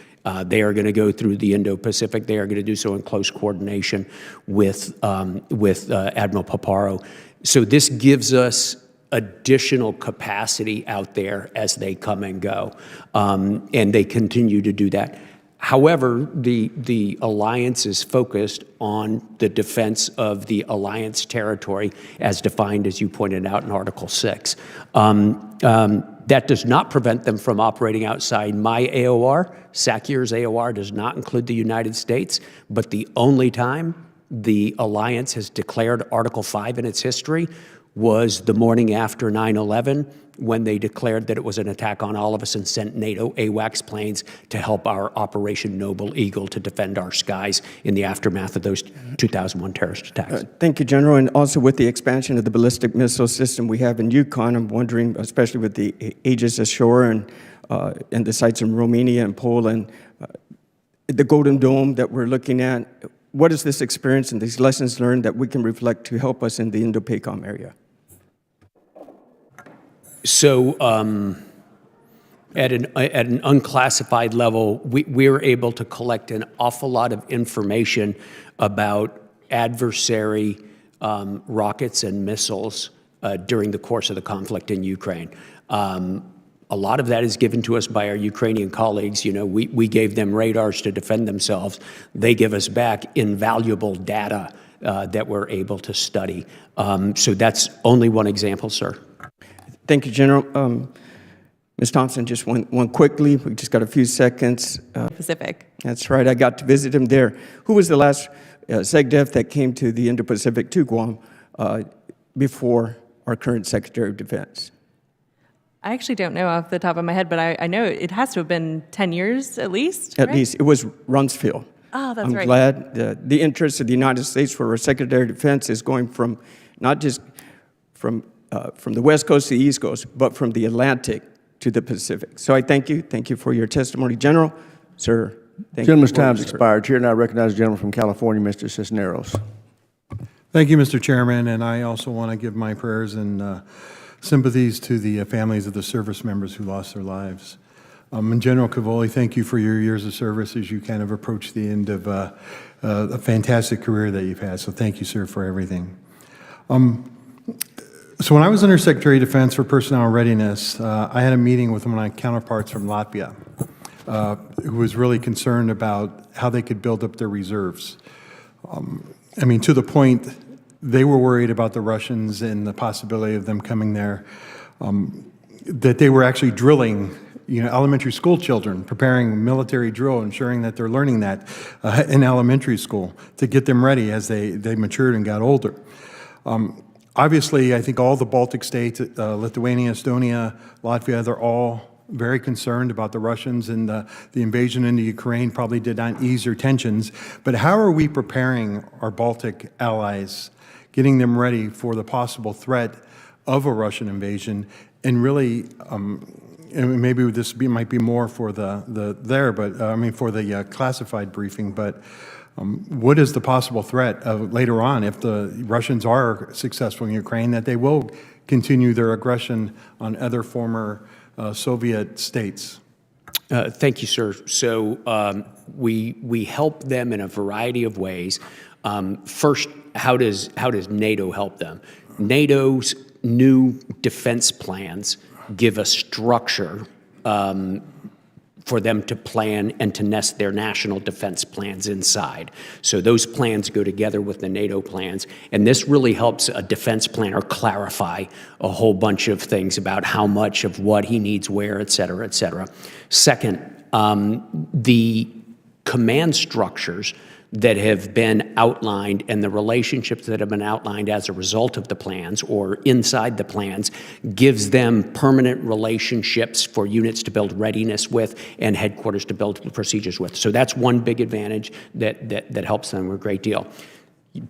They are going to go through the Indo-Pacific. They are going to do so in close coordination with Admiral Paparo. So this gives us additional capacity out there as they come and go, and they continue to do that. However, the alliance is focused on the defense of the alliance territory as defined, as you pointed out, in Article 6. That does not prevent them from operating outside my AOR. SACIR's AOR does not include the United States, but the only time the alliance has declared Article 5 in its history was the morning after 9/11, when they declared that it was an attack on all of us and sent NATO AWACS planes to help our Operation Noble Eagle to defend our skies in the aftermath of those 2001 terrorist attacks. Thank you, General. And also with the expansion of the ballistic missile system we have in Yukon, I'm wondering, especially with the Aegis Ashore and the sites in Romania and Poland, the Golden Dome that we're looking at, what is this experience and these lessons learned that we can reflect to help us in the Indo-PACOM area? So at an unclassified level, we're able to collect an awful lot of information about adversary rockets and missiles during the course of the conflict in Ukraine. A lot of that is given to us by our Ukrainian colleagues. You know, we gave them radars to defend themselves. They give us back invaluable data that we're able to study. So that's only one example, sir. Thank you, General. Ms. Thompson, just one quickly. We just got a few seconds. Pacific. That's right. I got to visit him there. Who was the last SecDef that came to the Indo-Pacific to Guam before our current Secretary of Defense? I actually don't know off the top of my head, but I know it has to have been 10 years at least. At right? least. It was Rumsfeld. Oh, that's right. I'm glad the interest of the United States for our Secretary of Defense is going from not just from the West Coast to the East Coast, but from the Atlantic to the Pacific. So I thank you. Thank you for your testimony, General. Sir, thank you. Gentleman's time's expired. Chair now recognizes the gentleman from California, Mr. Cisneros. Thank you, Mr. Chairman, and I also want to give my prayers and sympathies to the families of the service members who lost their lives. And General Cavoli, thank you for your years of service as you kind of approach the end of a fantastic career that you've had. So thank you, sir, for everything. So when I was Under Secretary of Defense for Personnel Readiness, I had a meeting with one of my counterparts from Latvia who was really concerned about how they could build up their reserves. I mean, to the point they were worried about the Russians and the possibility of them coming there, that they were actually drilling, elementary school children, preparing military drill, ensuring that they're learning that in elementary school to get them ready as they matured and got older. Obviously, I think all the Baltic states, Lithuania, Estonia, Latvia, they're all very concerned about the Russians, and the invasion into Ukraine probably did not ease their tensions. But how are we preparing our Baltic allies, getting them ready for the possible threat of a Russian invasion, and really, and maybe might be more for for the classified briefing, but what is the possible threat of later on if the Russians are successful in Ukraine, that they will continue their aggression on other former Soviet states? Thank you, sir. So we help them in a variety of ways. First, how does NATO help them? NATO's new defense plans give a structure for them to plan and to nest their national defense plans inside. So those plans go together with the NATO plans, and this really helps a defense planner clarify a whole bunch of things about how much of what he needs where, et cetera, et cetera. Second, the command structures that have been outlined and the relationships that have been outlined as a result of the plans or inside the plans gives them permanent relationships for units to build readiness with and headquarters to build procedures with. So that's one big advantage that helps them a great deal.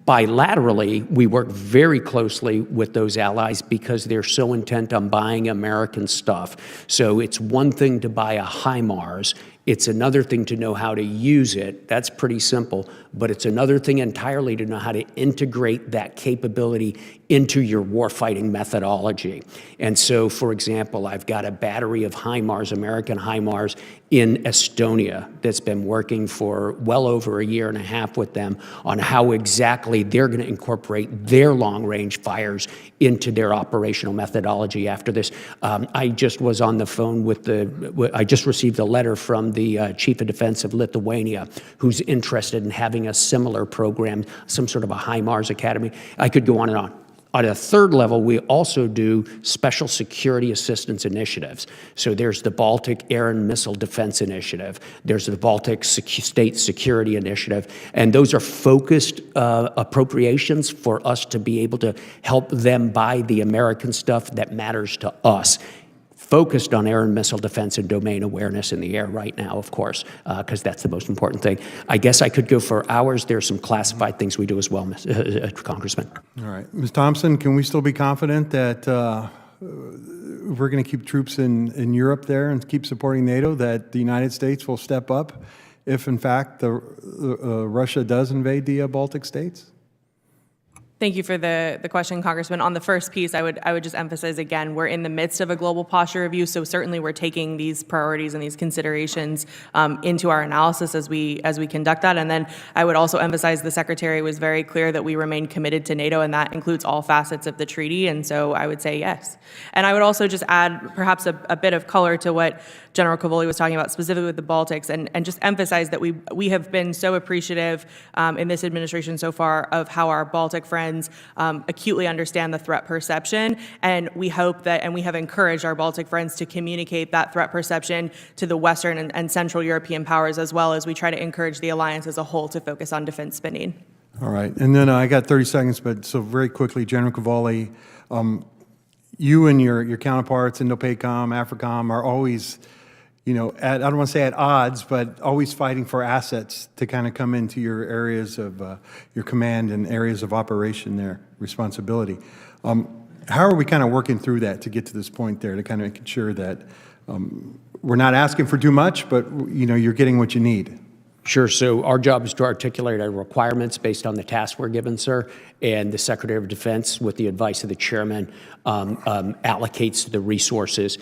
Bilaterally, we work very closely with those allies because they're so intent on buying American stuff. So it's one thing to buy a HIMARS. It's another thing to know how to use it. That's pretty simple. But it's another thing entirely to know how to integrate that capability into your warfighting methodology. And so, for example, I've got a battery of HIMARS, American HIMARS, in Estonia that's been working for well over a year and a half with them on how exactly they're going to incorporate their long-range fires into their operational methodology after this. I just was on the phone with I just received a letter from the Chief of Defense of Lithuania, who's interested in having a similar program, some sort of a HIMARS Academy. I could go on and on. On a third level, we also do special security assistance initiatives. So there's the Baltic Air and Missile Defense Initiative. There's the Baltic State Security Initiative. And those are focused appropriations for us to be able to help them buy the American stuff that matters to us. Focused on air and missile defense and domain awareness in the air right now, of course, because that's the most important thing. I guess I could go for hours. There's some classified things we do as well, Congressman. All right. Ms. Thompson, can we still be confident that we're going to keep troops in Europe there and keep supporting NATO, that the United States will step up if, in fact, Russia does invade the Baltic states? Thank you for the question, Congressman. On the first piece, I would just emphasize again, we're in the midst of a global posture review, so certainly we're taking these priorities and these considerations into our analysis as we conduct that. And then I would also emphasize the Secretary was very clear that we remain committed to NATO, and that includes all facets of the treaty. And so I would say yes. And I would also just add perhaps a bit of color to what General Cavoli was talking about, specifically with the Baltics, and just emphasize that we have been so appreciative in this administration so far of how our Baltic friends acutely understand the threat perception, and we hope that, and we have encouraged our Baltic friends to communicate that threat perception to the Western and Central European powers, as well as we try to encourage the alliance as a whole to focus on defense spending. All right, and then I got 30 seconds, but so very quickly, General Cavoli, you and your counterparts, Indo-PACOM, AFRICOM, are always, I don't want to say at odds, but always fighting for assets to kind of come into your areas of your command and areas of operation there, responsibility. How are we kind of working through that to get to this point there, to kind of make sure that we're not asking for too much, but you're getting what you need? Sure. So our job is to articulate our requirements based on the tasks we're given, sir, and the Secretary of Defense, with the advice of the chairman, allocates the resources.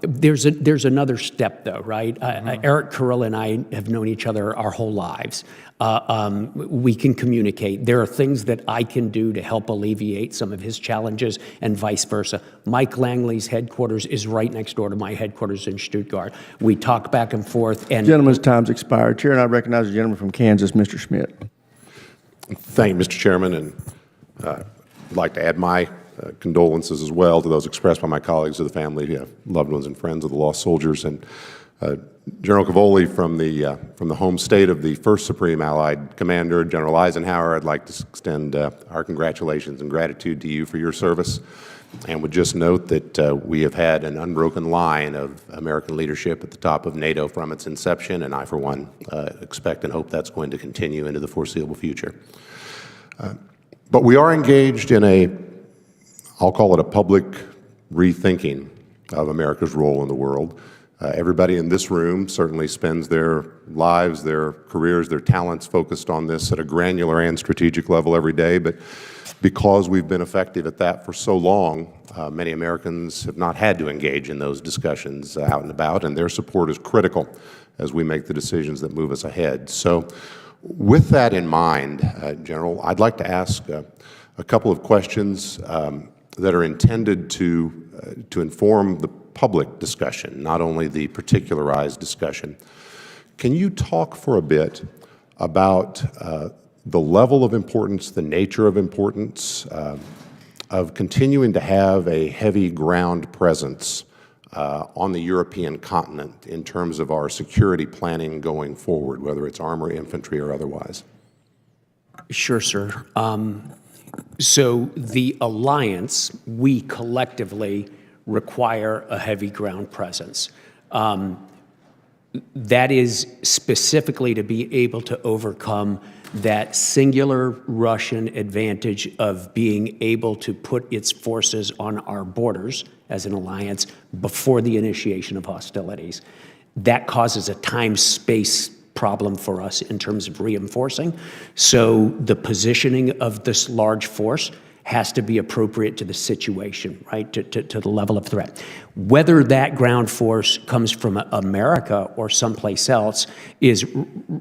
There's another step, though, right? Eric Carrill and I have known each other our whole lives. We can communicate. There are things that I can do to help alleviate some of his challenges and vice versa. Mike Langley's headquarters is right next door to my headquarters in Stuttgart. We talk back and forth. And Gentleman's time's expired. Chair, and I recognize the gentleman from Kansas, Mr. Schmidt. Thank you, Mr. Chairman, and I'd like to add my condolences as well to those expressed by my colleagues, to the family, loved ones and friends of the lost soldiers. And General Cavoli, from the home state of the first Supreme Allied Commander, General Eisenhower, I'd like to extend our congratulations and gratitude to you for your service, and would just note that we have had an unbroken line of American leadership at the top of NATO from its inception, and I, for one, expect and hope that's going to continue into the foreseeable future. But we are engaged in I'll call it a public rethinking of America's role in the world. Everybody in this room certainly spends their lives, their careers, their talents focused on this at a granular and strategic level every day, but because we've been effective at that for so long, many Americans have not had to engage in those discussions out and about, and their support is critical as we make the decisions that move us ahead. So with that in mind, General, I'd like to ask a couple of questions that are intended to inform the public discussion, not only the particularized discussion. Can you talk for a bit about the level of importance, the nature of importance of continuing to have a heavy ground presence on the European continent in terms of our security planning going forward, whether it's armor, infantry, or otherwise? Sure, sir. So the alliance, we collectively require a heavy ground presence. That is specifically to be able to overcome that singular Russian advantage of being able to put its forces on our borders as an alliance before the initiation of hostilities. That causes a time-space problem for us in terms of reinforcing. So the positioning of this large force has to be appropriate to the situation, right, to the level of threat. Whether that ground force comes from America or someplace else is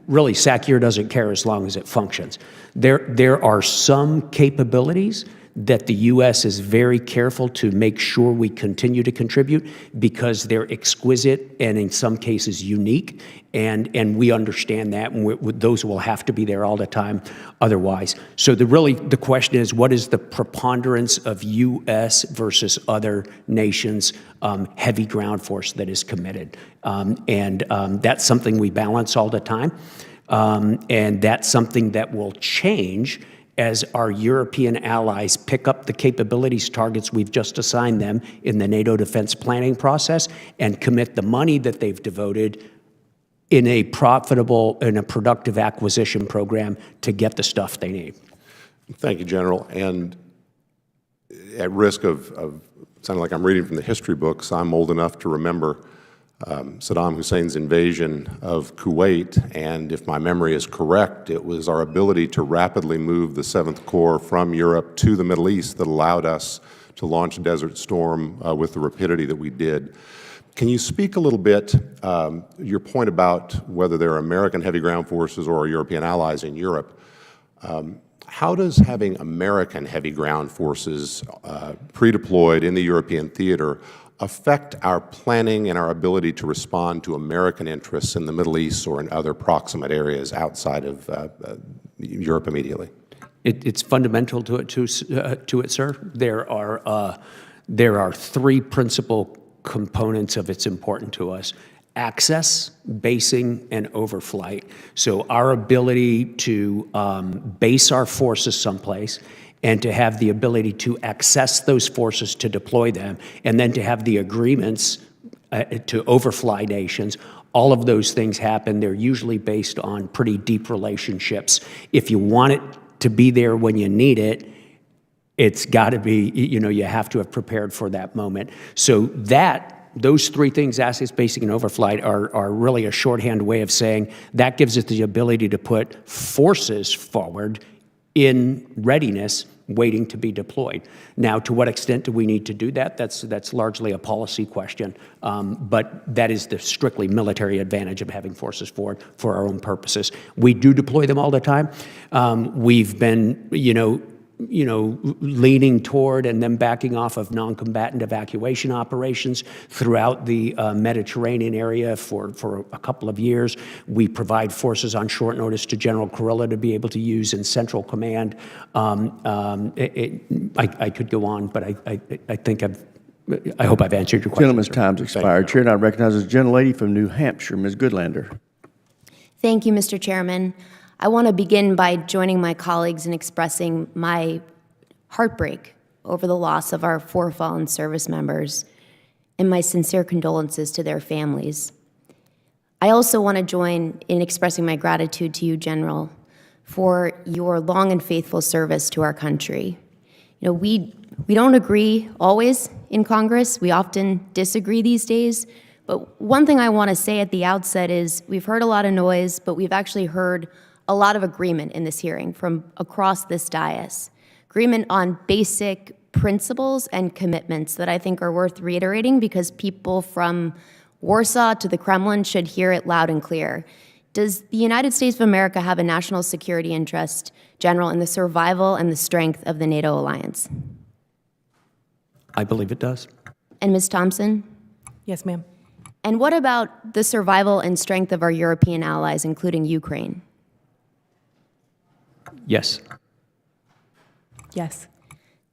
really, SACEUR doesn't care as long as it functions. There are some capabilities that the U.S. is very careful to make sure we continue to contribute because they're exquisite and in some cases unique, and we understand that, and those will have to be there all the time otherwise. So the question is, what is the preponderance of U.S. versus other nations' heavy ground force that is committed? That's something we balance all the time, and that's something that will change as our European allies pick up the capabilities targets we've just assigned them in the NATO defense planning process and commit the money that they've devoted in a profitable and a productive acquisition program to get the stuff they need. Thank you, General. And at risk of sounding like I'm reading from the history books, I'm old enough to remember Saddam Hussein's invasion of Kuwait, and if my memory is correct, it was our ability to rapidly move the 7th Corps from Europe to the Middle East that allowed us to launch Desert Storm with the rapidity that we did. Can you speak a little bit, your point about whether there are American heavy ground forces or European allies in Europe, how does having American heavy ground forces pre-deployed in the European theater affect our planning and our ability to respond to American interests in the Middle East or in other proximate areas outside of Europe immediately? It's fundamental to it, sir. There are three principal components of it's important to us: access, basing, and overflight. So our ability to base our forces someplace and to have the ability to access those forces to deploy them, and then to have the agreements to overfly nations. All of those things happen. They're usually based on pretty deep relationships. If you want it to be there when you need it, it's got to be, you have to have prepared for that moment. So those three things, access, basing, and overflight, are really a shorthand way of saying that gives us the ability to put forces forward in readiness, waiting to be deployed. Now, to what extent do we need to do that? That's largely a policy question, but that is the strictly military advantage of having forces forward for our own purposes. We do deploy them all the time. We've been, leaning toward and then backing off of non-combatant evacuation operations throughout the Mediterranean area for a couple of years. We provide forces on short notice to General Kurilla to be able to use in Central Command. I could go on, but I think I hope I've answered your question. Gentleman's time's expired. Chair now recognizes the gentlelady from New Hampshire, Ms. Goodlander. Thank you, Mr. Chairman. I want to begin by joining my colleagues in expressing my heartbreak over the loss of our 4 fallen service members and my sincere condolences to their families. I also want to join in expressing my gratitude to you, General, for your long and faithful service to our country. We don't agree always in Congress. We often disagree these days. But one thing I want to say at the outset is we've heard a lot of noise, but we've actually heard a lot of agreement in this hearing from across this dais. Agreement on basic principles and commitments that I think are worth reiterating because people from Warsaw to the Kremlin should hear it loud and clear. Does the United States of America have a national security interest, General, in the survival and the strength of the NATO alliance? I believe it does. And Ms. Thompson? Yes, ma'am. And what about the survival and strength of our European allies, including Ukraine? Yes. Yes.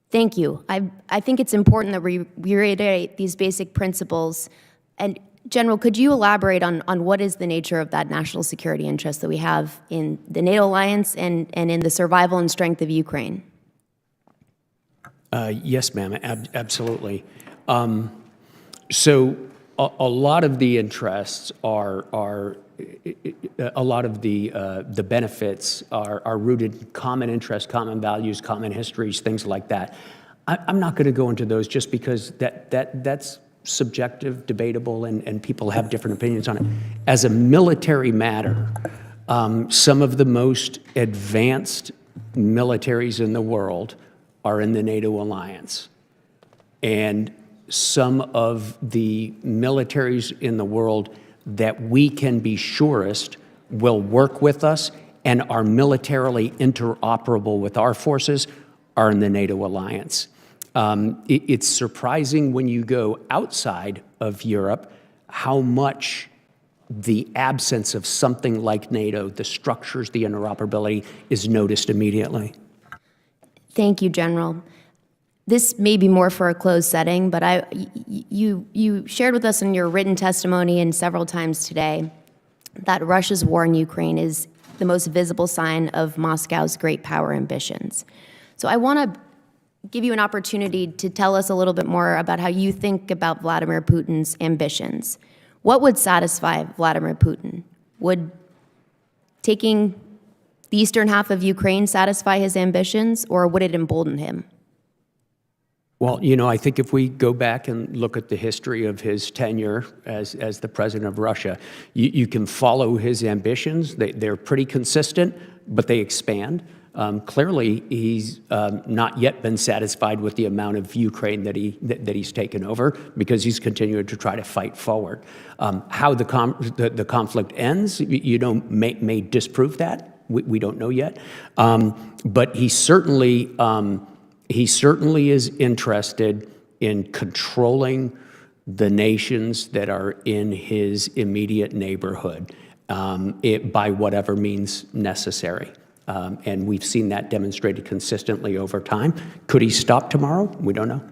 Thank you. I think it's important that we reiterate these basic principles. And General, could you elaborate on what is the nature of that national security interest that we have in the NATO alliance and in the survival and strength of Ukraine? Yes, ma'am, absolutely. So a lot of the interests are a lot of the benefits are rooted in common interests, common values, common histories, things like that. I'm not going to go into those just because that's subjective, debatable, and people have different opinions on it. As a military matter, some of the most advanced militaries in the world are in the NATO alliance. And some of the militaries in the world that we can be surest will work with us and are militarily interoperable with our forces are in the NATO alliance. It's surprising when you go outside of Europe how much the absence of something like NATO, the structures, the interoperability, is noticed immediately. Thank you, General. This may be more for a closed setting, but you shared with us in your written testimony and several times today that Russia's war in Ukraine is the most visible sign of Moscow's great power ambitions. So I want to give you an opportunity to tell us a little bit more about how you think about Vladimir Putin's ambitions. What would satisfy Vladimir Putin? Would taking the eastern half of Ukraine satisfy his ambitions, or would it embolden him? Well, I think if we go back and look at the history of his tenure as the president of Russia, you can follow his ambitions. They're pretty consistent, but they expand. Clearly, he's not yet been satisfied with the amount of Ukraine that he's taken over because he's continuing to try to fight forward. How the conflict ends, may disprove that. We don't know yet, but he certainly is interested in controlling the nations that are in his immediate neighborhood by whatever means necessary. And we've seen that demonstrated consistently over time. Could he stop tomorrow? We don't know.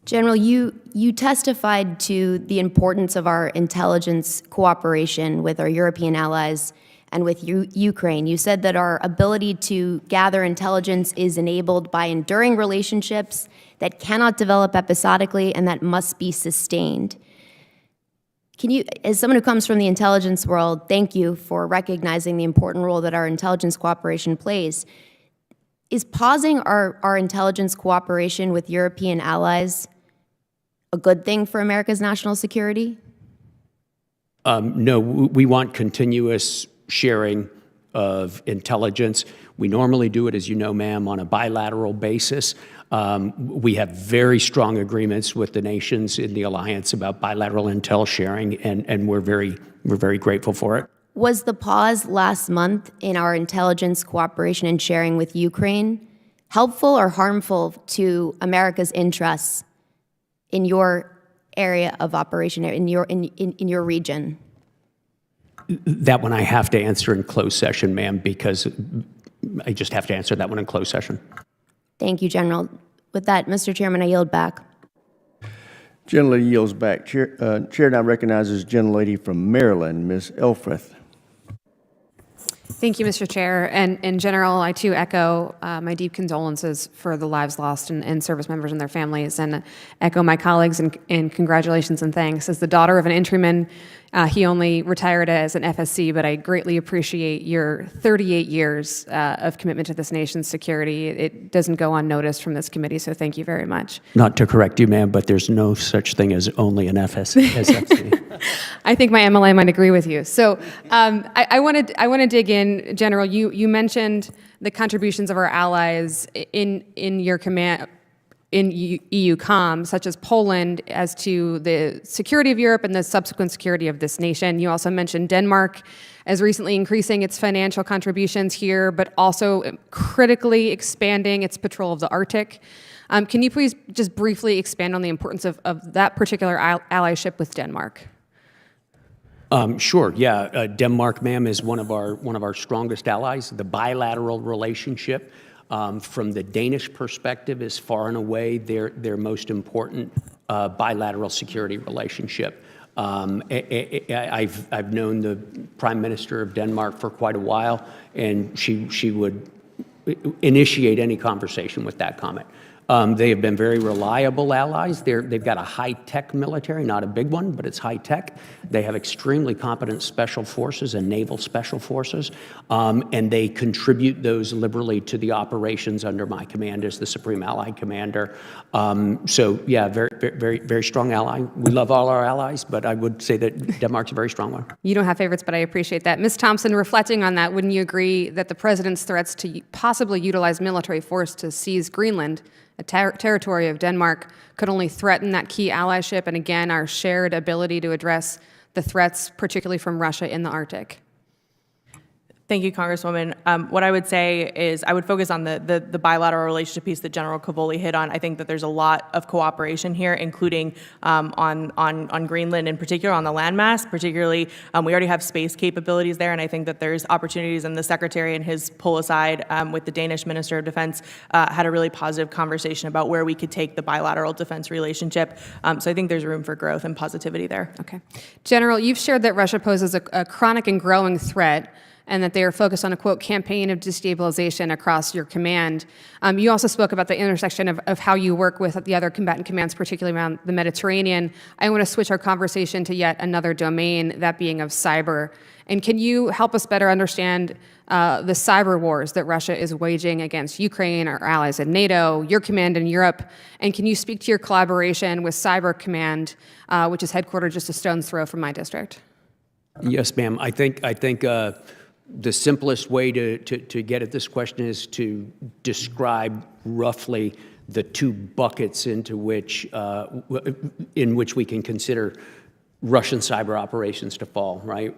General, you testified to the importance of our intelligence cooperation with our European allies and with Ukraine. You said that our ability to gather intelligence is enabled by enduring relationships that cannot develop episodically and that must be sustained. Can you, as someone who comes from the intelligence world, thank you for recognizing the important role that our intelligence cooperation plays. Is pausing our intelligence cooperation with European allies a good thing for America's national security? No, we want continuous sharing of intelligence. We normally do it, as you know, ma'am, on a bilateral basis. We have very strong agreements with the nations in the alliance about bilateral intel sharing, and we're very grateful for it. Was the pause last month in our intelligence cooperation and sharing with Ukraine, helpful or harmful to America's interests in your area of operation, in your region? That one I have to answer in closed session, ma'am, because I just have to answer that one in closed session. Thank you, General. With that, Mr. Chairman, I yield back. Gentlelady yields back. Chair now recognizes gentlelady from Maryland, Ms. Elfreth. Thank you, Mr. Chair. And in general, I too echo my deep condolences for the lives lost and service members and their families, and echo my colleagues in congratulations and thanks. As the daughter of an entryman, he only retired as an FSC, but I greatly appreciate your 38 years of commitment to this nation's security. It doesn't go unnoticed from this committee, so thank you very much. Not to correct you, ma'am, but there's no such thing as only an SFC. I think my MLA might agree with you. So I want to dig in, General. You mentioned the contributions of our allies in your command in EU-COM, such as Poland, as to the security of Europe and the subsequent security of this nation. You also mentioned Denmark as recently increasing its financial contributions here, but also critically expanding its patrol of the Arctic. Can you please just briefly expand on the importance of that particular allyship with Denmark? Sure. Yeah, Denmark, ma'am, is one of our strongest allies. The bilateral relationship, from the Danish perspective, is far and away their most important bilateral security relationship. I've known the Prime Minister of Denmark for quite a while, and she would initiate any conversation with that comment. They have been very reliable allies. They've got a high-tech military, not a big one, but it's high-tech. They have extremely competent special forces and naval special forces, and they contribute those liberally to the operations under my command as the Supreme Allied Commander. So, yeah, very strong ally. We love all our allies, but I would say that Denmark's a very strong one. You don't have favorites, but I appreciate that. Ms. Thompson, reflecting on that, wouldn't you agree that the president's threats to possibly utilize military force to seize Greenland, a territory of Denmark, could only threaten that key allyship and, again, our shared ability to address the threats, particularly from Russia in the Arctic? Thank you, Congresswoman. What I would say is I would focus on the bilateral relationship piece that General Cavoli hit on. I think that there's a lot of cooperation here, including on Greenland, in particular on the landmass. Particularly, we already have space capabilities there, and I think that there's opportunities. And the Secretary and his pull aside with the Danish Minister of Defense had a really positive conversation about where we could take the bilateral defense relationship. So I think there's room for growth and positivity there. Okay. General, you've shared that Russia poses a chronic and growing threat, and that they are focused on a, quote, campaign of destabilization across your command. You also spoke about the intersection of how you work with the other combatant commands, particularly around the Mediterranean. I want to switch our conversation to yet another domain, that being of cyber. And can you help us better understand the cyber wars that Russia is waging against Ukraine, our allies in NATO, your command in Europe? And can you speak to your collaboration with Cyber Command, which is headquartered just a stone's throw from my district? Yes, ma'am. I think the simplest way to get at this question is to describe roughly the two buckets in which we can consider Russian cyber operations to fall, right?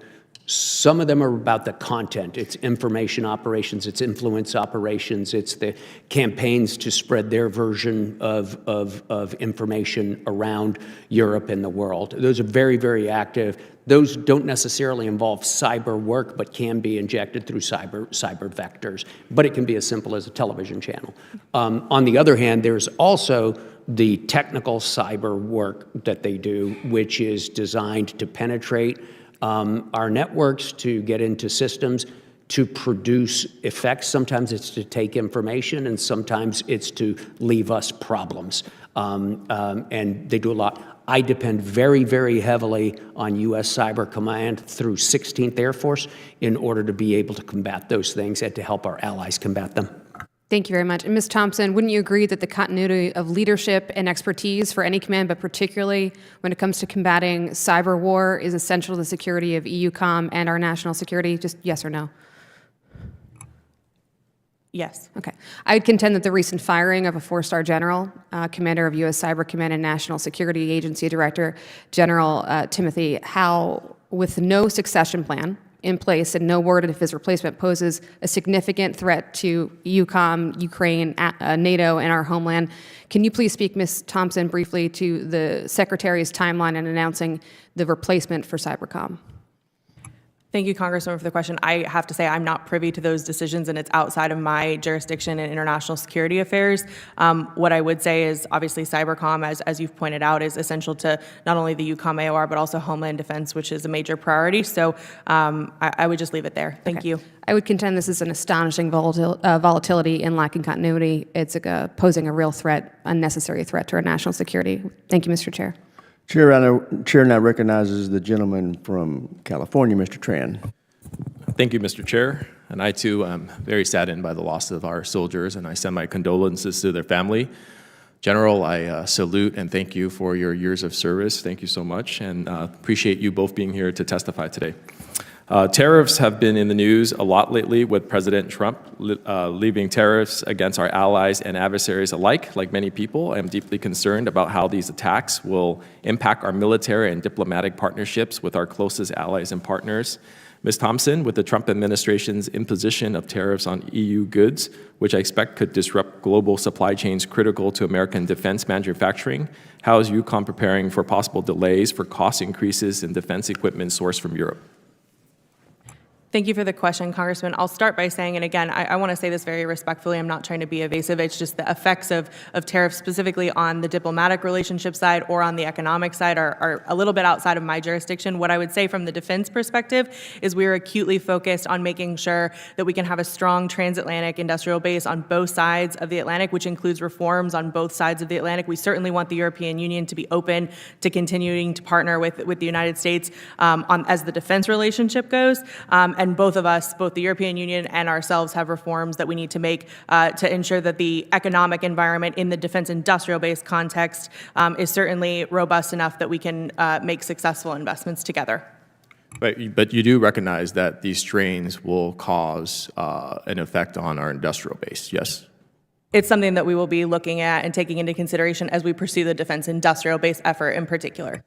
Some of them are about the content. It's information operations, it's influence operations, it's the campaigns to spread their version of information around Europe and the world. Those are very, very active. Those don't necessarily involve cyber work, but can be injected through cyber vectors. But it can be as simple as a television channel. On the other hand, there's also the technical cyber work that they do, which is designed to penetrate our networks, to get into systems, to produce effects. Sometimes it's to take information, and sometimes it's to leave us problems. And they do a lot. I depend very, very heavily on U.S. Cyber Command through 16th Air Force in order to be able to combat those things and to help our allies combat them. Thank you very much. And Ms. Thompson, wouldn't you agree that the continuity of leadership and expertise for any command, but particularly when it comes to combating cyber war, is essential to the security of EU-COM and our national security? Just yes or no? Yes. Okay. I would contend that the recent firing of a four-star general, commander of U.S. Cyber Command and National Security Agency Director General Timothy Howe, with no succession plan in place and no word if his replacement poses a significant threat to EUCOM, Ukraine, NATO, and our homeland. Can you please speak, Ms. Thompson, briefly to the Secretary's timeline in announcing the replacement for Cybercom? Thank you, Congresswoman, for the question. I have to say I'm not privy to those decisions, and it's outside of my jurisdiction in international security affairs. What I would say is, obviously, Cybercom, as you've pointed out, is essential to not only the EUCOM AOR, but also Homeland Defense, which is a major priority. So I would just leave it there. Thank you. I would contend this is an astonishing volatility and lacking continuity. It's posing a real threat, unnecessary threat to our national security. Thank you, Mr. Chair. Chair now recognizes the gentleman from California, Mr. Tran. Thank you, Mr. Chair. And I, too, am very saddened by the loss of our soldiers, and I send my condolences to their family. General, I salute and thank you for your years of service. Thank you so much, and appreciate you both being here to testify today. Tariffs have been in the news a lot lately, with President Trump levying tariffs against our allies and adversaries alike. Like many people, I am deeply concerned about how these attacks will impact our military and diplomatic partnerships with our closest allies and partners. Ms. Thompson, with the Trump administration's imposition of tariffs on EU goods, which I expect could disrupt global supply chains critical to American defense manufacturing, how is EUCOM preparing for possible delays for cost increases in defense equipment sourced from Europe? Thank you for the question, Congressman. I'll start by saying, and again, I want to say this very respectfully, I'm not trying to be evasive, it's just the effects of tariffs specifically on the diplomatic relationship side or on the economic side are a little bit outside of my jurisdiction. What I would say from the defense perspective is we are acutely focused on making sure that we can have a strong transatlantic industrial base on both sides of the Atlantic, which includes reforms on both sides of the Atlantic. We certainly want the European Union to be open to continuing to partner with the United States as the defense relationship goes. And both of us, both the European Union and ourselves, have reforms that we need to make to ensure that the economic environment in the defense industrial base context is certainly robust enough that we can make successful investments together. But you do recognize that these strains will cause an effect on our industrial base, yes? It's something that we will be looking at and taking into consideration as we pursue the defense industrial base effort in particular.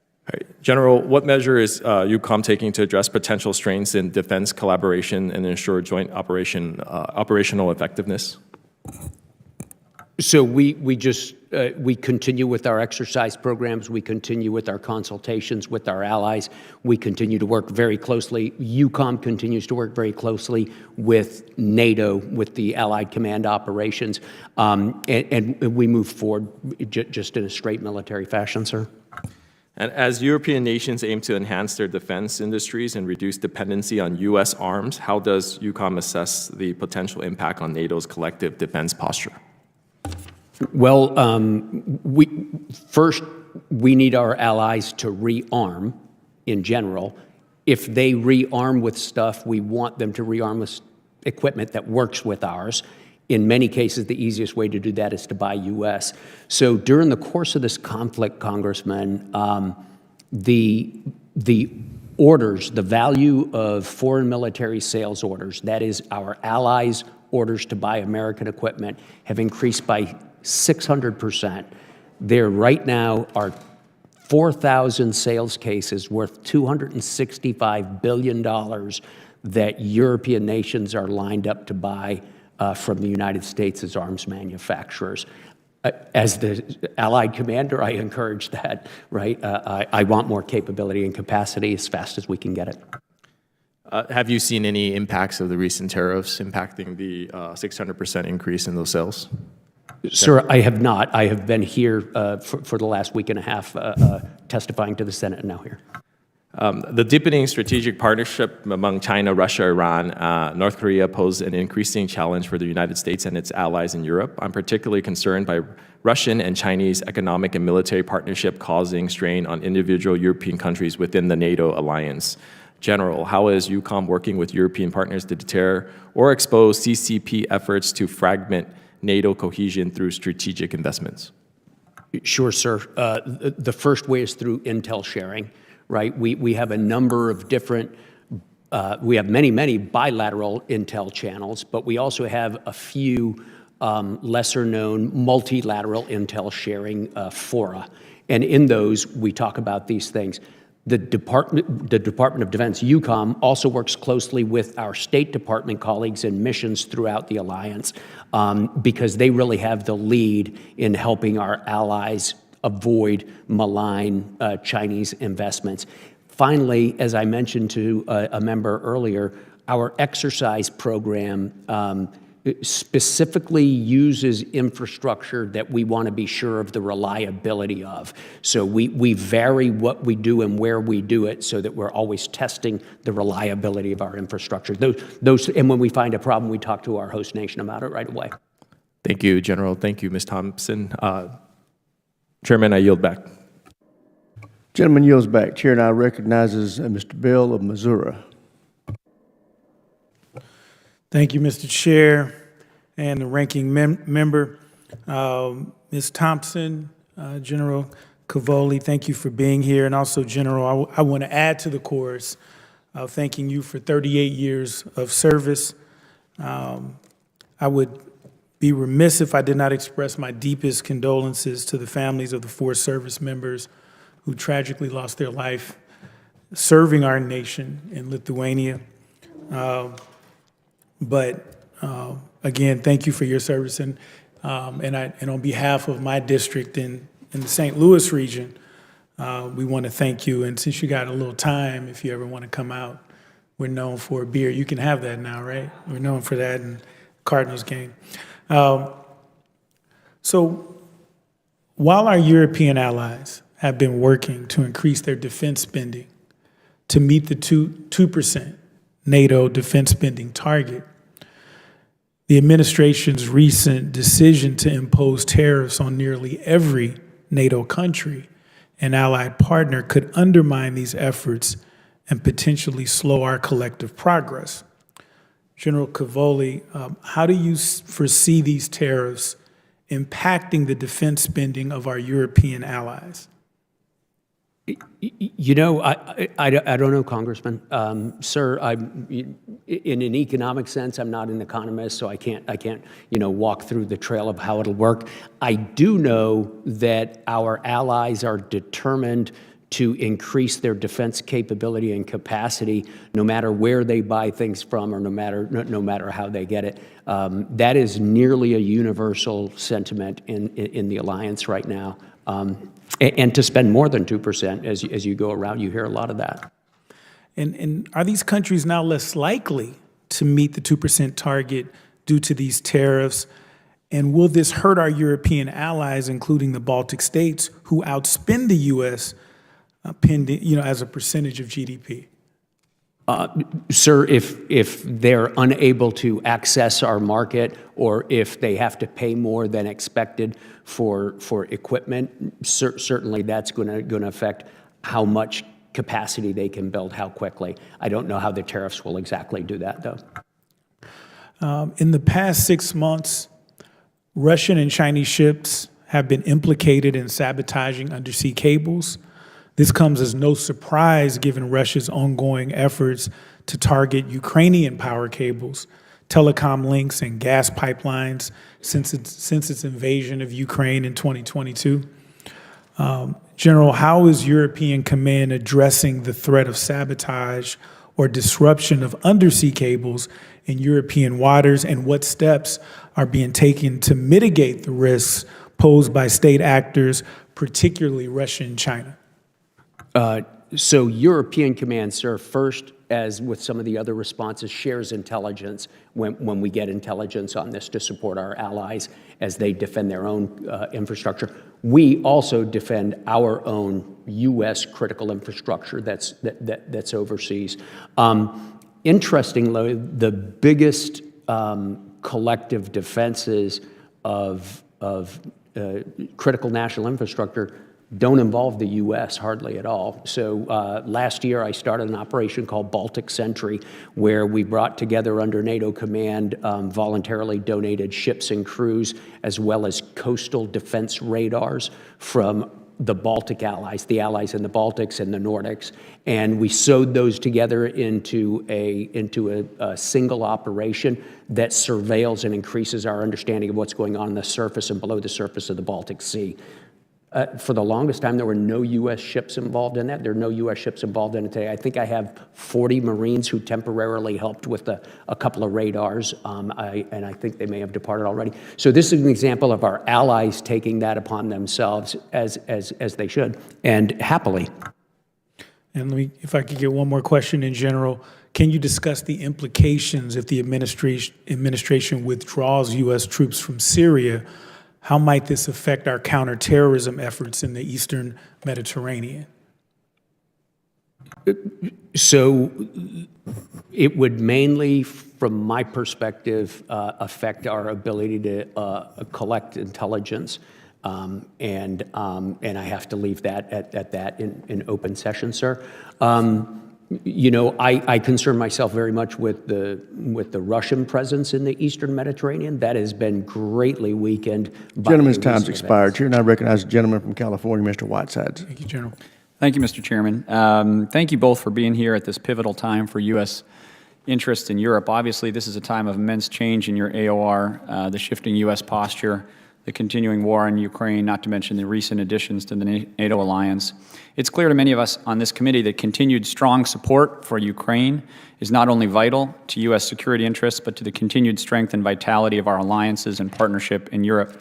General, what measure is EUCOM taking to address potential strains in defense collaboration and ensure joint operational effectiveness? So we continue with our exercise programs. We continue with our consultations with our allies. We continue to work very closely. EUCOM continues to work very closely with NATO, with the Allied Command operations, and we move forward just in a straight military fashion, sir. And as European nations aim to enhance their defense industries and reduce dependency on U.S. arms, how does EUCOM assess the potential impact on NATO's collective defense posture? Well, first, we need our allies to rearm in general. If they rearm with stuff, we want them to rearm with equipment that works with ours. In many cases, the easiest way to do that is to buy U.S. So during the course of this conflict, Congressman, the orders, the value of foreign military sales orders, that is our allies' orders to buy American equipment, have increased by 600%. There right now are 4,000 sales cases worth $265 billion that European nations are lined up to buy from the United States as arms manufacturers. As the Allied commander, I encourage that, right? I want more capability and capacity as fast as we can get it. Have you seen any impacts of the recent tariffs impacting the 600% increase in those sales? Sir, I have not. I have been here for the last week and a half testifying to the Senate and now here. The deepening strategic partnership among China, Russia, Iran, North Korea pose an increasing challenge for the United States and its allies in Europe. I'm particularly concerned by Russian and Chinese economic and military partnership causing strain on individual European countries within the NATO alliance. General, how is EUCOM working with European partners to deter or expose CCP efforts to fragment NATO cohesion through strategic investments? Sure, sir. The first way is through intel sharing. Right, we have a number of different, we have many bilateral intel channels, but we also have a few lesser known multilateral intel sharing fora. And in those, we talk about these things. The Department of Defense, EUCOM, also works closely with our State Department colleagues and missions throughout the alliance because they really have the lead in helping our allies avoid malign Chinese investments. Finally, as I mentioned to a member earlier, our exercise program specifically uses infrastructure that we want to be sure of the reliability of. So we vary what we do and where we do it so that we're always testing the reliability of our infrastructure. And when we find a problem, we talk to our host nation about it right away. Thank you, General. Thank you, Ms. Thompson. Chairman, I yield back. Gentleman yields back. Chair now recognizes Mr. Bell of Missouri. Thank you, Mr. Chair, and the ranking member. Ms. Thompson, General Cavoli, thank you for being here. And also, General, I want to add to the chorus of thanking you for 38 years of service. I would be remiss if I did not express my deepest condolences to the families of the 4 service members who tragically lost their life serving our nation in Lithuania. Again, thank you for your service, and on behalf of my district in the St. Louis region, we want to thank you. And since you got a little time, if you ever want to come out, we're known for a beer. You can have that now, right? We're known for that in Cardinals game. So while our European allies have been working to increase their defense spending to meet the 2% NATO defense spending target, the administration's recent decision to impose tariffs on nearly every NATO country and allied partner could undermine these efforts and potentially slow our collective progress. General Cavoli, how do you foresee these tariffs impacting the defense spending of our European allies? You know, I don't know, Congressman. Sir, in an economic sense, I'm not an economist, so I can't walk through the trail of how it'll work. I do know that our allies are determined to increase their defense capability and capacity, no matter where they buy things from or no matter how they get it. That is nearly a universal sentiment in the alliance right now. And to spend more than 2% as you go around, you hear a lot of that. And are these countries now less likely to meet the 2% target due to these tariffs? And will this hurt our European allies, including the Baltic states, who outspend the U.S. As a percentage of GDP? Sir, if they're unable to access our market or if they have to pay more than expected for equipment, certainly that's going to affect how much capacity they can build, how quickly. I don't know how the tariffs will exactly do that, though. In the past 6 months, Russian and Chinese ships have been implicated in sabotaging undersea cables. This comes as no surprise given Russia's ongoing efforts to target Ukrainian power cables, telecom links, and gas pipelines since its invasion of Ukraine in 2022. General, how is European Command addressing the threat of sabotage or disruption of undersea cables in European waters, and what steps are being taken to mitigate the risks posed by state actors, particularly Russia and China? So European Command, sir, first, as with some of the other responses, shares intelligence when we get intelligence on this to support our allies as they defend their own infrastructure. We also defend our own U.S. critical infrastructure that's overseas. Interestingly, the biggest collective defenses of critical national infrastructure don't involve the U.S. hardly at all. So last year, I started an operation called Baltic Sentry, where we brought together under NATO command voluntarily donated ships and crews, as well as coastal defense radars from the Baltic allies, the allies in the Baltics and the Nordics, and we sewed those together into a single operation that surveils and increases our understanding of what's going on the surface and below the surface of the Baltic Sea. For the longest time, there were no U.S. ships involved in that. There are no U.S. ships involved in it today. I think I have 40 Marines who temporarily helped with a couple of radars, and I think they may have departed already. So this is an example of our allies taking that upon themselves as they should, and happily. And if I could get one more question in general, can you discuss the implications if the administration withdraws U.S. troops from Syria? How might this affect our counterterrorism efforts in the Eastern Mediterranean? So it would mainly, from my perspective, affect our ability to collect intelligence. And I have to leave that at that in open session, sir. You know, I concern myself very much with the Russian presence in the Eastern Mediterranean. That has been greatly weakened. Gentleman's time's expired. Chair, now recognize the gentleman from California, Mr. Whitesides. Thank you, General. Thank you, Mr. Chairman. Thank you both for being here at this pivotal time for U.S. interests in Europe. Obviously, this is a time of immense change in your AOR, the shifting U.S. posture, the continuing war in Ukraine, not to mention the recent additions to the NATO alliance. It's clear to many of us on this committee that continued strong support for Ukraine is not only vital to U.S. security interests, but to the continued strength and vitality of our alliances and partnership in Europe.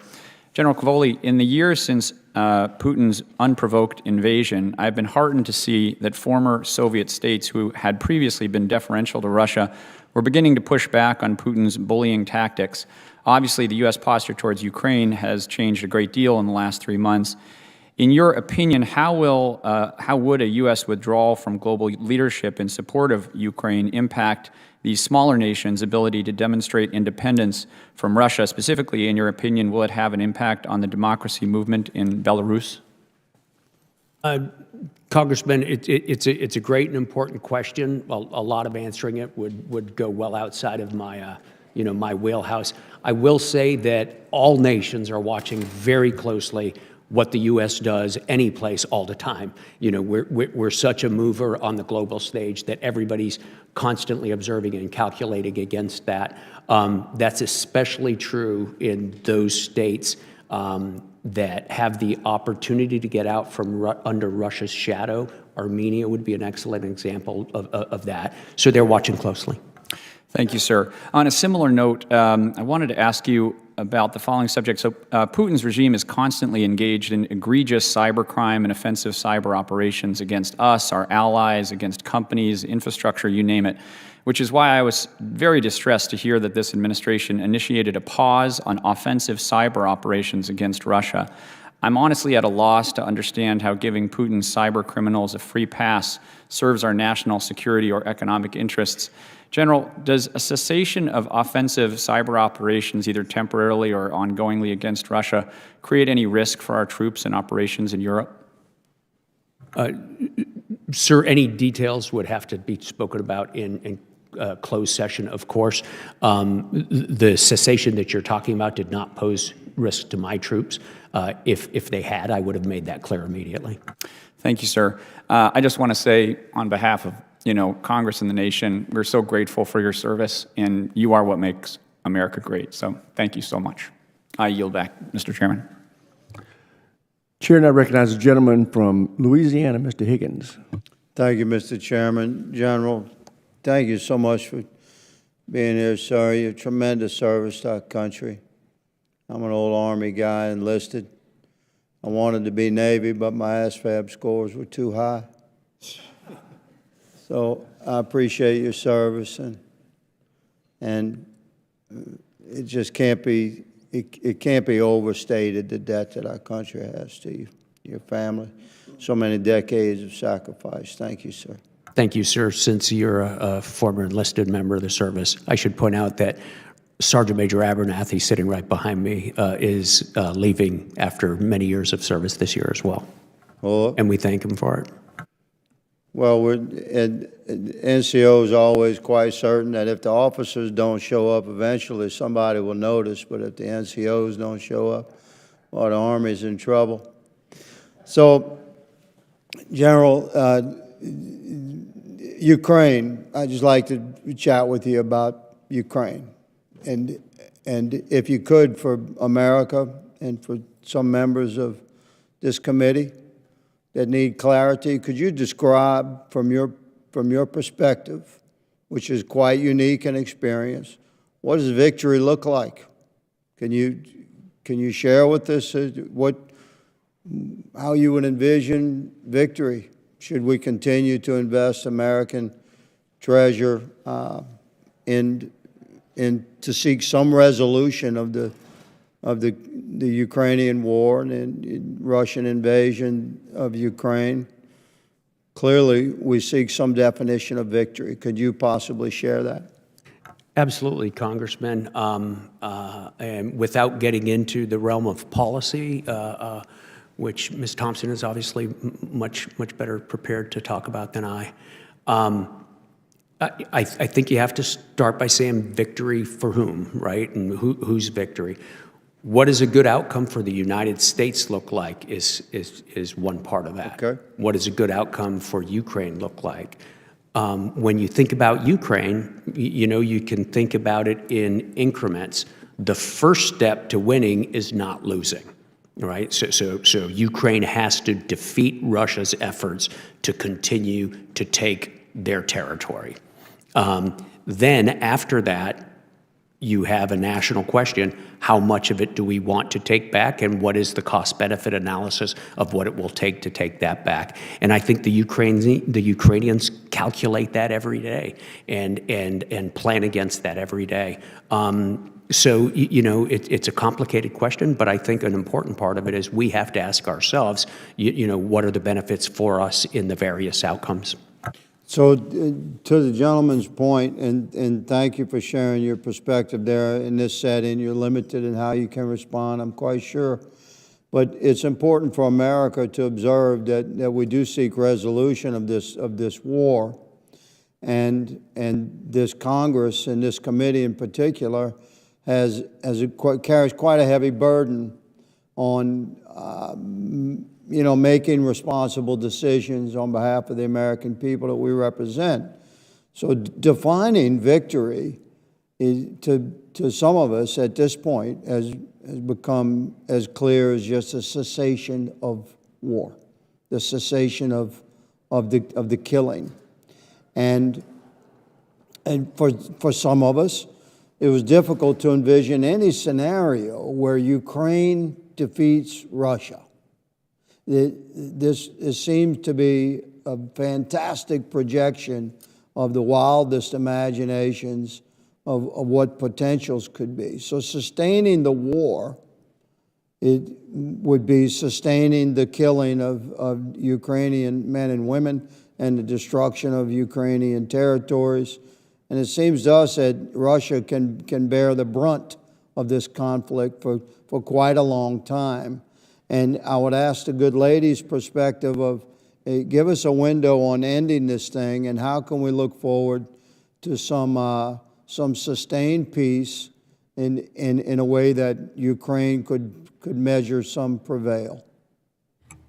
General Cavoli, in the years since Putin's unprovoked invasion, I've been heartened to see that former Soviet states who had previously been deferential to Russia were beginning to push back on Putin's bullying tactics. Obviously, the U.S. posture towards Ukraine has changed a great deal in the last 3 months. In your opinion, how would a U.S. withdrawal from global leadership in support of Ukraine impact these smaller nations' ability to demonstrate independence from Russia? Specifically, in your opinion, will it have an impact on the democracy movement in Belarus? Congressman, it's a great and important question. Well, a lot of answering it would go well outside of my my wheelhouse. I will say that all nations are watching very closely what the U.S. does any place all the time. You know, we're such a mover on the global stage that everybody's constantly observing and calculating against that. That's especially true in those states that have the opportunity to get out from under Russia's shadow. Armenia would be an excellent example of that. So they're watching closely. Thank you, sir. On a similar note, I wanted to ask you about the following subject. So Putin's regime is constantly engaged in egregious cybercrime and offensive cyber operations against us, our allies, against companies, infrastructure, you name it, which is why I was very distressed to hear that this administration initiated a pause on offensive cyber operations against Russia. I'm honestly at a loss to understand how giving Putin's cyber criminals a free pass serves our national security or economic interests. General, does a cessation of offensive cyber operations, either temporarily or ongoingly against Russia, create any risk for our troops and operations in Europe? Sir, any details would have to be spoken about in closed session, of course. The cessation that you're talking about did not pose risk to my troops. If they had, I would have made that clear immediately. Thank you, sir. I just want to say on behalf of Congress and the nation, we're so grateful for your service, and you are what makes America great. So thank you so much. I yield back, Mr. Chairman. Chair now recognizes the gentleman from Louisiana, Mr. Higgins. Thank you, Mr. Chairman. General, thank you so much for being here, sir. You have tremendous service to our country. I'm an old Army guy, enlisted. I wanted to be Navy, but my ASVAB scores were too high. So I appreciate your service, and it just can't be it can't be overstated, the debt that our country has to you, your family. So many decades of sacrifice. Thank you, sir. Thank you, sir. Since you're a former enlisted member of the service, I should point out that Sergeant Major Abernathy, sitting right behind me, is leaving after many years of service this year as well. And we thank him for it. Well, NCO is always quite certain that if the officers don't show up, eventually somebody will notice. But if the NCOs don't show up, well, the Army's in trouble. So, General, Ukraine, I'd just like to chat with you about Ukraine. And if you could, for America and for some members of this committee that need clarity. Could you describe from your perspective, which is quite unique and experienced, what does victory look like? Can you share with us how you would envision victory? Should we continue to invest American treasure in to seek some resolution of the Ukrainian war and Russian invasion of Ukraine? Clearly, we seek some definition of victory. Could you possibly share that? Absolutely, Congressman. And without getting into the realm of policy, which Ms. Thompson is obviously much better prepared to talk about than I think you have to start by saying victory for whom, right? And whose victory? What does a good outcome for the United States look like is one part of that. Okay. What does a good outcome for Ukraine look like? When you think about Ukraine, you can think about it in increments. The first step to winning is not losing, right? So Ukraine has to defeat Russia's efforts to continue to take their territory. Then after that, you have a national question: how much of it do we want to take back, and what is the cost-benefit analysis of what it will take to take that back? And I think the Ukrainians calculate that every day and plan against that every day. So it's a complicated question, but I think an important part of it is we have to ask ourselves, what are the benefits for us in the various outcomes? So to the gentleman's point, and thank you for sharing your perspective there in this setting. You're limited in how you can respond, I'm quite sure. But it's important for America to observe that we do seek resolution of this war. And this Congress and this committee in particular carries quite a heavy burden on making responsible decisions on behalf of the American people that we represent. So defining victory to some of us at this point has become as clear as just a cessation of war, the cessation of the killing. And for some of us, it was difficult to envision any scenario where Ukraine defeats Russia. This seems to be a fantastic projection of the wildest imaginations of what potentials could be. So sustaining the war, it would be sustaining the killing of Ukrainian men and women and the destruction of Ukrainian territories. And it seems to us that Russia can bear the brunt of this conflict for quite a long time. And I would ask the good lady's perspective of, give us a window on ending this thing, and how can we look forward to some sustained peace in a way that Ukraine could measure some prevail.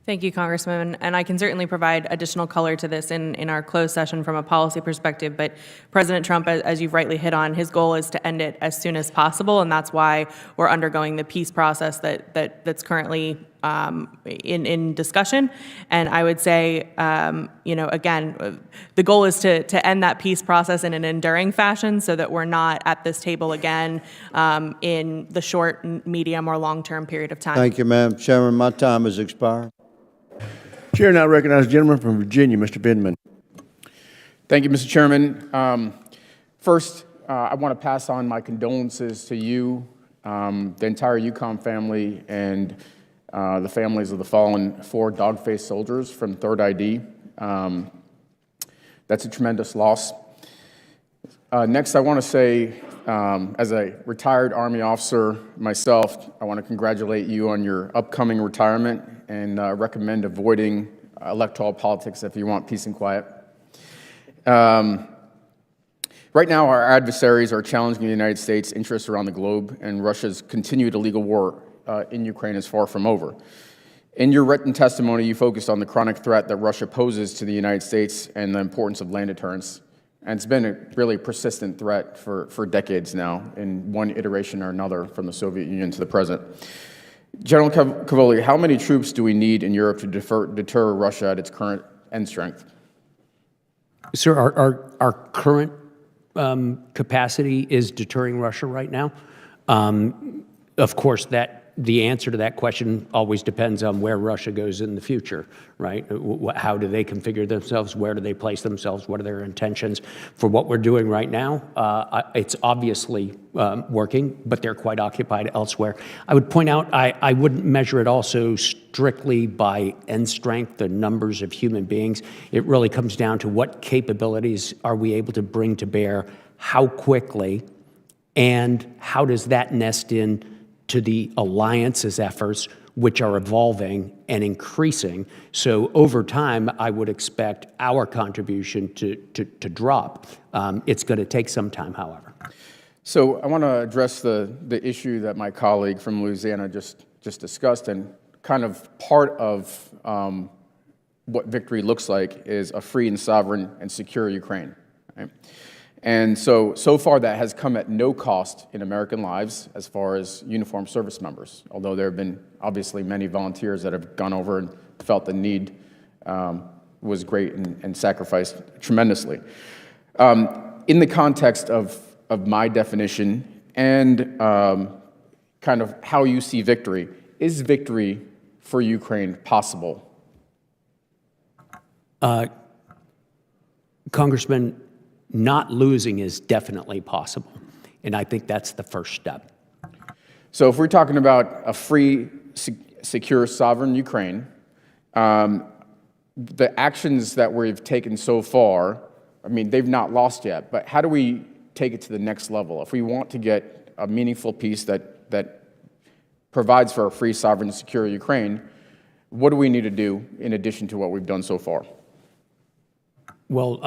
Thank you, Congressman. And I can certainly provide additional color to this in our closed session from a policy perspective. But President Trump, as you've rightly hit on, his goal is to end it as soon as possible. And that's why we're undergoing the peace process that's currently in discussion. And I would say, again, the goal is to end that peace process in an enduring fashion so that we're not at this table again in the short, medium, or long-term period of time. Thank you, Madam Chairman. My time has expired. Chair now recognizes the gentleman from Virginia, Mr. Bindman. Thank you, Mr. Chairman. First, I want to pass on my condolences to you, the entire UCOM family, and the families of the fallen 4 dog-faced soldiers from 3rd ID. That's a tremendous loss. Next, I want to say, as a retired Army officer myself, I want to congratulate you on your upcoming retirement and recommend avoiding electoral politics if you want peace and quiet. Right now, our adversaries are challenging the United States' interests around the globe, and Russia's continued illegal war in Ukraine is far from over. In your written testimony, you focused on the chronic threat that Russia poses to the United States and the importance of land deterrence. And it's been a really persistent threat for decades now, in one iteration or another, from the Soviet Union to the present. General Cavoli, how many troops do we need in Europe to deter Russia at its current end strength? Sir, our current capacity is deterring Russia right now. Of course, the answer to that question always depends on where Russia goes in the future, right? How do they configure themselves? Where do they place themselves? What are their intentions? For what we're doing right now, it's obviously working, but they're quite occupied elsewhere. I would point out, I wouldn't measure it also strictly by end strength, the numbers of human beings. It really comes down to what capabilities are we able to bring to bear, how quickly, and how does that nest in to the alliance's efforts, which are evolving and increasing. So over time, I would expect our contribution to drop. It's going to take some time, however. So I want to address the issue that my colleague from Louisiana just discussed, and kind of part of what victory looks like is a free and sovereign and secure Ukraine. Right? And so far that has come at no cost in American lives as far as uniformed service members, although there have been obviously many volunteers that have gone over and felt the need was great and sacrificed tremendously. In the context of my definition and kind of how you see victory, is victory for Ukraine possible? Congressman, not losing is definitely possible, and I think that's the first step. So if we're talking about a free, secure, sovereign Ukraine, the actions that we've taken so far, I mean, they've not lost yet, but how do we take it to the next level? If we want to get a meaningful peace that provides for a free, sovereign, secure Ukraine, what do we need to do in addition to what we've done so far? Well,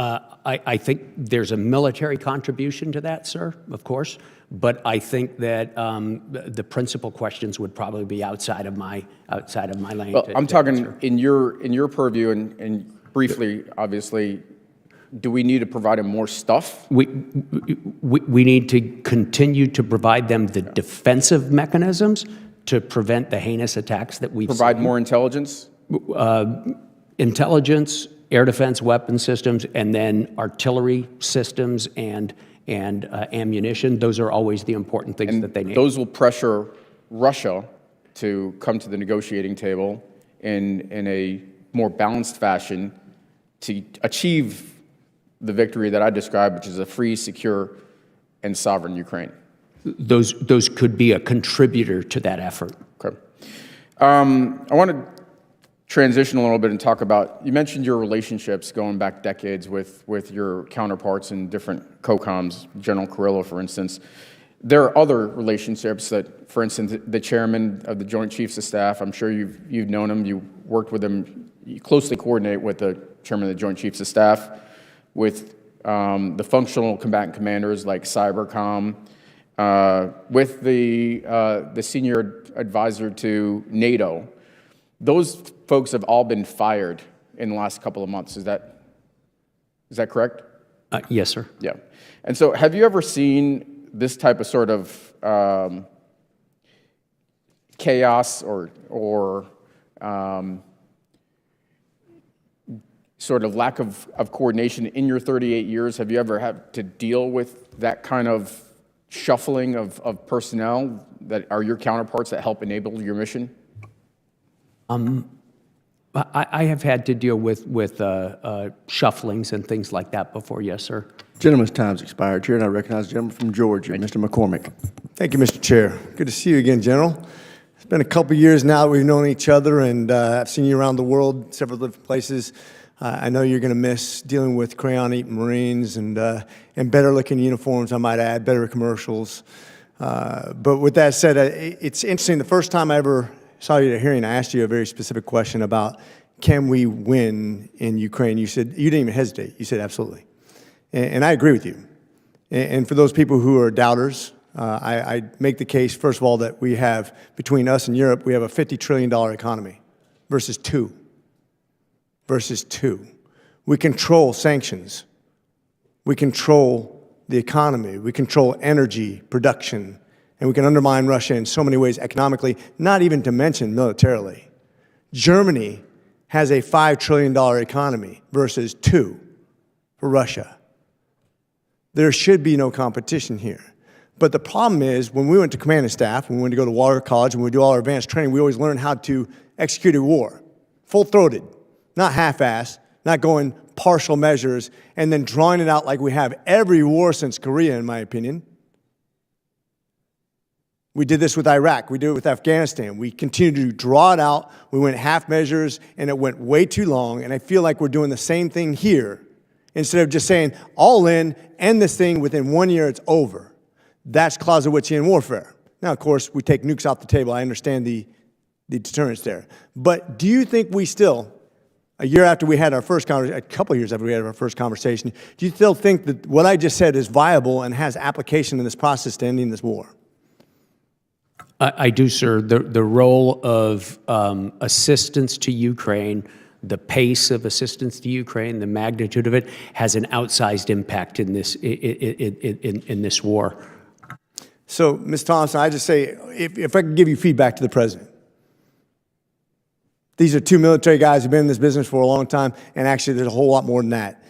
I think there's a military contribution to that, sir, of course, but I think that the principal questions would probably be outside of my lane. Well, I'm talking in your purview, and briefly, obviously, do we need to provide them more stuff? We need to continue to provide them the defensive mechanisms to prevent the heinous attacks that we've provide seen. More intelligence? Intelligence, air defense weapon systems, and then artillery systems and ammunition. Those are always the important things that they need. Those will pressure Russia to come to the negotiating table in a more balanced fashion to achieve the victory that I described, which is a free, secure, and sovereign Ukraine. Those could be a contributor to that effort. Okay. I want to transition a little bit and talk about, you mentioned your relationships going back decades with your counterparts in different COCOMs, General Carrillo, for instance. There are other relationships that, for instance, the chairman of the Joint Chiefs of Staff, I'm sure you've known him, you worked with him, you closely coordinate with the chairman of the Joint Chiefs of Staff, with the functional combatant commanders like Cybercom, with the senior advisor to NATO. Those folks have all been fired in the last couple of months. Is that correct? Yes, sir. Yeah. And so have you ever seen this type of sort of chaos or sort of lack of coordination in your 38 years? Have you ever had to deal with that kind of shuffling of personnel that are your counterparts that help enable your mission? I have had to deal with shufflings and things like that before, yes, sir. Gentleman's time's expired. Chair, and I recognize the gentleman from Georgia, Mr. McCormick. Thank you, Mr. Chair. Good to see you again, General. It's been a couple years now that we've known each other, and I've seen you around the world, several different places. I know you're going to miss dealing with crayon-eating Marines and better-looking uniforms, I might add, better commercials. But with that said, it's interesting. The first time I ever saw you at a hearing, I asked you a very specific question about, can we win in Ukraine? You said, you didn't even hesitate. You said, absolutely. And I agree with you. And for those people who are doubters, I make the case, first of all, that we have, between us and Europe, we have a $50 trillion economy versus two. We control sanctions. We control the economy. We control energy production And we can undermine Russia in so many ways economically, not even to mention militarily. Germany has a $5 trillion economy versus 2 for Russia. There should be no competition here. But the problem is, when we went to command and staff, when we went to go to Water College, when we do all our advanced training, we always learn how to execute a war, full-throated, not half-assed, not going partial measures, and then drawing it out like we have every war since Korea, in my opinion. We did this with Iraq. We did it with Afghanistan. We continued to draw it out. We went half measures, and it went way too long. And I feel like we're doing the same thing here. Instead of just saying, all in, end this thing, within 1 year, it's over. That's Clausewitzian warfare. Now, of course, we take nukes off the table. I understand the deterrence there. But do you think we still, a year after we had our first conversation, a couple of years after we had our first conversation, do you still think that what I just said is viable and has application in this process to ending this war? I do, sir. The role of assistance to Ukraine, the pace of assistance to Ukraine, the magnitude of it, has an outsized impact in this in this war. So, Ms. Thompson, I just say, if I could give you feedback to the president. These are 2 military guys who've been in this business for a long time, and actually there's a whole lot more than that.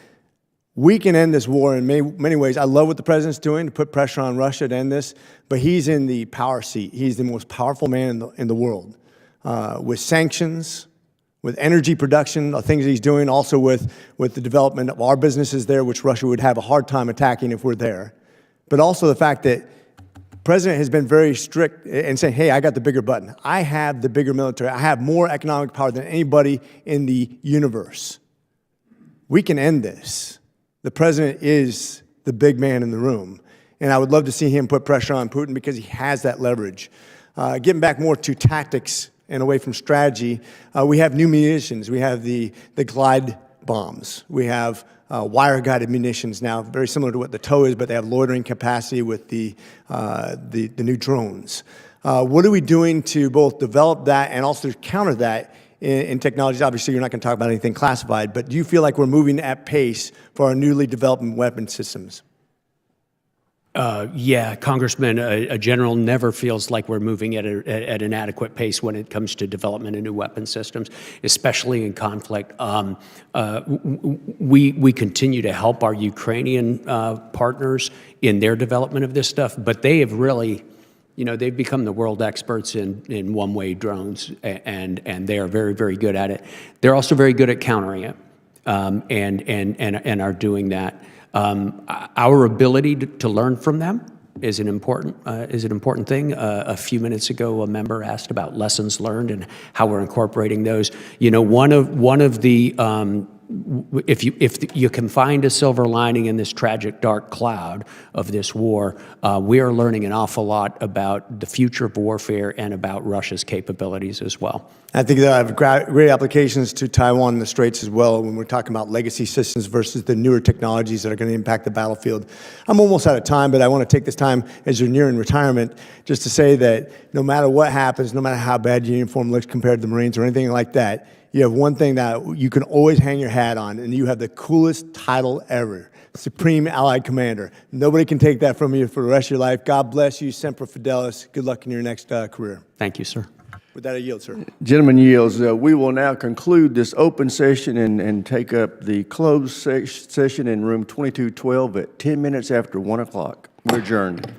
We can end this war in many ways. I love what the president's doing to put pressure on Russia to end this, but he's in the power seat. He's the most powerful man in the world. With sanctions, with energy production, the things he's doing, also with the development of our businesses there, which Russia would have a hard time attacking if we're there. But also the fact that the president has been very strict in saying, hey, I got the bigger button. I have the bigger military. I have more economic power than anybody in the universe. We can end this. The president is the big man in the room. And I would love to see him put pressure on Putin because he has that leverage. Getting back more to tactics and away from strategy, we have new munitions. We have the glide bombs. We have wire-guided munitions now, very similar to what the TOW is, but they have loitering capacity with the new drones. What are we doing to both develop that and also counter that in technologies? Obviously, you're not going to talk about anything classified, but do you feel like we're moving at pace for our newly developed weapon systems? Yeah, Congressman, a general never feels like we're moving at an adequate pace when it comes to development of new weapon systems, especially in conflict. We continue to help our Ukrainian partners in their development of this stuff, but they have really, they've become the world experts in one-way drones, and they are very, very good at it. They're also very good at countering it, and are doing that. Our ability to learn from them is an important thing. A few minutes ago, a member asked about lessons learned and how we're incorporating those. One of the if you can find a silver lining in this tragic dark cloud of this war, we are learning an awful lot about the future of warfare and about Russia's capabilities as well. I think they'll have great applications to Taiwan and the Straits as well when we're talking about legacy systems versus the newer technologies that are going to impact the battlefield. I'm almost out of time, but I want to take this time as you're nearing retirement just to say that no matter what happens, no matter how bad your uniform looks compared to the Marines or anything like that, you have one thing that you can always hang your hat on, and you have the coolest title ever, Supreme Allied Commander. Nobody can take that from you for the rest of your life. God bless you, Semper Fidelis. Good luck in your next career. Thank you, sir. With that, I yield, sir. Gentlemen yields. We will now conclude this open session and take up the closed session in room 2212 at 10 minutes after 1 o'clock. We're adjourned.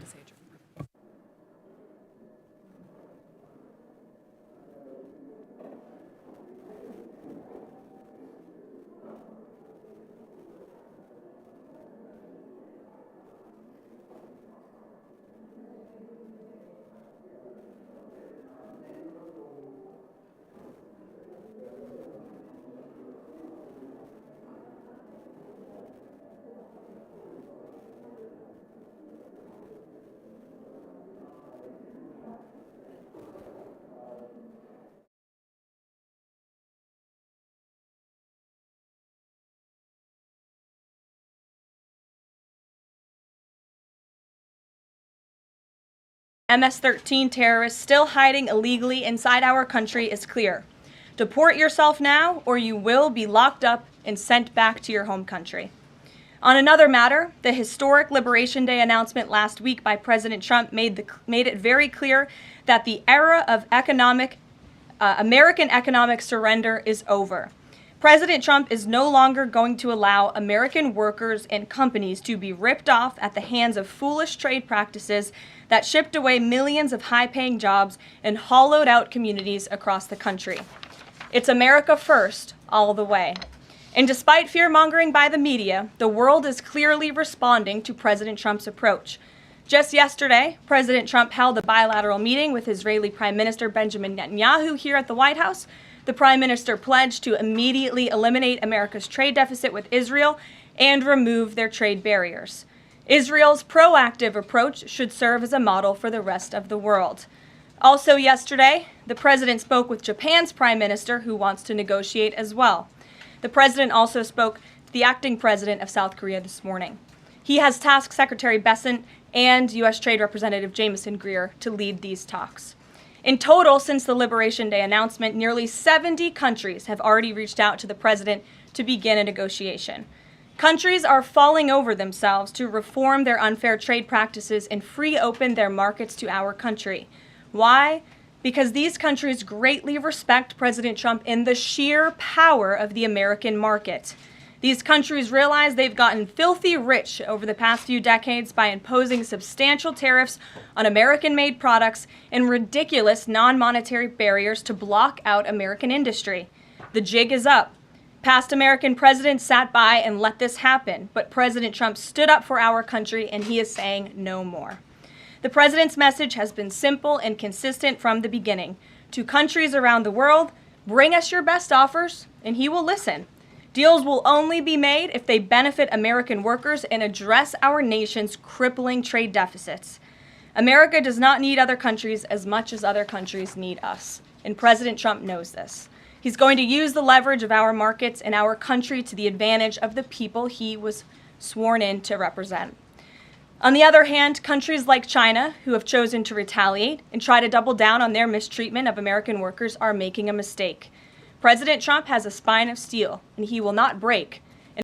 MS-13 terrorists still hiding illegally inside our country is clear. Deport yourself now, or you will be locked up and sent back to your home country. On another matter, the historic Liberation Day announcement last week by President Trump made it very clear that the era of American economic surrender is over. President Trump is no longer going to allow American workers and companies to be ripped off at the hands of foolish trade practices that shipped away millions of high-paying jobs and hollowed out communities across the country. It's America first, all the way. And despite fear-mongering by the media, the world is clearly responding to President Trump's approach. Just yesterday, President Trump held a bilateral meeting with Israeli Prime Minister Benjamin Netanyahu here at the White House. The Prime Minister pledged to immediately eliminate America's trade deficit with Israel and remove their trade barriers. Israel's proactive approach should serve as a model for the rest of the world. Also yesterday, the President spoke with Japan's Prime Minister, who wants to negotiate as well. The President also spoke to the acting President of South Korea this morning. He has tasked Secretary Bessent and U.S. Trade Representative Jamieson Greer to lead these talks. In total, since the Liberation Day announcement, nearly 70 countries have already reached out to the President to begin a negotiation. Countries are falling over themselves to reform their unfair trade practices and free open their markets to our country. Why? Because these countries greatly respect President Trump in the sheer power of the American market. These countries realize they've gotten filthy rich over the past few decades by imposing substantial tariffs on American-made products and ridiculous non-monetary barriers to block out American industry. The jig is up. Past American presidents sat by and let this happen, but President Trump stood up for our country, and he is saying no more. The President's message has been simple and consistent from the beginning. To countries around the world, bring us your best offers, and he will listen. Deals will only be made if they benefit American workers and address our nation's crippling trade deficits. America does not need other countries as much as other countries need us, and President Trump knows this. He's going to use the leverage of our markets and our country to the advantage of the people he was sworn in to represent. On the other hand, countries like China, who have chosen to retaliate and try to double down on their mistreatment of American workers, are making a mistake. President Trump has a spine of steel, and he will not break.